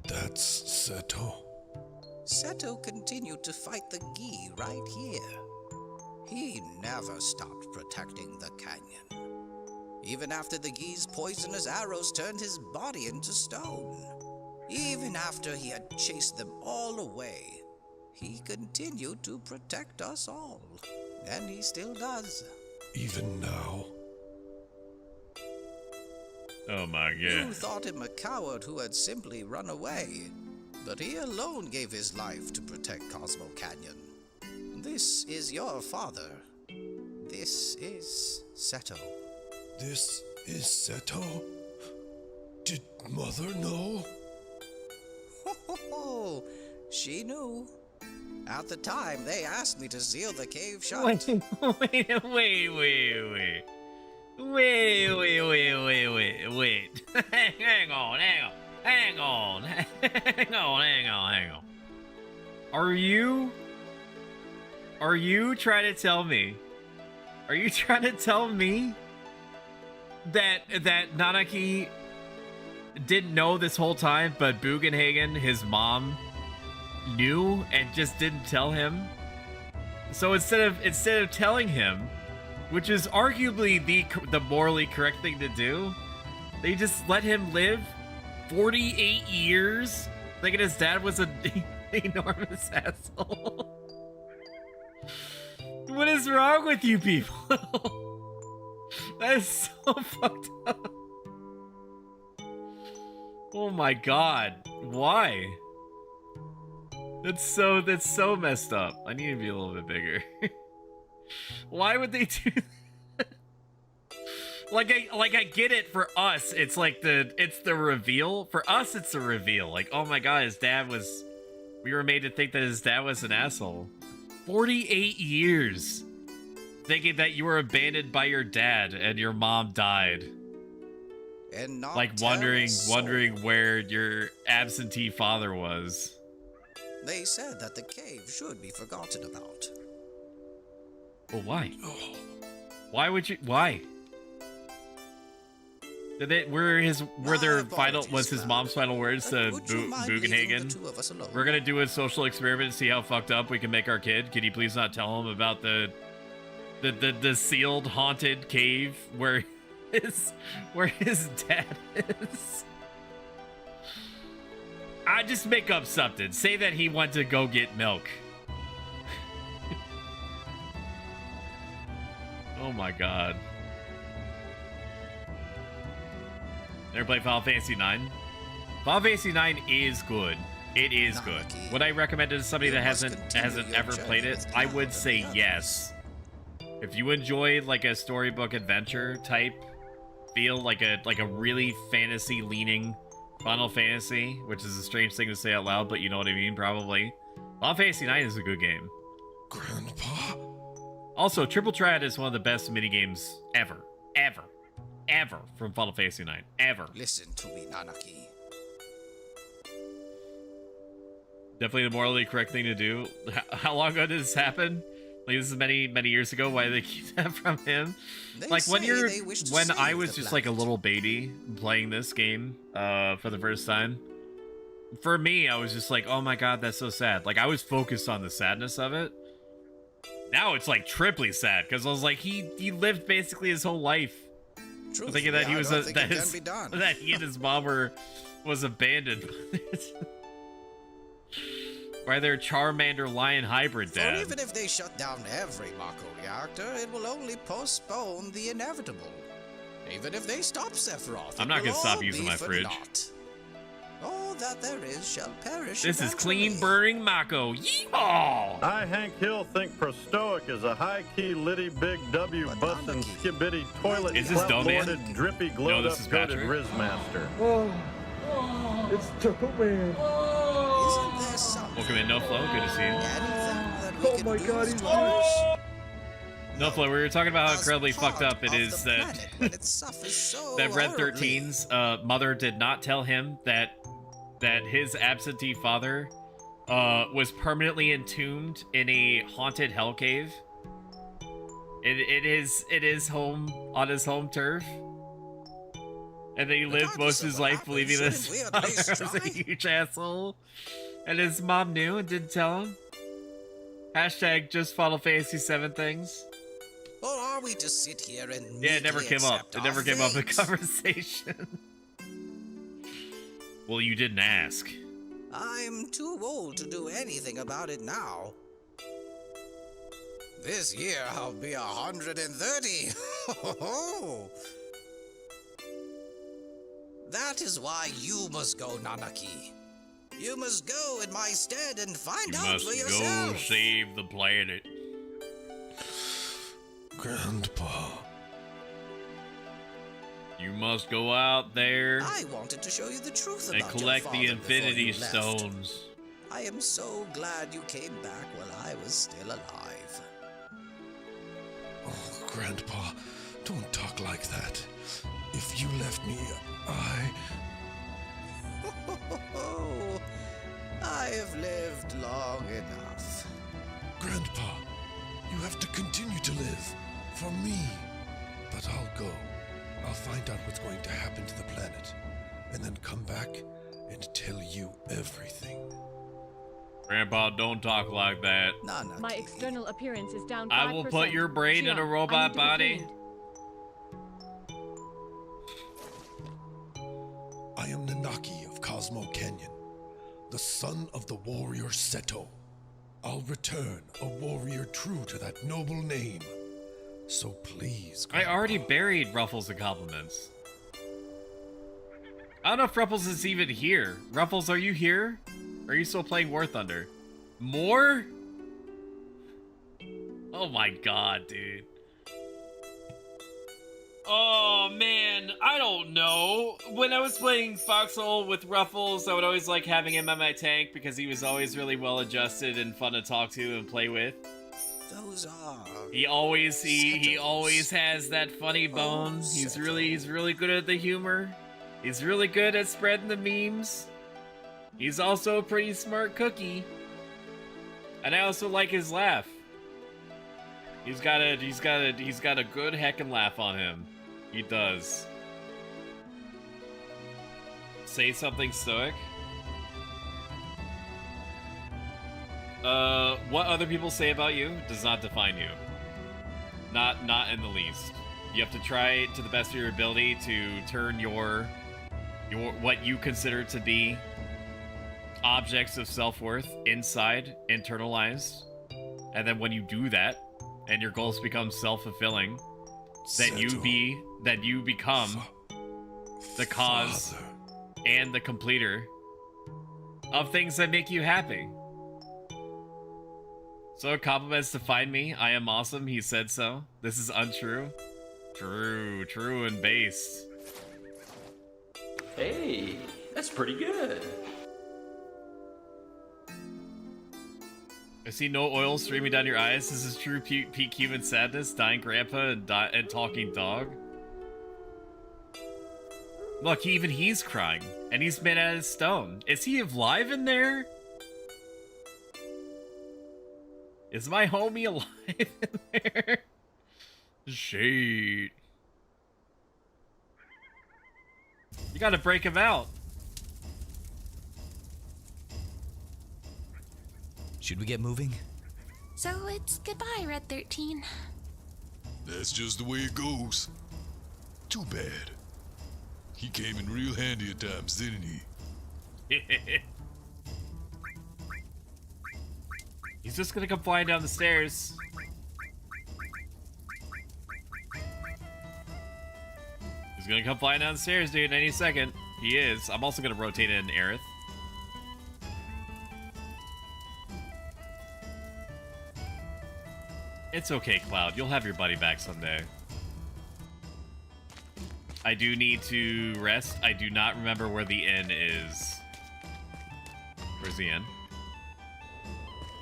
That's Seto. Seto continued to fight the Gi right here. He never stopped protecting the canyon. Even after the Gi's poisonous arrows turned his body into stone. Even after he had chased them all away, he continued to protect us all. And he still does. Even now. Oh my god. You thought him a coward who had simply run away. But he alone gave his life to protect Cosmo Canyon. This is your father. This is Seto. This is Seto? Did Mother know? Oh, she knew. At the time, they asked me to seal the cave shut. Wait. Hang on. Are you trying to tell me? Are you trying to tell me that Nanaki didn't know this whole time, but Bugenhagen, his mom, knew and just didn't tell him? So instead of telling him, which is arguably the morally correct thing to do, they just let him live 48 years thinking his dad was an enormous asshole. What is wrong with you people? That is so fucked up. Oh my god. Why? That's so messed up. I need to be a little bit bigger. Why would they do that? Like I get it for us. It's like it's the reveal. For us it's the reveal. Like, oh my god, we were made to think that his dad was an asshole. 48 years thinking that you were abandoned by your dad and your mom died. And not like wondering where your absentee father was. They said that the cave should be forgotten about. Well, why? Why would you? Why? Did they? Were their final? Was his mom's final words to Bugenhagen? We're gonna do a social experiment to see how fucked up we can make our kid. Could you please not tell him about the sealed, haunted cave where his dad is? I just make up something. Say that he went to go get milk. Oh my god. Never played Final Fantasy IX? Final Fantasy IX is good. It is good. Would I recommend it to somebody that hasn't ever played it? I would say yes. If you enjoy like a storybook adventure type feel, like a really fantasy leaning Final Fantasy, which is a strange thing to say out loud, but you know what I mean, probably. Final Fantasy IX is a good game. Grandpa? Also, Triple Triad is one of the best minigames ever. Ever from Final Fantasy IX. Ever. Listen to me, Nanaki. Definitely the morally correct thing to do. How long ago did this happen? Like, this is many years ago. Why do they keep that from him? Like, when I was just like a little baby playing this game for the first time, for me, I was just like, oh my god, that's so sad. Like, I was focused on the sadness of it. Now it's like triply sad, because I was like, he lived basically his whole life thinking that he was that he and his mom was abandoned by their Charmander lion hybrid dad. For even if they shut down every Mako reactor, it will only postpone the inevitable. Even if they stop Sephiroth, I'm not gonna stop using my fridge. Naught. All that there is shall perish. This is clean burning Mako. Yeehaw! I, Hank Hill, think Prostoic is a high-key, litty, big W busting, skibidi, toilet, slap-boarded, drippy, glowed-up, coated Rizmaster. Oh, it's Dope-Man. Welcome in, No Flow. Good to see you. Oh my god, he's huge. No Flow, we were talking about how incredibly fucked up it is that that Red 13's mother did not tell him that his absentee father was permanently entombed in a haunted hell cave. It is home on his home turf. And then he lived most of his life believing this father was a huge asshole. And his mom knew and didn't tell him. Hashtag just Final Fantasy VII things. Or are we to sit here and it never came up. It never came up in conversation. Well, you didn't ask. I'm too old to do anything about it now. This year I'll be 130. That is why you must go, Nanaki. You must go in my stead and find out for yourself. You must go save the planet. Grandpa. You must go out there. I wanted to show you the truth about and collect the Infinity Stones. Stones. I am so glad you came back while I was still alive. Oh, Grandpa, don't talk like that. If you left me, I have lived long enough. Grandpa, you have to continue to live. For me. But I'll go. I'll find out what's going to happen to the planet. And then come back and tell you everything. Grandpa, don't talk like that. My external appearance is down 5%. I will put your brain in a robot body. I am Nanaki of Cosmo Canyon, the son of the warrior Seto. I'll return a warrior true to that noble name. So please, Grandpa. I already buried Ruffles and compliments. I don't know if Ruffles is even here. Ruffles, are you here? Are you still playing War Thunder? More? Oh my god, dude. Oh man, I don't know. When I was playing Foxhole with Ruffles, I would always like having him on my tank because he was always really well adjusted and fun to talk to and play with. Those are. He always has that funny bone. He's really good at the humor. He's really good at spreading the memes. He's also a pretty smart cookie. And I also like his laugh. He's got a good heckin' laugh on him. He does. Say something stoic. What other people say about you does not define you. Not in the least. You have to try to the best of your ability to turn your what you consider to be objects of self-worth inside, internalized. And then when you do that, and your goals become self-fulfilling, then you become the cause and the completer of things that make you happy. So compliments to find me. I am awesome. He said so. This is untrue. True and based. Hey, that's pretty good. I see no oil streaming down your eyes. This is true peak human sadness. Dying grandpa and talking dog. Look, even he's crying. And he's made out of stone. Is he alive in there? Is my homie alive in there? Shit. You gotta break him out. Should we get moving? So it's goodbye, Red 13. That's just the way it goes. Too bad. He came in real handy at times, didn't he? He's just gonna come flying down the stairs. He's gonna come flying down the stairs, dude, any second. He is. I'm also gonna rotate in Aerith. It's okay, Cloud. You'll have your buddy back someday. I do need to rest. I do not remember where the inn is. Where's the inn?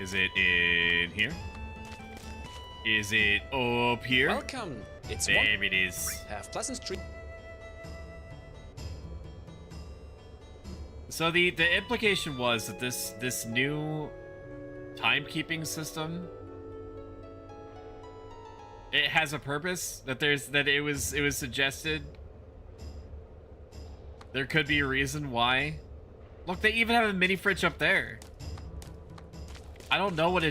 Is it in here? Is it up here? Welcome. It's there it is. Have pleasant street. So the implication was that this new timekeeping system, it has a purpose. That it was suggested there could be a reason why. Look, they even have a mini fridge up there. I don't know what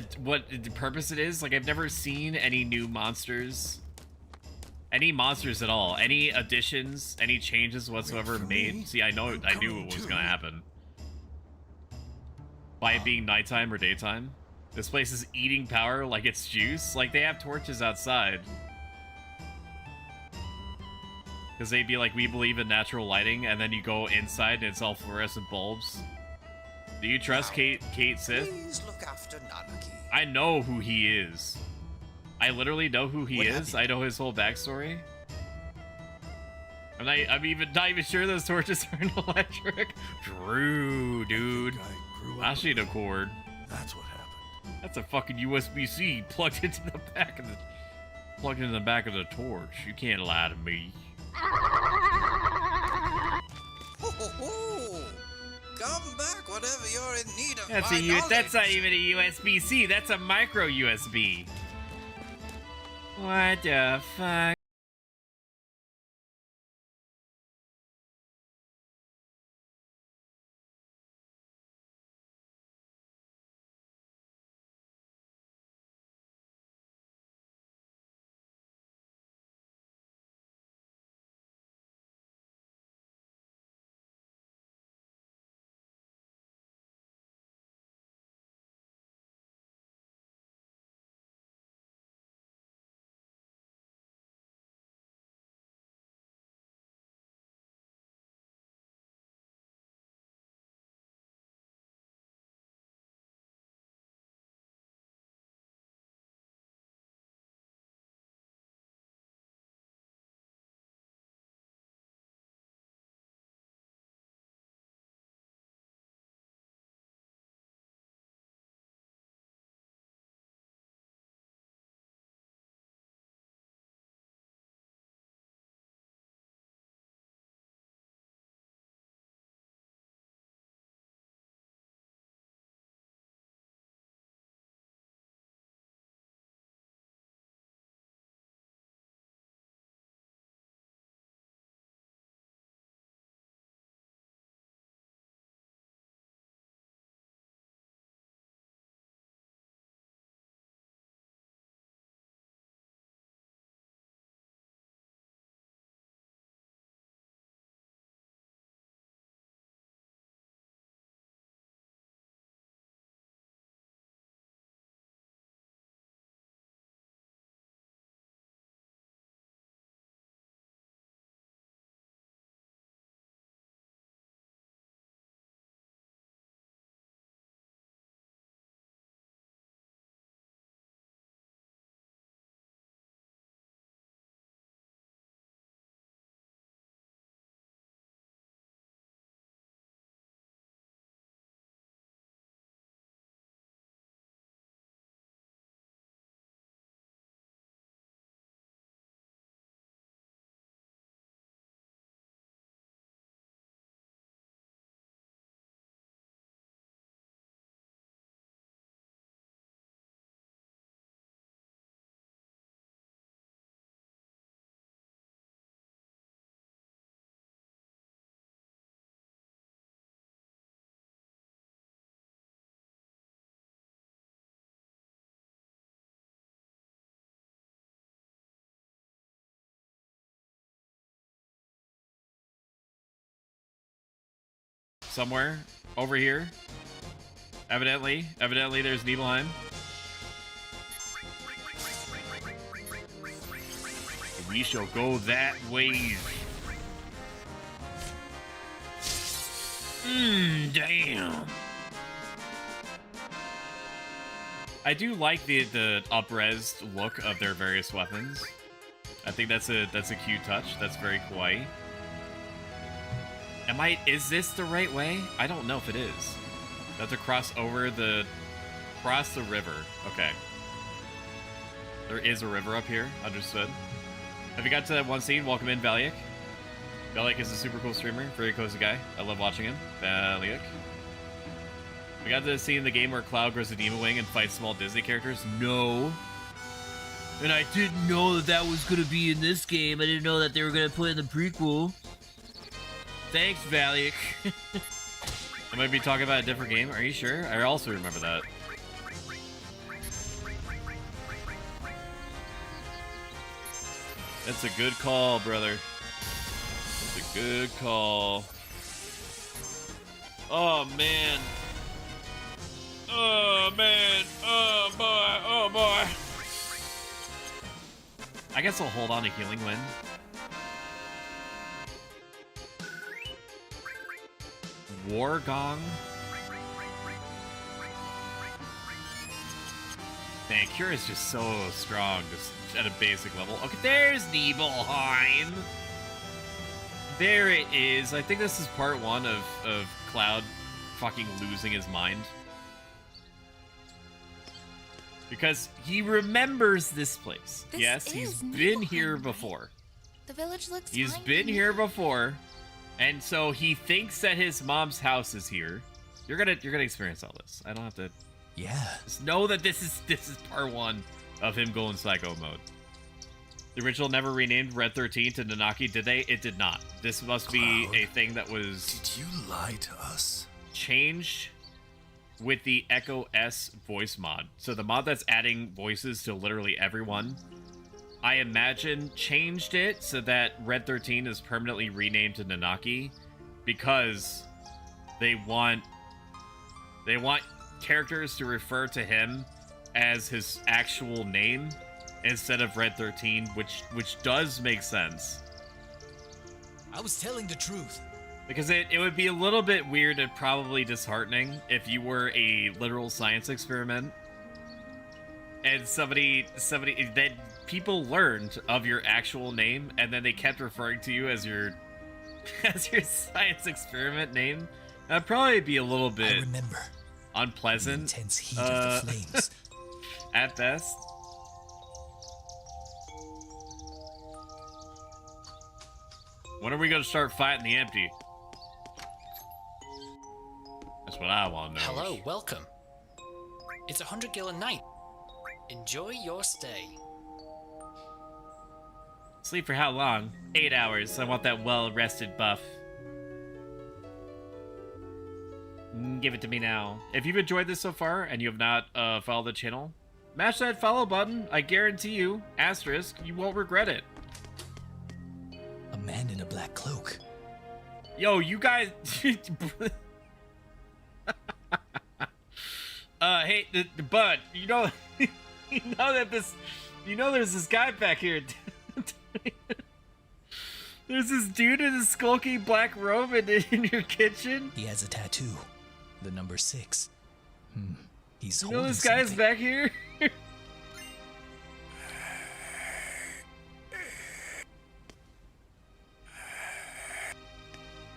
the purpose it is. Like, I've never seen any new monsters. Any monsters at all. Any additions, any changes whatsoever made. See, I knew it was gonna happen. By it being nighttime or daytime. This place is eating power like it's juice. Like, they have torches outside. Because they'd be like, we believe in natural lighting, and then you go inside and it's all fluorescent bulbs. Do you trust Kate Sith? Please look after Nanaki. I know who he is. I literally know who he is. I know his whole backstory. I'm not even sure those torches are electric. True, dude. I see the cord. That's what happened. That's a fucking USB-C plugged into the back of the torch. You can't lie to me. Come back whenever you're in need of That's not even a USB-C. That's a micro USB. What the fuck? somewhere over here. Evidently there's Nibelheim. We shall go that way. Damn. I do like the up-res look of their various weapons. I think that's a cute touch. That's very kawaii. Is this the right way? I don't know if it is. That's to cross the river. Okay. There is a river up here. Understood. Have you got to that one scene? Welcome in, Valiak. Valiak is a super cool streamer. Very cozy guy. I love watching him. Valiak. We got to the scene in the game where Cloud grows a demon wing and fights small Disney characters. No. And I didn't know that was going to be in this game. I didn't know that they were going to put in the prequel. Thanks, Valiak. I might be talking about a different game. Are you sure? I also remember that. That's a good call, brother. That's a good call. Oh, man. Oh, man. Oh, boy. Oh, boy. I guess I'll hold on to Healing Wind. War Gong. Man, Cure is just so strong, just at a basic level. Okay, there's Nibelheim. There it is. I think this is part 1 of Cloud fucking losing his mind. Because he remembers this place. Yes, he's been here before. The village looks He's fine been to me. here before. And so he thinks that his mom's house is here. You're gonna experience all this. I don't have to. Yeah. Just know that this is part 1 of him going psycho mode. The original never renamed Red 13 to Nanaki, did they? It did not. This must be a thing that was. Did you lie to us? Changed with the Echo S voice mod. So the mod that's adding voices to literally everyone, I imagine changed it so that Red 13 is permanently renamed to Nanaki because they want characters to refer to him as his actual name instead of Red 13, which does make sense. I was telling the truth. Because it would be a little bit weird and probably disheartening if you were a literal science experiment and somebody that people learned of your actual name and then they kept referring to you as your science experiment name. That'd probably be a little bit unpleasant. The intense heat of the flames. At best. When are we gonna start fighting the empty? That's what I want to know. Hello, welcome. It's 100 gil a night. Enjoy your stay. Sleep for how long? 8 hours. I want that well-rested buff. Give it to me now. If you've enjoyed this so far and you have not followed the channel, mash that follow button. I guarantee you, asterisk, you won't regret it. A man in a black cloak. Yo, you guys... hey, the bud, you know there's this guy back here. There's this dude in a skulky black robe in your kitchen. He has a tattoo. The number 6. He's You holding know this guy's something. back here?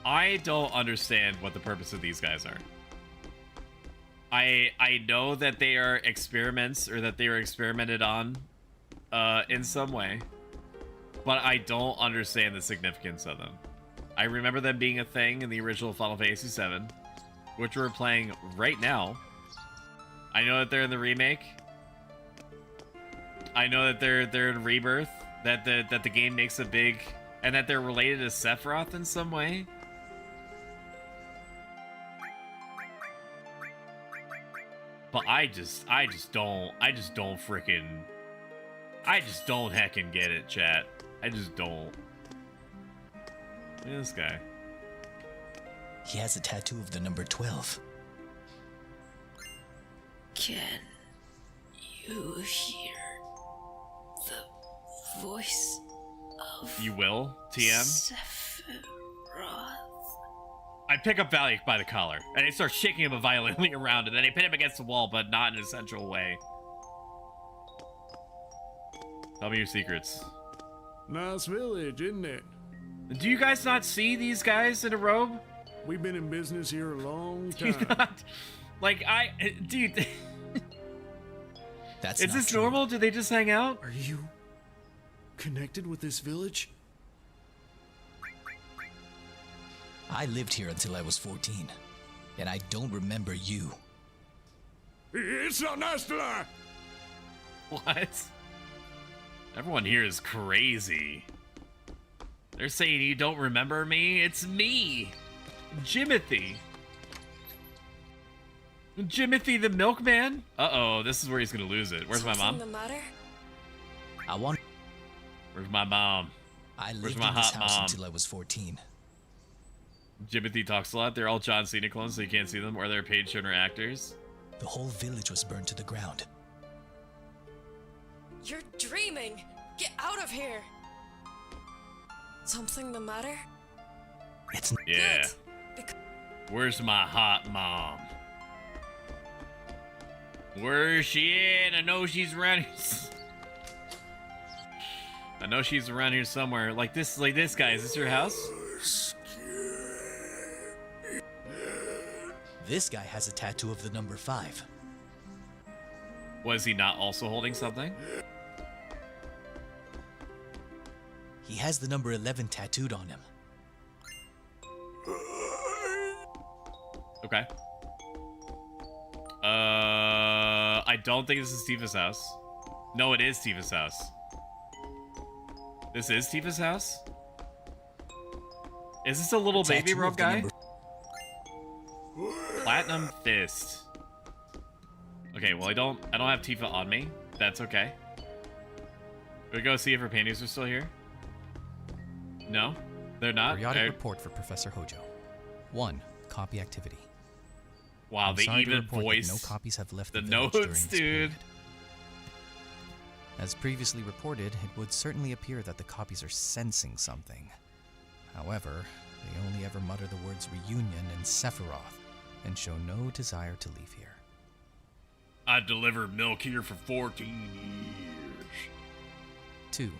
I don't understand what the purpose of these guys are. I know that they are experiments or that they were experimented on in some way, but I don't understand the significance of them. I remember them being a thing in the original Final Fantasy VII, which we're playing right now. I know that they're in the remake. I know that they're in Rebirth, that the game makes a big, and that they're related to Sephiroth in some way. But I just don't heckin' get it, chat. I just don't. Look at this guy. He has a tattoo of the number 12. Can you hear the voice of You will, TM? Sephiroth? I pick up Valiant by the collar, and I start shaking him violently around, and then I pin him against the wall, but not in a central way. Tell me your secrets. Nice village, isn't it? Do you guys not see these guys in a robe? We've been in business here a long Do you time. not? Like, dude. That's Is not this true. normal? Do they just hang out? Are you connected with this village? I lived here until I was 14, and I don't remember you. It's not nice to lie. What? Everyone here is crazy. They're saying you don't remember me? It's me, Jimothy. Jimothy the milkman? Uh-oh, this is where he's gonna lose it. Where's my mom? The matter? I want. Where's my mom? I lived Where's in my this hot house mom? until I was 14. Jimothy talks a lot. They're all John Cena clones, so you can't see them, or they're paid turner actors. The whole village was burned to the ground. You're dreaming! Get out of here! Something the matter? It's Yeah. Where's my hot mom? Where's she at? I know she's around here. I know she's around here somewhere. Like this guy. Is this your house? This guy has a tattoo of the number 5. Was he not also holding something? He has the number 11 tattooed on him. Okay. I don't think this is Tifa's house. No, it is Tifa's house. This is Tifa's house? Is this a little baby Tattoo robe of the guy? number- Platinum fist. Okay, well I don't have Tifa on me. That's okay. We go see if her panties are still here. No, they're not. Periodic They're- report for Professor Hojo. 1. Copy activity. Wow, I'm they sorry to even report that voice no copies have left the the village during notes, this period. dude. As previously reported, it would certainly appear that the copies are sensing something. However, they only ever mutter the words reunion and Sephiroth, and show no desire to leave here. I delivered milk here for 14 years. 2.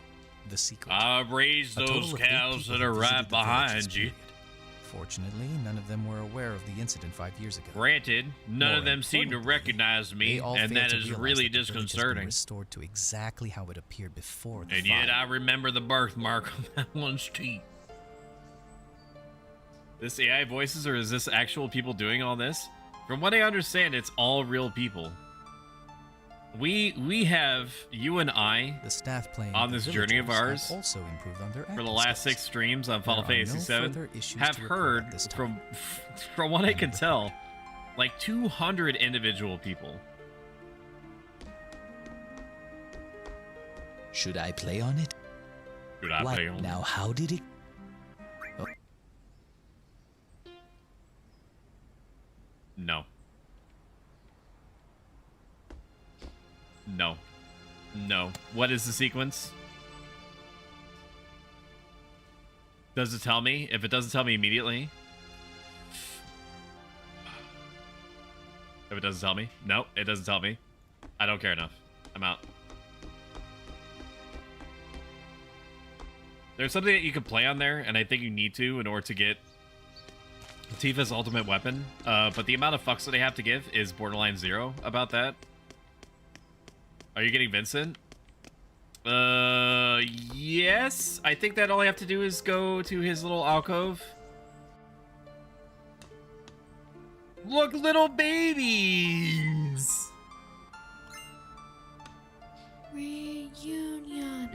The secret. I raised A total those of 8 cows people that are have right visited the village this behind you. period. Fortunately, none of them were aware of the incident 5 years ago. Granted, none More of them seem to importantly, recognize me, they all and failed that to is realize really that the village has been disconcerting. restored to exactly how it appeared before the And fire. yet I remember the birthmark on that one's teeth. This AI voices, or is this actual people doing all this? From what I understand, it's all real people. We have, you and I, the staff playing on the this journey of villagers have ours, also improved on their for the acting last skills. 6 streams on Final There are Fantasy no VII, further issues have to report heard, at this time. from what I can tell, like 200 individual people. Should I play on it? Should I What? play on Now, how did it... Oh, No. No. No. What is the sequence? Does it tell me? If it doesn't tell me immediately. If it doesn't tell me. Nope, it doesn't tell me. I don't care enough. I'm out. There's something that you can play on there, and I think you need to in order to get Tifa's ultimate weapon. But the amount of fucks that I have to give is borderline 0 about that. Are you getting Vincent? Yes. I think that all I have to do is go to his little alcove. Look, little babies! Reunion.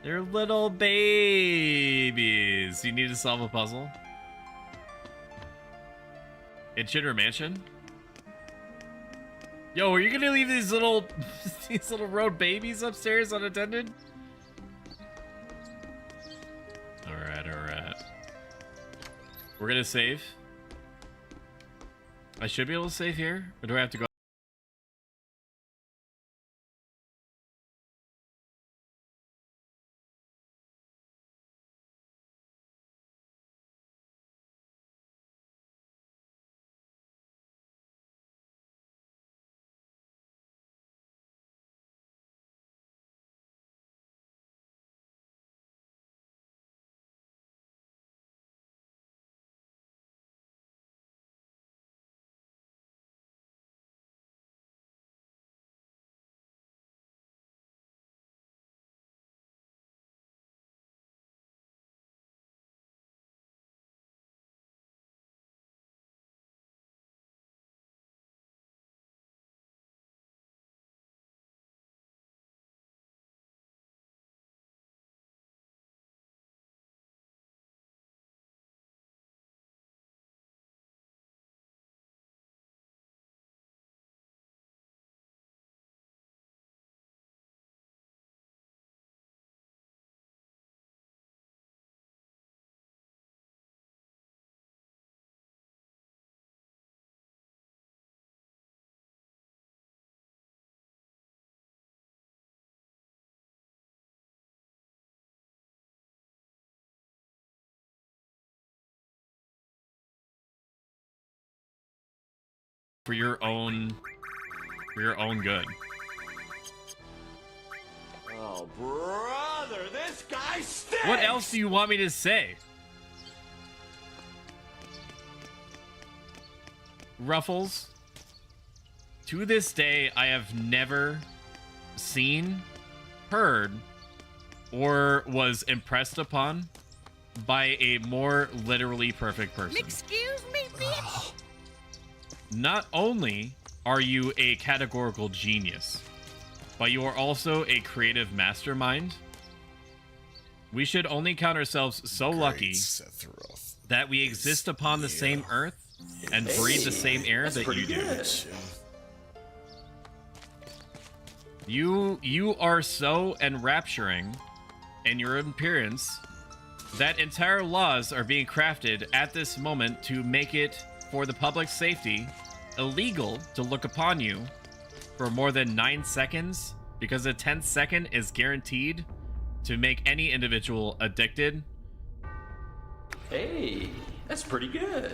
They're little babies. You need to solve a puzzle. In Shinra Mansion? Yo, are you gonna leave these little road babies upstairs unattended? We're gonna save. I should be able to save here, or do I have to go? For your own good. Oh, brother, this guy stinks! What else do you want me to say? Ruffles, to this day, I have never seen, heard, or was impressed upon by a more literally perfect person. Excuse me, bitch. Not only are you a categorical genius, but you are also a creative mastermind. We should only count ourselves so lucky that we exist upon the same earth and breathe the same air that you do. You are so enrapturing in your appearance that entire laws are being crafted at this moment to make it, for the public's safety, illegal to look upon you for more than 9 seconds, because a 10th second is guaranteed to make any individual addicted. Hey, that's pretty good.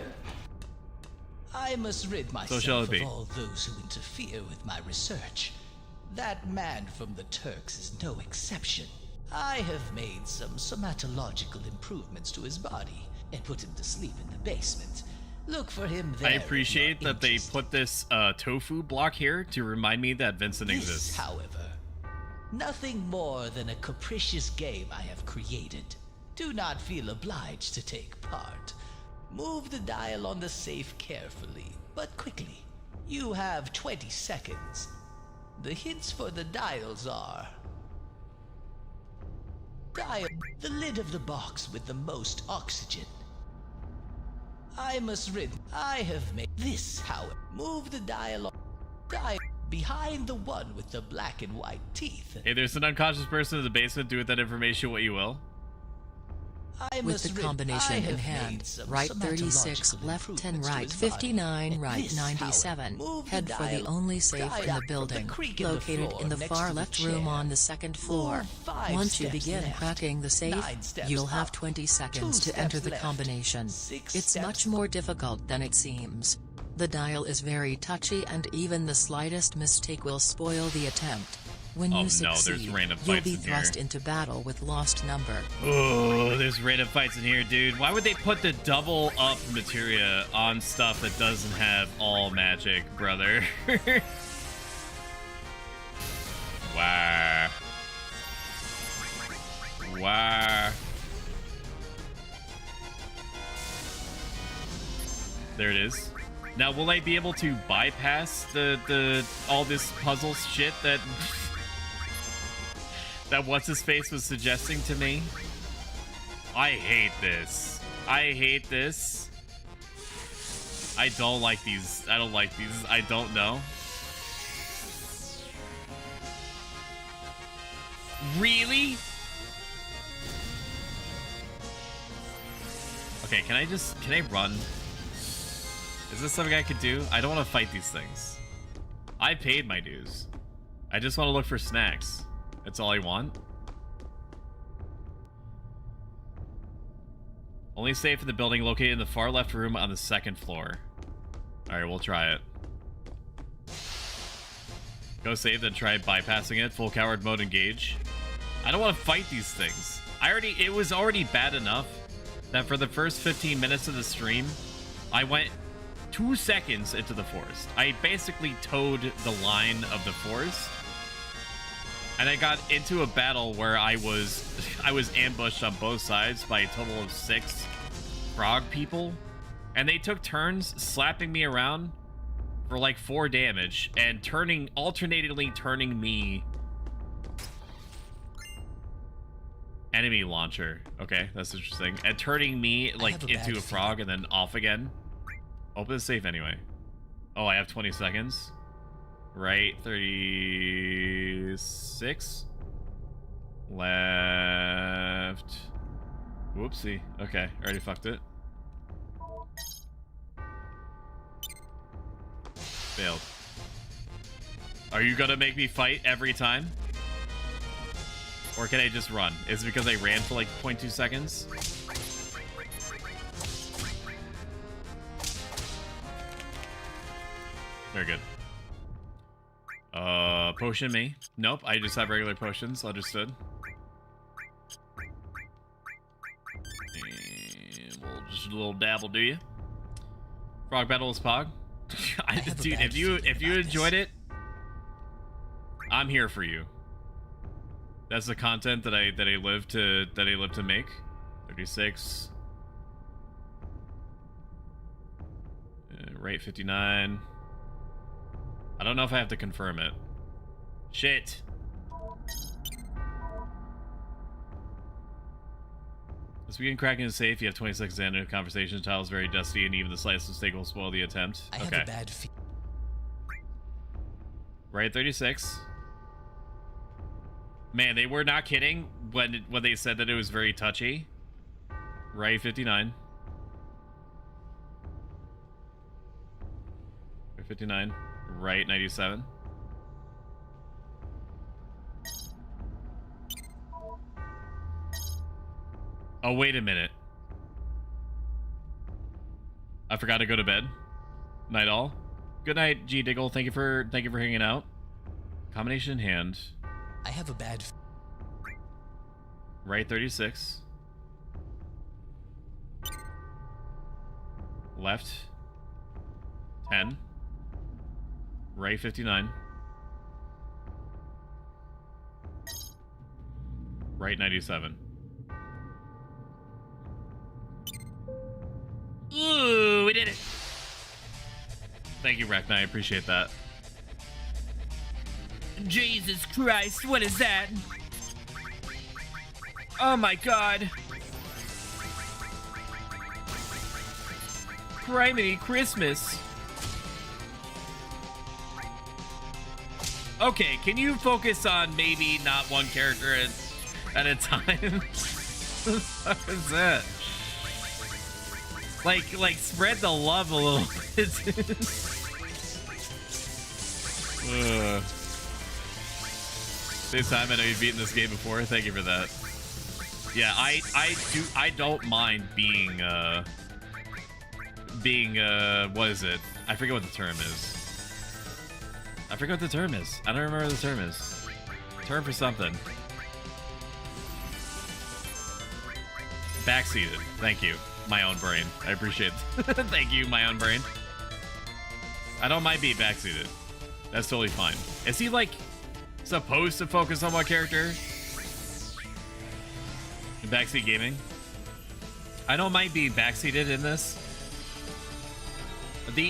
I must rid myself of all those who interfere with my research. That man from the Turks is no exception. I have made some somatological improvements to his body and put him to sleep in the basement. Look for him there. I appreciate that they put this tofu block here to remind me that Vincent exists. However, nothing more than a capricious game I have created. Do not feel obliged to take part. Move the dial on the safe carefully, but quickly. You have 20 seconds. The hints for the dials are... Dial the lid of the box with the most oxygen. I have made this, however. Move the dial behind the one with the black and white teeth. Hey, there's an unconscious person in the basement. Do with that information what you will. With the combination in hand, right 36, left 10, right 59, right 97. Head for the only safe in the building, located in the far left room on the second floor. Once you begin cracking the safe, you'll have 20 seconds to enter the combination. It's much more difficult than it seems. The dial is very touchy and even the slightest mistake will spoil the attempt. When you succeed, you'll be thrust into battle with lost number. Oh, there's random fights in here, dude. Why would they put the double up materia on stuff that doesn't have all magic, brother? Wow. Wow. There it is. Now, will I be able to bypass the all this puzzle shit that that what's-his-face was suggesting to me? I hate this. I hate this. I don't like these. I don't like these. I don't know. Really? Okay, can I run? Is this something I could do? I don't want to fight these things. I paid my dues. I just want to look for snacks. That's all I want. Only safe in the building located in the far left room on the 2nd floor. Alright, we'll try it. Go save, then try bypassing it. Full coward mode engage. I don't want to fight these things. It was already bad enough that for the first 15 minutes of the stream, I went 2 seconds into the forest. I basically towed the line of the forest. And I got into a battle where I was ambushed on both sides by a total of 6 frog people. And they took turns slapping me around for like 4 damage and alternately turning me enemy launcher. Okay, that's interesting. And turning me like into a frog and then off again. Open the safe anyway. Oh, I have 20 seconds. Right, 36. Left. Whoopsie. Okay, already fucked it. Failed. Are you gonna make me fight every time? Or can I just run? Is it because I ran for like 0.2 seconds? Very good. Potion me. Nope, I just have regular potions. Understood. And we'll just a little dabble, do you? Frog battle is pog. Dude, if you enjoyed it, I'm here for you. That's the content that I live to make. 36. Right 59. I don't know if I have to confirm it. Shit. Let's begin cracking the safe. You have 20 seconds to end a conversation. The tile is very dusty, and even the slightest mistake will spoil the attempt. I have a bad feeling. Right 36. Man, they were not kidding when they said that it was very touchy. Right 59. Right 59. Right 97. Oh, wait a minute. I forgot to go to bed. Night all. Good night, G Diggle. Thank you for hanging out. Combination in hand. I have a bad. Right 36. Left 10. Right 59. Right 97. Ooh, we did it. Thank you, Rekna. I appreciate that. Jesus Christ, what is that? Oh my god. Criminy Christmas. Okay, can you focus on maybe not one character at a time? What the fuck is that? Like spread the love a little bit. Same time, I know you've beaten this game before. Thank you for that. Yeah, I don't mind being what is it? I forget what the term is. I forget what the term is. I don't remember what the term is. Term for something. Backseated. Thank you. My own brain. I appreciate it. Thank you, my own brain. I don't mind being backseated. That's totally fine. Is he, like, supposed to focus on one character? In backseat gaming? I don't mind being backseated in this.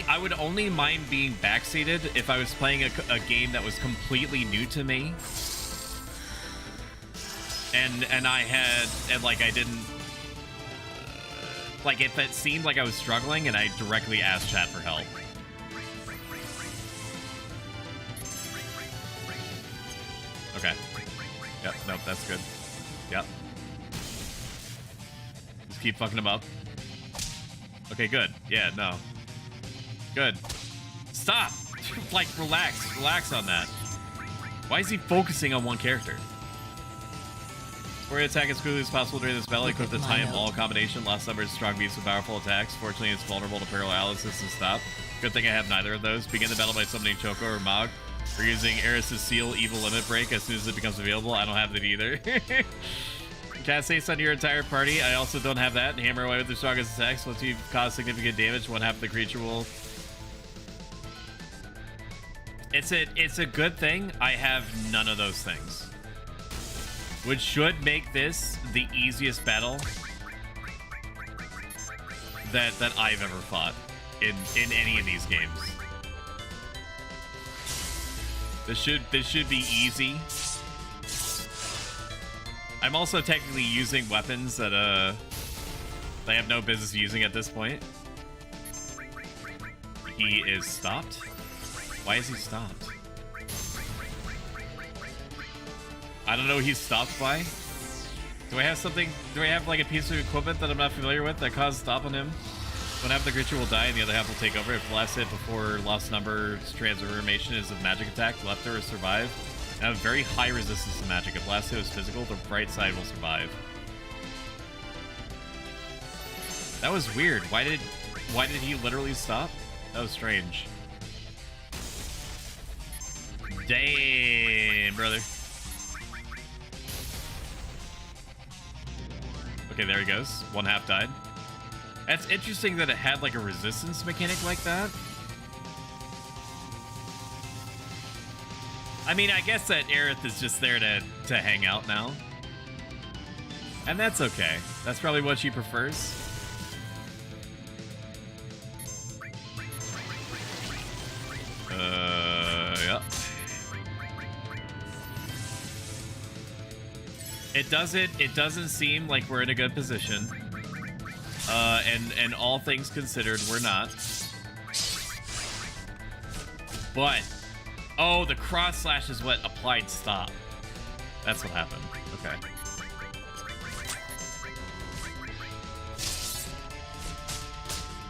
I would only mind being backseated if I was playing a game that was completely new to me. And I didn't... Like, if it seemed like I was struggling and I directly asked chat for help. Okay. Yep, nope, that's good. Yep. Just keep fucking them up. Okay, good. Yeah, no. Good. Stop! Like, relax. Relax on that. Why is he focusing on one character? For your attack as quickly as possible during this battle, equip the time all combination. Lost numbers, strong beats with powerful attacks. Fortunately, it's vulnerable to paralysis and stop. Good thing I have neither of those. Begin the battle by summoning Choco or Mog. Or using Eris's Seal Evil Limit Break as soon as it becomes available. I don't have that either. Cast haste on your entire party. I also don't have that. Hammer away with the strongest attacks. Once you've caused significant damage, one half of the creature will... It's a good thing I have none of those things. Which should make this the easiest battle that I've ever fought in any of these games. This should be easy. I'm also technically using weapons that I have no business using at this point. He is stopped? Why is he stopped? I don't know what he's stopped by. Do I have something? Do I have like a piece of equipment that I'm not familiar with that causes stop on him? One half of the creature will die and the other half will take over. If the last hit before lost number's transformation is of magic attack, left or survive. I have very high resistance to magic. If last hit was physical, the right side will survive. That was weird. Why did he literally stop? That was strange. Damn, brother. Okay, there he goes. One half died. That's interesting that it had like a resistance mechanic like that. I mean, I guess that Aerith is just there to hang out now. And that's okay. That's probably what she prefers. Yeah. It doesn't seem like we're in a good position. And all things considered, we're not. But, oh, the cross slash is what applied stop. That's what happened. Okay.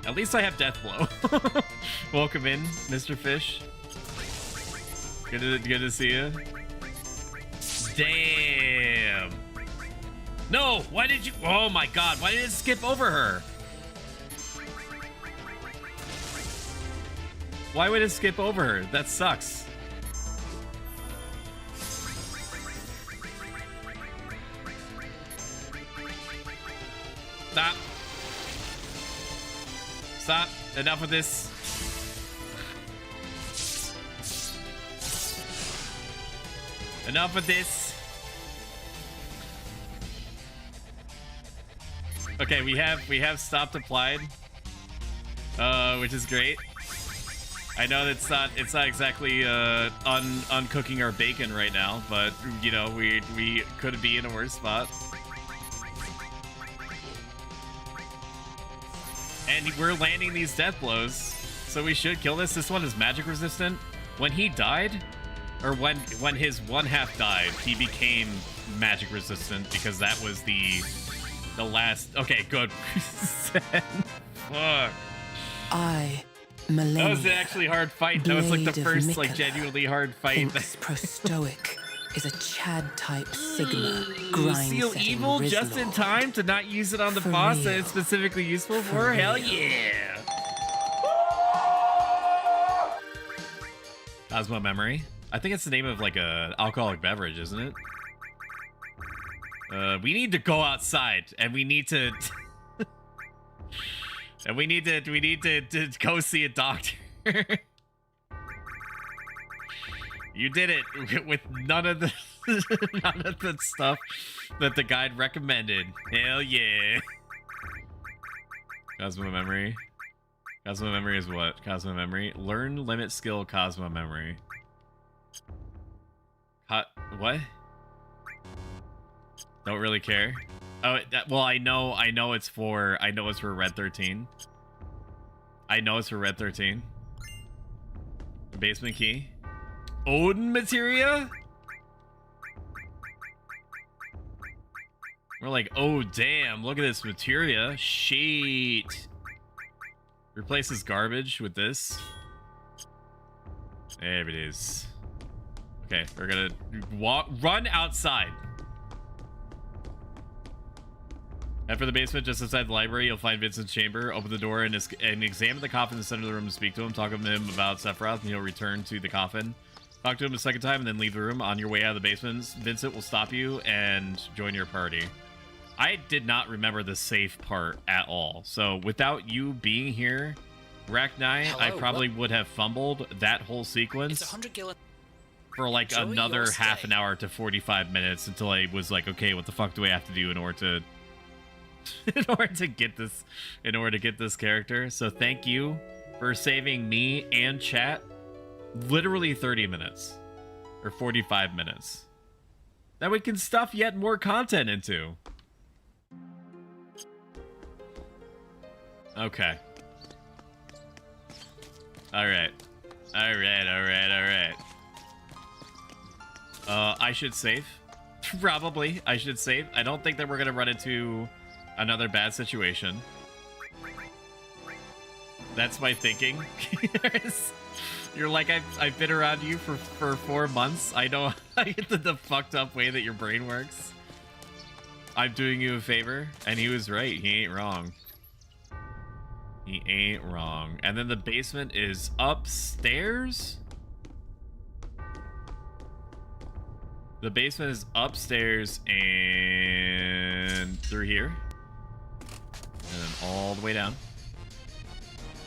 At least I have Death Blow. Welcome in, Mr. Fish. Good to see you. Damn. No, why did you... Oh my god, why did it skip over her? Why would it skip over her? That sucks. Stop. Stop. Enough of this. Enough of this. Okay, we have stopped applied, which is great. I know that's not exactly uncooking our bacon right now, but you know we could be in a worse spot. And we're landing these death blows, so we should kill this. This one is magic resistant. When he died, or when his one half died, he became magic resistant because that was the last. Okay, good. Fuck. That was an actually hard fight. That was like the first like genuinely hard fight. Prostoic is a Chad type Sigma grind Seal Evil just in time to not use it on the boss that it's specifically useful for? Hell yeah! Cosmo Memory. I think it's the name of like a alcoholic beverage, isn't it? We need to go outside and we need to and we need to go see a doctor. You did it with none of the stuff that the guide recommended. Hell yeah. Cosmo Memory. Cosmo Memory is what? Cosmo Memory. Learn limit skill Cosmo Memory. What? Don't really care. Oh, well, I know it's for Red 13. I know it's for Red 13. Basement key. Odin materia? We're like, oh damn, look at this materia. Sheet. Replaces garbage with this. There it is. Okay, we're gonna run outside. After the basement, just outside the library, you'll find Vincent's chamber. Open the door and examine the coffin in the center of the room to speak to him. Talk to him about Sephiroth, and he'll return to the coffin. Talk to him a second time, and then leave the room. On your way out of the basement, Vincent will stop you and join your party. I did not remember the safe part at all. So without you being here, Raknai, I probably would have fumbled that whole sequence. It's 100 gallon. For like Enjoy another your half stay. an hour to 45 minutes until I was like, okay, what the fuck do I have to do in order to get this character? So thank you for saving me and chat literally 30 minutes or 45 minutes that we can stuff yet more content into. Okay. All right. I should save. Probably, I should save. I don't think that we're gonna run into another bad situation. That's my thinking. You're like, I've been around you for 4 months. I know the fucked up way that your brain works. I'm doing you a favor, and he was right. He ain't wrong. He ain't wrong. And then the basement is upstairs? The basement is upstairs and through here. And then all the way down.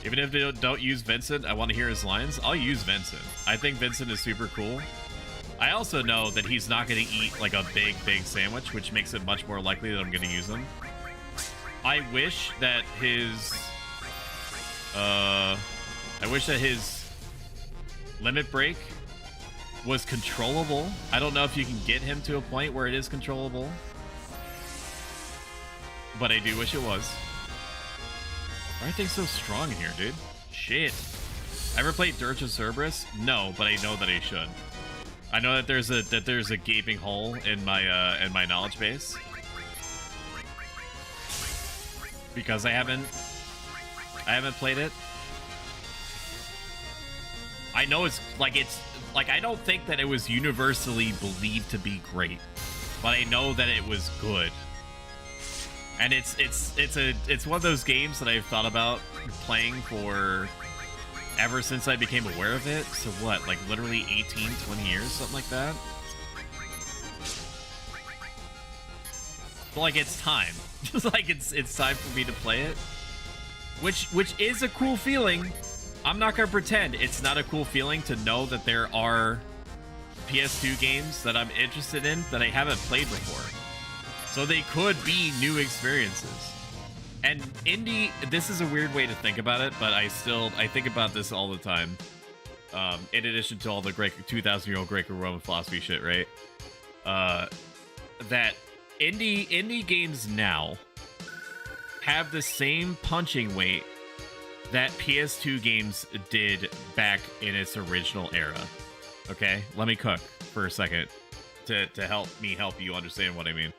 Even if they don't use Vincent, I want to hear his lines. I'll use Vincent. I think Vincent is super cool. I also know that he's not going to eat like a big sandwich, which makes it much more likely that I'm going to use him. I wish that his limit break was controllable. I don't know if you can get him to a point where it is controllable, but I do wish it was. Why are things so strong in here, dude? Shit. Ever played Dirge of Cerberus? No, but I know that I should. I know that there's a gaping hole in my knowledge base because I haven't played it. I know it's like I don't think that it was universally believed to be great, but I know that it was good. And it's one of those games that I've thought about playing for ever since I became aware of it. So what, like literally 18, 20 years, something like that? But like it's time. Just like it's time for me to play it. Which is a cool feeling. I'm not gonna pretend it's not a cool feeling to know that there are PS2 games that I'm interested in that I haven't played before. So they could be new experiences. And indie, this is a weird way to think about it, but I think about this all the time. In addition to all the 2,000-year-old Greco-Roman philosophy shit, right? That indie games now have the same punching weight that PS2 games did back in its original era. Okay, let me cook for a second to help you understand what I mean.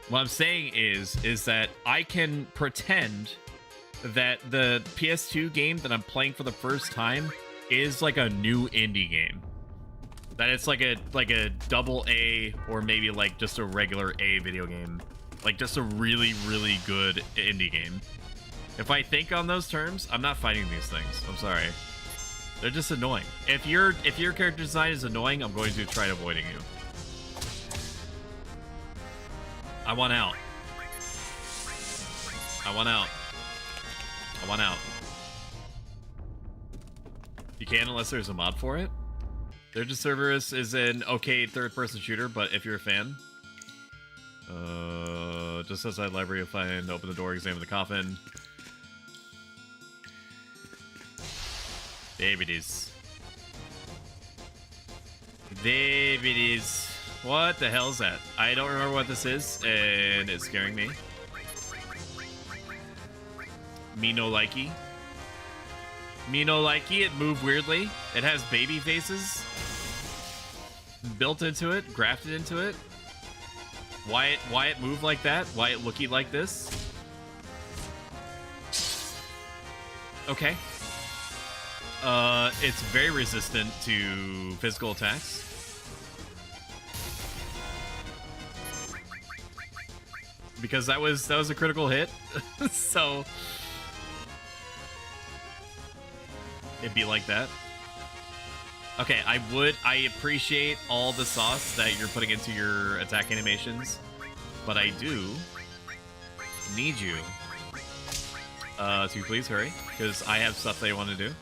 What I'm saying is that I can pretend that the PS2 game that I'm playing for the first time is like a new indie game. That it's like a double A or maybe like just a regular A video game. Like just a really, really good indie game. If I think on those terms, I'm not fighting these things. I'm sorry. They're just annoying. If your character design is annoying, I'm going to try avoiding you. I want out. I want out. I want out. You can't unless there's a mod for it. Virtue Vtuber is an okay third-person shooter, but if you're a fan, just outside the library, you'll find open the door, examine the coffin. There it is. There it is. What the hell is that? I don't remember what this is, and it's scaring me. Me no likey. Me no likey. It moved weirdly. It has baby faces built into it, grafted into it. Why it moved like that? Why it looky like this? Okay. It's very resistant to physical attacks. Because that was a critical hit. So it'd be like that. Okay, I appreciate all the sauce that you're putting into your attack animations, but I do need you to please hurry, because I have stuff that I want to do.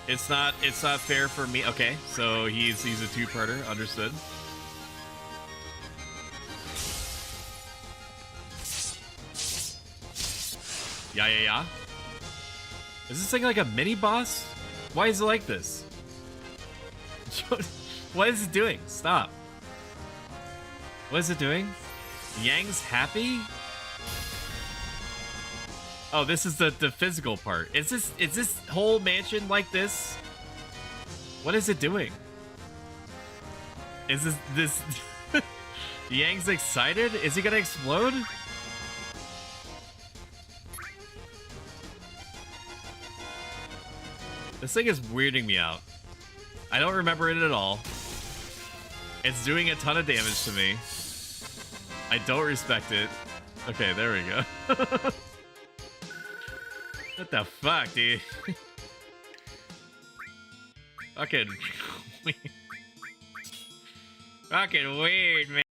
It's not fair for me. Okay, so he's a two-parter, understood. Yeah. Is this thing like a mini boss? Why is it like this? What is it doing? Stop. What is it doing? Yang's happy? Oh, this is the physical part. Is this whole mansion like this? What is it doing? Is this Yang's excited? Is he gonna explode? This thing is weirding me out. I don't remember it at all. It's doing a ton of damage to me. I don't respect it. Okay, there we go. What the fuck, dude? Fucking weird. Fucking weird, man.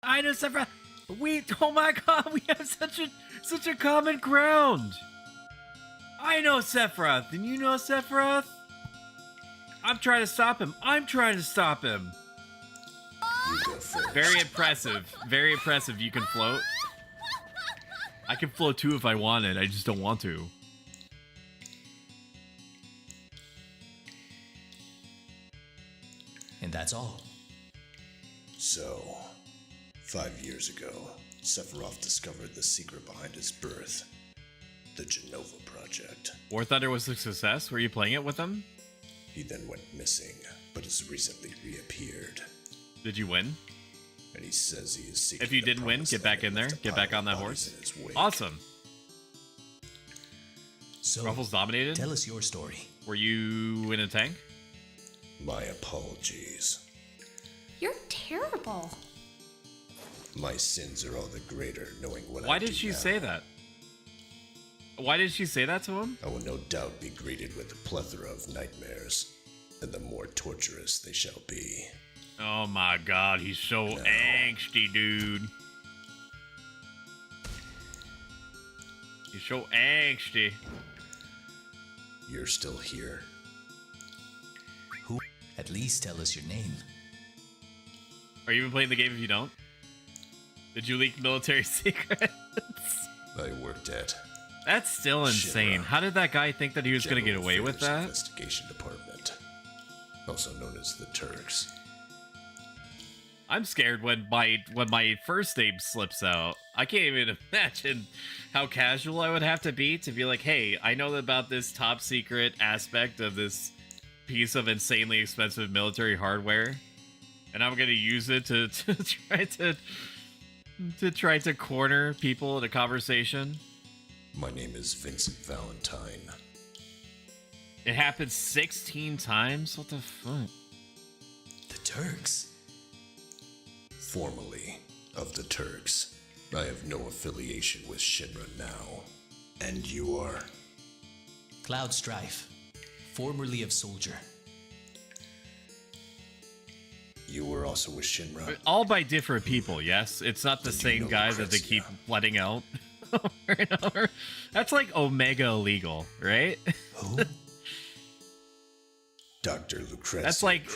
I know Sephiroth. Oh my god, we have such a common ground. I know Sephiroth, and you know Sephiroth. I'm trying to stop him. You go first. Very impressive. Very impressive. You can float. I can float too if I wanted. I just don't want to. And that's all. So, 5 years ago, Sephiroth discovered the secret behind his birth. The Genova Project. War Thunder was a success? Were you playing it with them? He then went missing, but has recently reappeared. Did you win? And he says he is seeking. If you didn't win, get back in there. Get back on that horse. Awesome. So, Ruffles dominated? Tell us your story. Were you in a tank? My apologies. You're terrible. My sins are all the greater knowing what Why I do did she now. say that? Why did she say that to him? I will no doubt be greeted with a plethora of nightmares, and the more torturous they shall be. Oh my god, he's so angsty, dude. He's so angsty. You're still here? Who? At least tell us your name. Are you even playing the game if you don't? Did you leak military secrets? I worked at... That's still insane. Shinra. How did that guy think that he was going to get General away with Affairs that? Investigation Department, also known as the Turks. I'm scared when my first name slips out. I can't even imagine how casual I would have to be like, hey, I know about this top secret aspect of this piece of insanely expensive military hardware, and I'm gonna use it to try to corner people in a conversation. My name is Vincent Valentine. It happened 16 times? What the fuck? The Turks? Formerly of the Turks. I have no affiliation with Shinra now. And you are? Cloud Strife, formerly of Soldier. You were also with Shinra? All by different people, yes? It's not the same guy that they keep letting out over and over. That's like Omega illegal, right? Who? Dr. Lucrezia.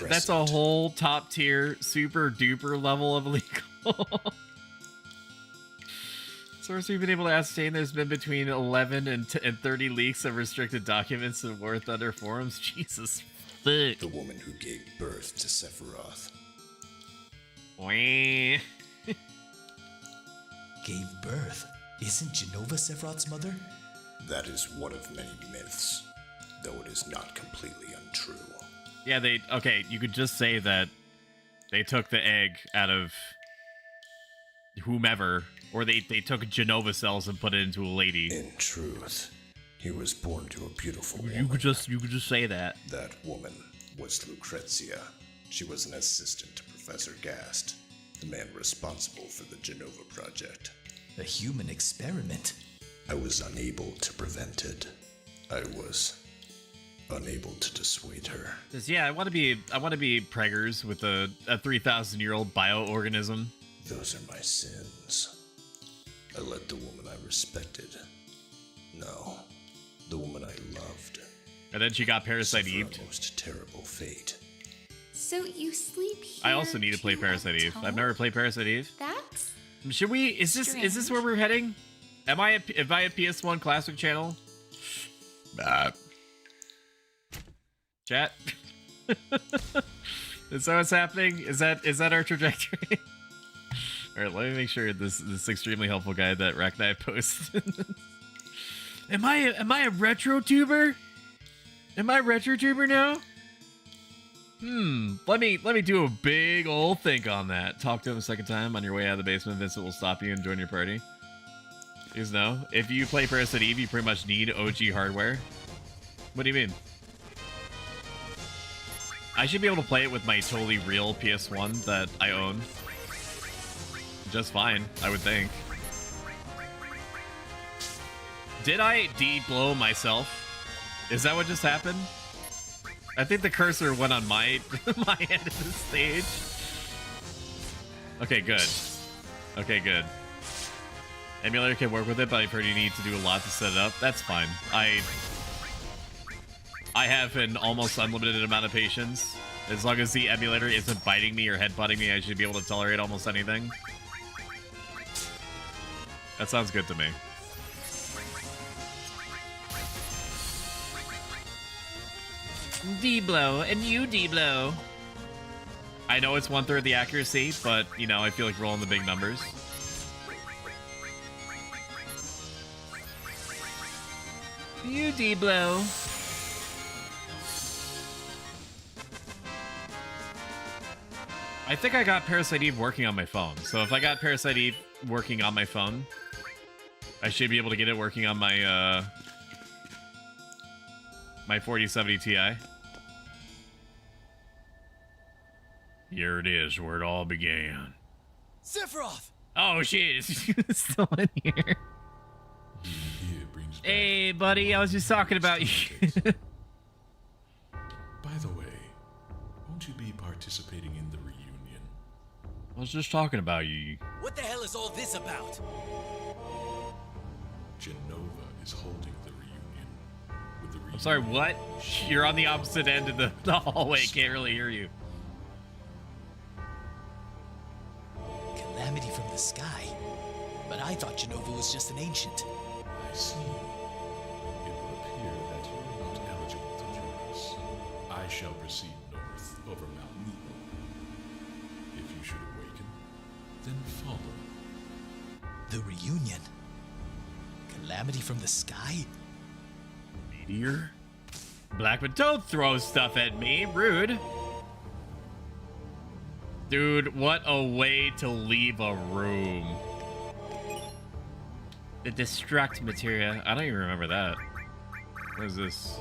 That's a whole top tier, super duper level of illegal. Source, we've been able to ascertain there's been between 11 and 30 leaks of restricted documents in War Thunder forums. Jesus fuck. The woman who gave birth to Sephiroth. Wah. Gave birth? Isn't Jenova Sephiroth's mother? That is one of many myths, though it is not completely untrue. Yeah, you could just say that they took the egg out of whomever, or they took Jenova cells and put it into a lady. In truth, he was born to a beautiful woman. You could just say that. That woman was Lucrezia. She was an assistant to Professor Gast, the man responsible for the Jenova project. A human experiment? I was unable to prevent it. I was unable to dissuade her. Yeah, I want to be preggers with a 3,000-year-old bioorganism. Those are my sins. I let the woman I respected. No, the woman I loved. And then she got Parasite Eve. Most terrible fate. So you sleep here? I also need to play Parasite Eve. I've never played Parasite Eve. That's Should we? Is this where we're heading? Am I a PS1 Classic channel? Chat. Is that what's happening? Is that our trajectory? All right, let me make sure this extremely helpful guide that Racknight posted. Am I a retro tuber? Am I retro tuber now? Let me do a big old think on that. Talk to him a second time on your way out of the basement. Vincent will stop you and join your party. Please know, if you play Parasite Eve, you pretty much need OG hardware. What do you mean? I should be able to play it with my totally real PS1 that I own. Just fine, I would think. Did I de-blow myself? Is that what just happened? I think the cursor went on my end of the stage. Okay, good. Okay, good. Emulator can work with it, but I've heard you need to do a lot to set it up. That's fine. I have an almost unlimited amount of patience. As long as the emulator isn't biting me or headbutting me, I should be able to tolerate almost anything. That sounds good to me. D-blow, and you D-blow. I know it's 1/3 the accuracy, but, you know, I feel like rolling the big numbers. You D-blow. I think I got Parasite Eve working on my phone. So if I got Parasite Eve working on my phone, I should be able to get it working on my, my 4070 Ti. Here it is, where it all began. Sephiroth! Oh shit, it's still in here. Hey buddy, I was just talking about you. By the way, won't you be participating in the reunion? I was just talking about you. What the hell is all this about? Jenova is holding the reunion. With the I'm sorry, what? You're on the opposite end of the hallway, can't really hear you. Calamity from the sky. But I thought Jenova was just an ancient. I see. It would appear that you're not eligible to join us. I shall proceed north over Mount Nebo. If you should awake then follow. The reunion? Calamity from the sky? Meteor? Blackman, don't throw stuff at me. Rude. Dude, what a way to leave a room. The destruct materia. I don't even remember that. What is this?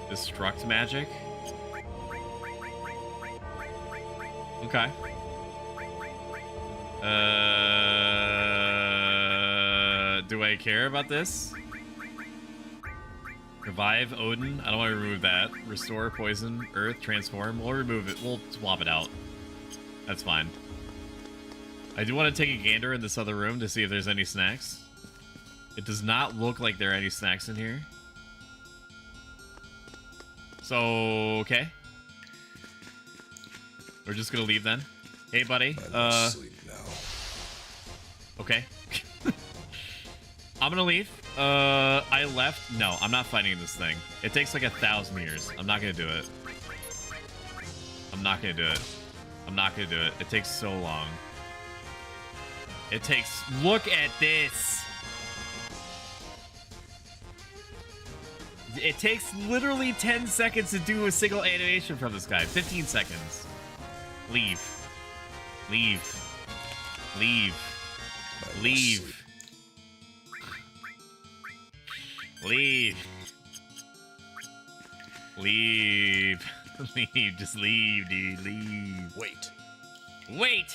Destruct magic? Okay. Do I care about this? Revive Odin. I don't want to remove that. Restore poison, earth, transform. We'll remove it. We'll swap it out. That's fine. I do want to take a gander in this other room to see if there's any snacks. It does not look like there are any snacks in here. So, okay. We're just gonna leave then. Hey, buddy. Sleep now. Okay. I'm gonna leave. I left. No, I'm not fighting this thing. It takes like 1,000 years. I'm not gonna do it. I'm not gonna do it. I'm not gonna do it. It takes so long. It takes... Look at this! It takes literally 10 seconds to do a single animation from this guy. 15 seconds. Leave. Leave. Leave. Leave. Leave. Leave. Leave. Just leave, dude. Leave. Wait. Wait!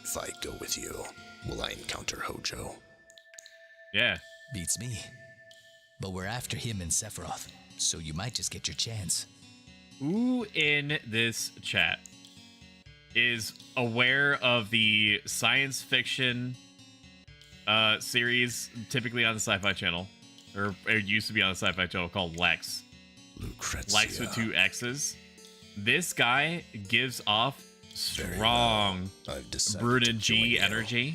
If I go with you, will I encounter Hojo? Yeah. Beats me. But we're after him in Sephiroth, so you might just get your chance. Who in this chat is aware of the science fiction series, typically on the Sci-Fi Channel, or it used to be on the Sci-Fi Channel, called Lex? Lucrezia. Lex with 2 X's. This guy gives off strong Bruton G energy.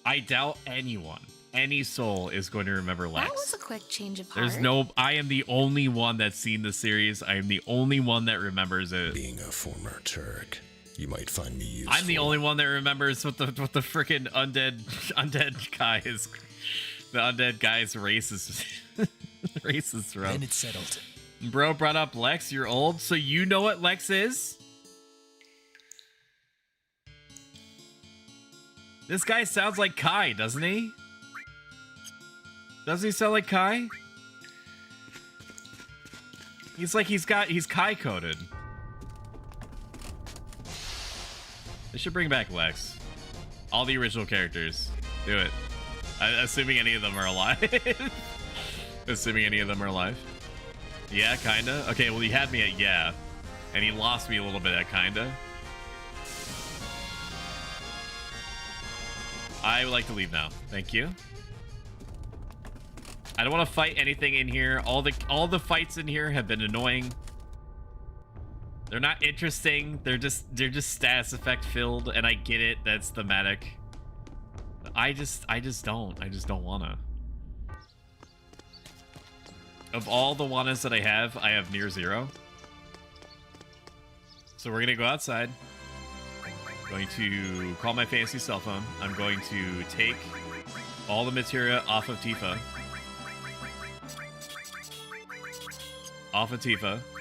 I doubt anyone, any soul is going to remember Lex. That was a quick change of heart. There's no... I am the only one that's seen the series. I am the only one that remembers it. Being a former Turk, you might find me useful. I'm the only one that remembers what the freaking undead guy is. The undead guy's racist racist from. Then it's settled. Bro brought up Lex. You're old, so you know what Lex is? This guy sounds like Kai, doesn't he? Doesn't he sound like Kai? He's like he's Kai coded. They should bring back Lex. All the original characters. Do it. Assuming any of them are alive. Assuming any of them are alive. Yeah, kinda. Okay, well, he had me at yeah. And he lost me a little bit at kinda. I would like to leave now. Thank you. I don't want to fight anything in here. All the fights in here have been annoying. They're not interesting. They're just status effect filled, and I get it. That's thematic. I just don't wanna. Of all the wannas that I have near 0. So we're gonna go outside. I'm going to call my fancy cell phone. I'm going to take all the materia off of Tifa.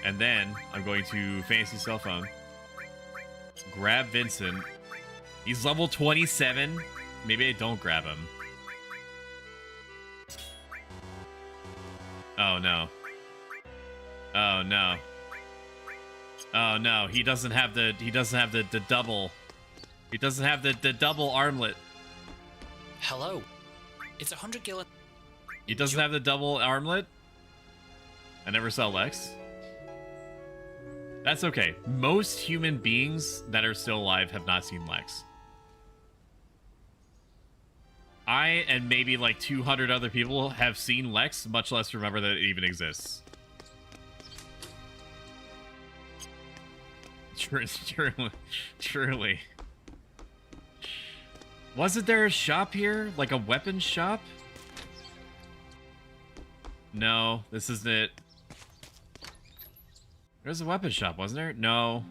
And then I'm going to fancy cell phone. Grab Vincent. He's level 27. Maybe I don't grab him. Oh no. Oh no. Oh no, he doesn't have the double. He doesn't have the double armlet. Hello. It's 100 gallon. He doesn't have the double armlet? I never saw Lex. That's okay. Most human beings that are still alive have not seen Lex. I and maybe like 200 other people have seen Lex, much less remember that it even exists. Truly. Wasn't there a shop here? Like a weapons shop? No, this isn't it. There's a weapons shop, wasn't there? No.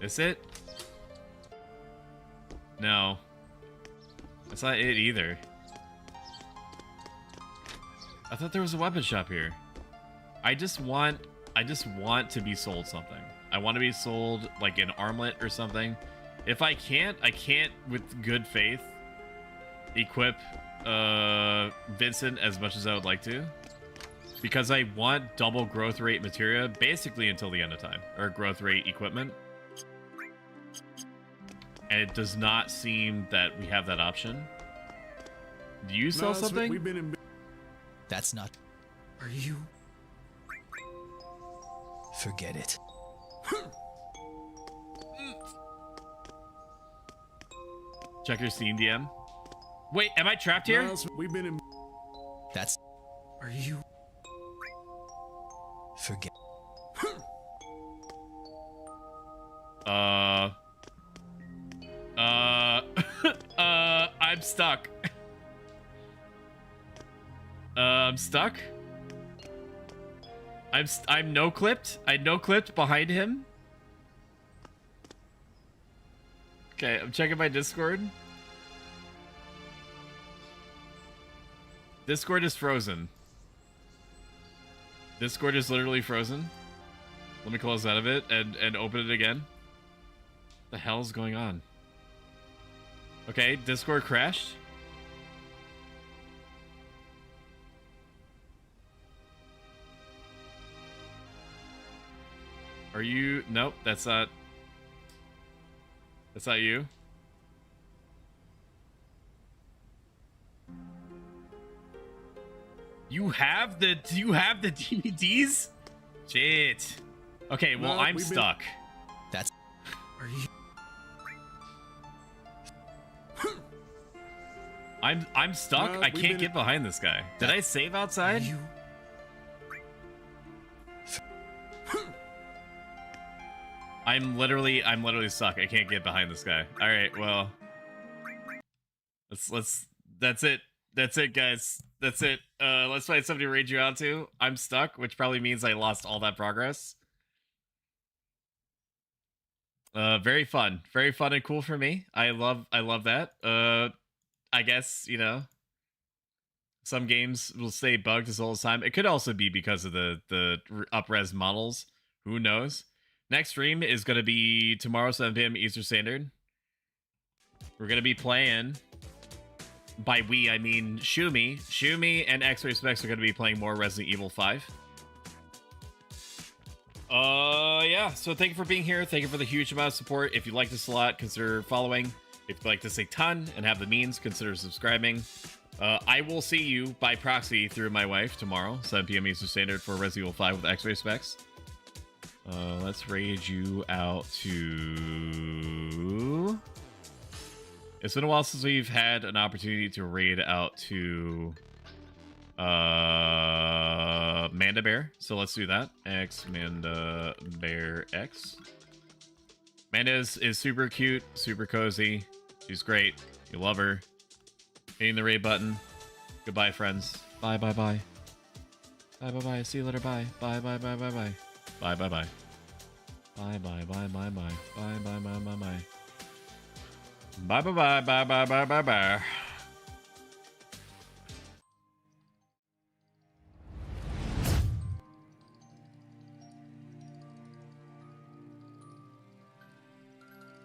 Is it? No. That's not it either. I thought there was a weapon shop here. I just want to be sold something. I want to be sold like an armlet or something. If I can't with good faith equip Vincent as much as I would like to. Because I want double growth rate materia basically until the end of time. Or growth rate equipment. And it does not seem that we have that option. Do you sell something? That's not... Are you? Forget it. Check your Steam DM. Wait, am I trapped here? Miles, we've been in... That's... Are you? Forget... I'm stuck. I'm stuck. I'm no-clipped. I no-clipped behind him. Okay, I'm checking my Discord. Discord is frozen. Discord is literally frozen. Let me close out of it and open it again. The hell's going on? Okay, Discord crashed. Are you? Nope, that's not. That's not you. You have the DVDs? Shit. Okay, well, I'm stuck. That's... Are you? I'm stuck. I can't get behind this guy. Did I save outside? I'm literally stuck. I can't get behind this guy. All right, well, that's it. That's it, guys. That's it. Let's find somebody to raid you out to. I'm stuck, which probably means I lost all that progress. Very fun and cool for me. I love that. I guess, you know, some games will stay bugged as all the time. It could also be because of the up-res models. Who knows? Next stream is going to be tomorrow, 7 p.m. Eastern Standard. We're going to be playing, by we, I mean Shumi. Shumi and X-Ray Specs are going to be playing more Resident Evil 5. Yeah, so thank you for being here. Thank you for the huge amount of support. If you like this a lot, consider following. If you'd like to say ton and have the means, consider subscribing. I will see you by proxy through my wife tomorrow, 7 p.m. Eastern Standard for Resident Evil 5 with X-Ray Specs. Let's raid you out to... It's been a while since we've had an opportunity to raid out to Manda Bear, so let's do that. X Manda Bear X. Manda is super cute, super cozy. She's great. You love her. Hitting the raid button. Goodbye, friends. Bye, bye, bye. Bye, bye, bye. See you later. Bye. Bye, bye, bye, bye, bye. Bye, bye, bye. Bye, bye, bye, bye, bye. Bye, bye, bye, bye, bye. Bye, bye, bye, bye, bye, bye, bye, bye.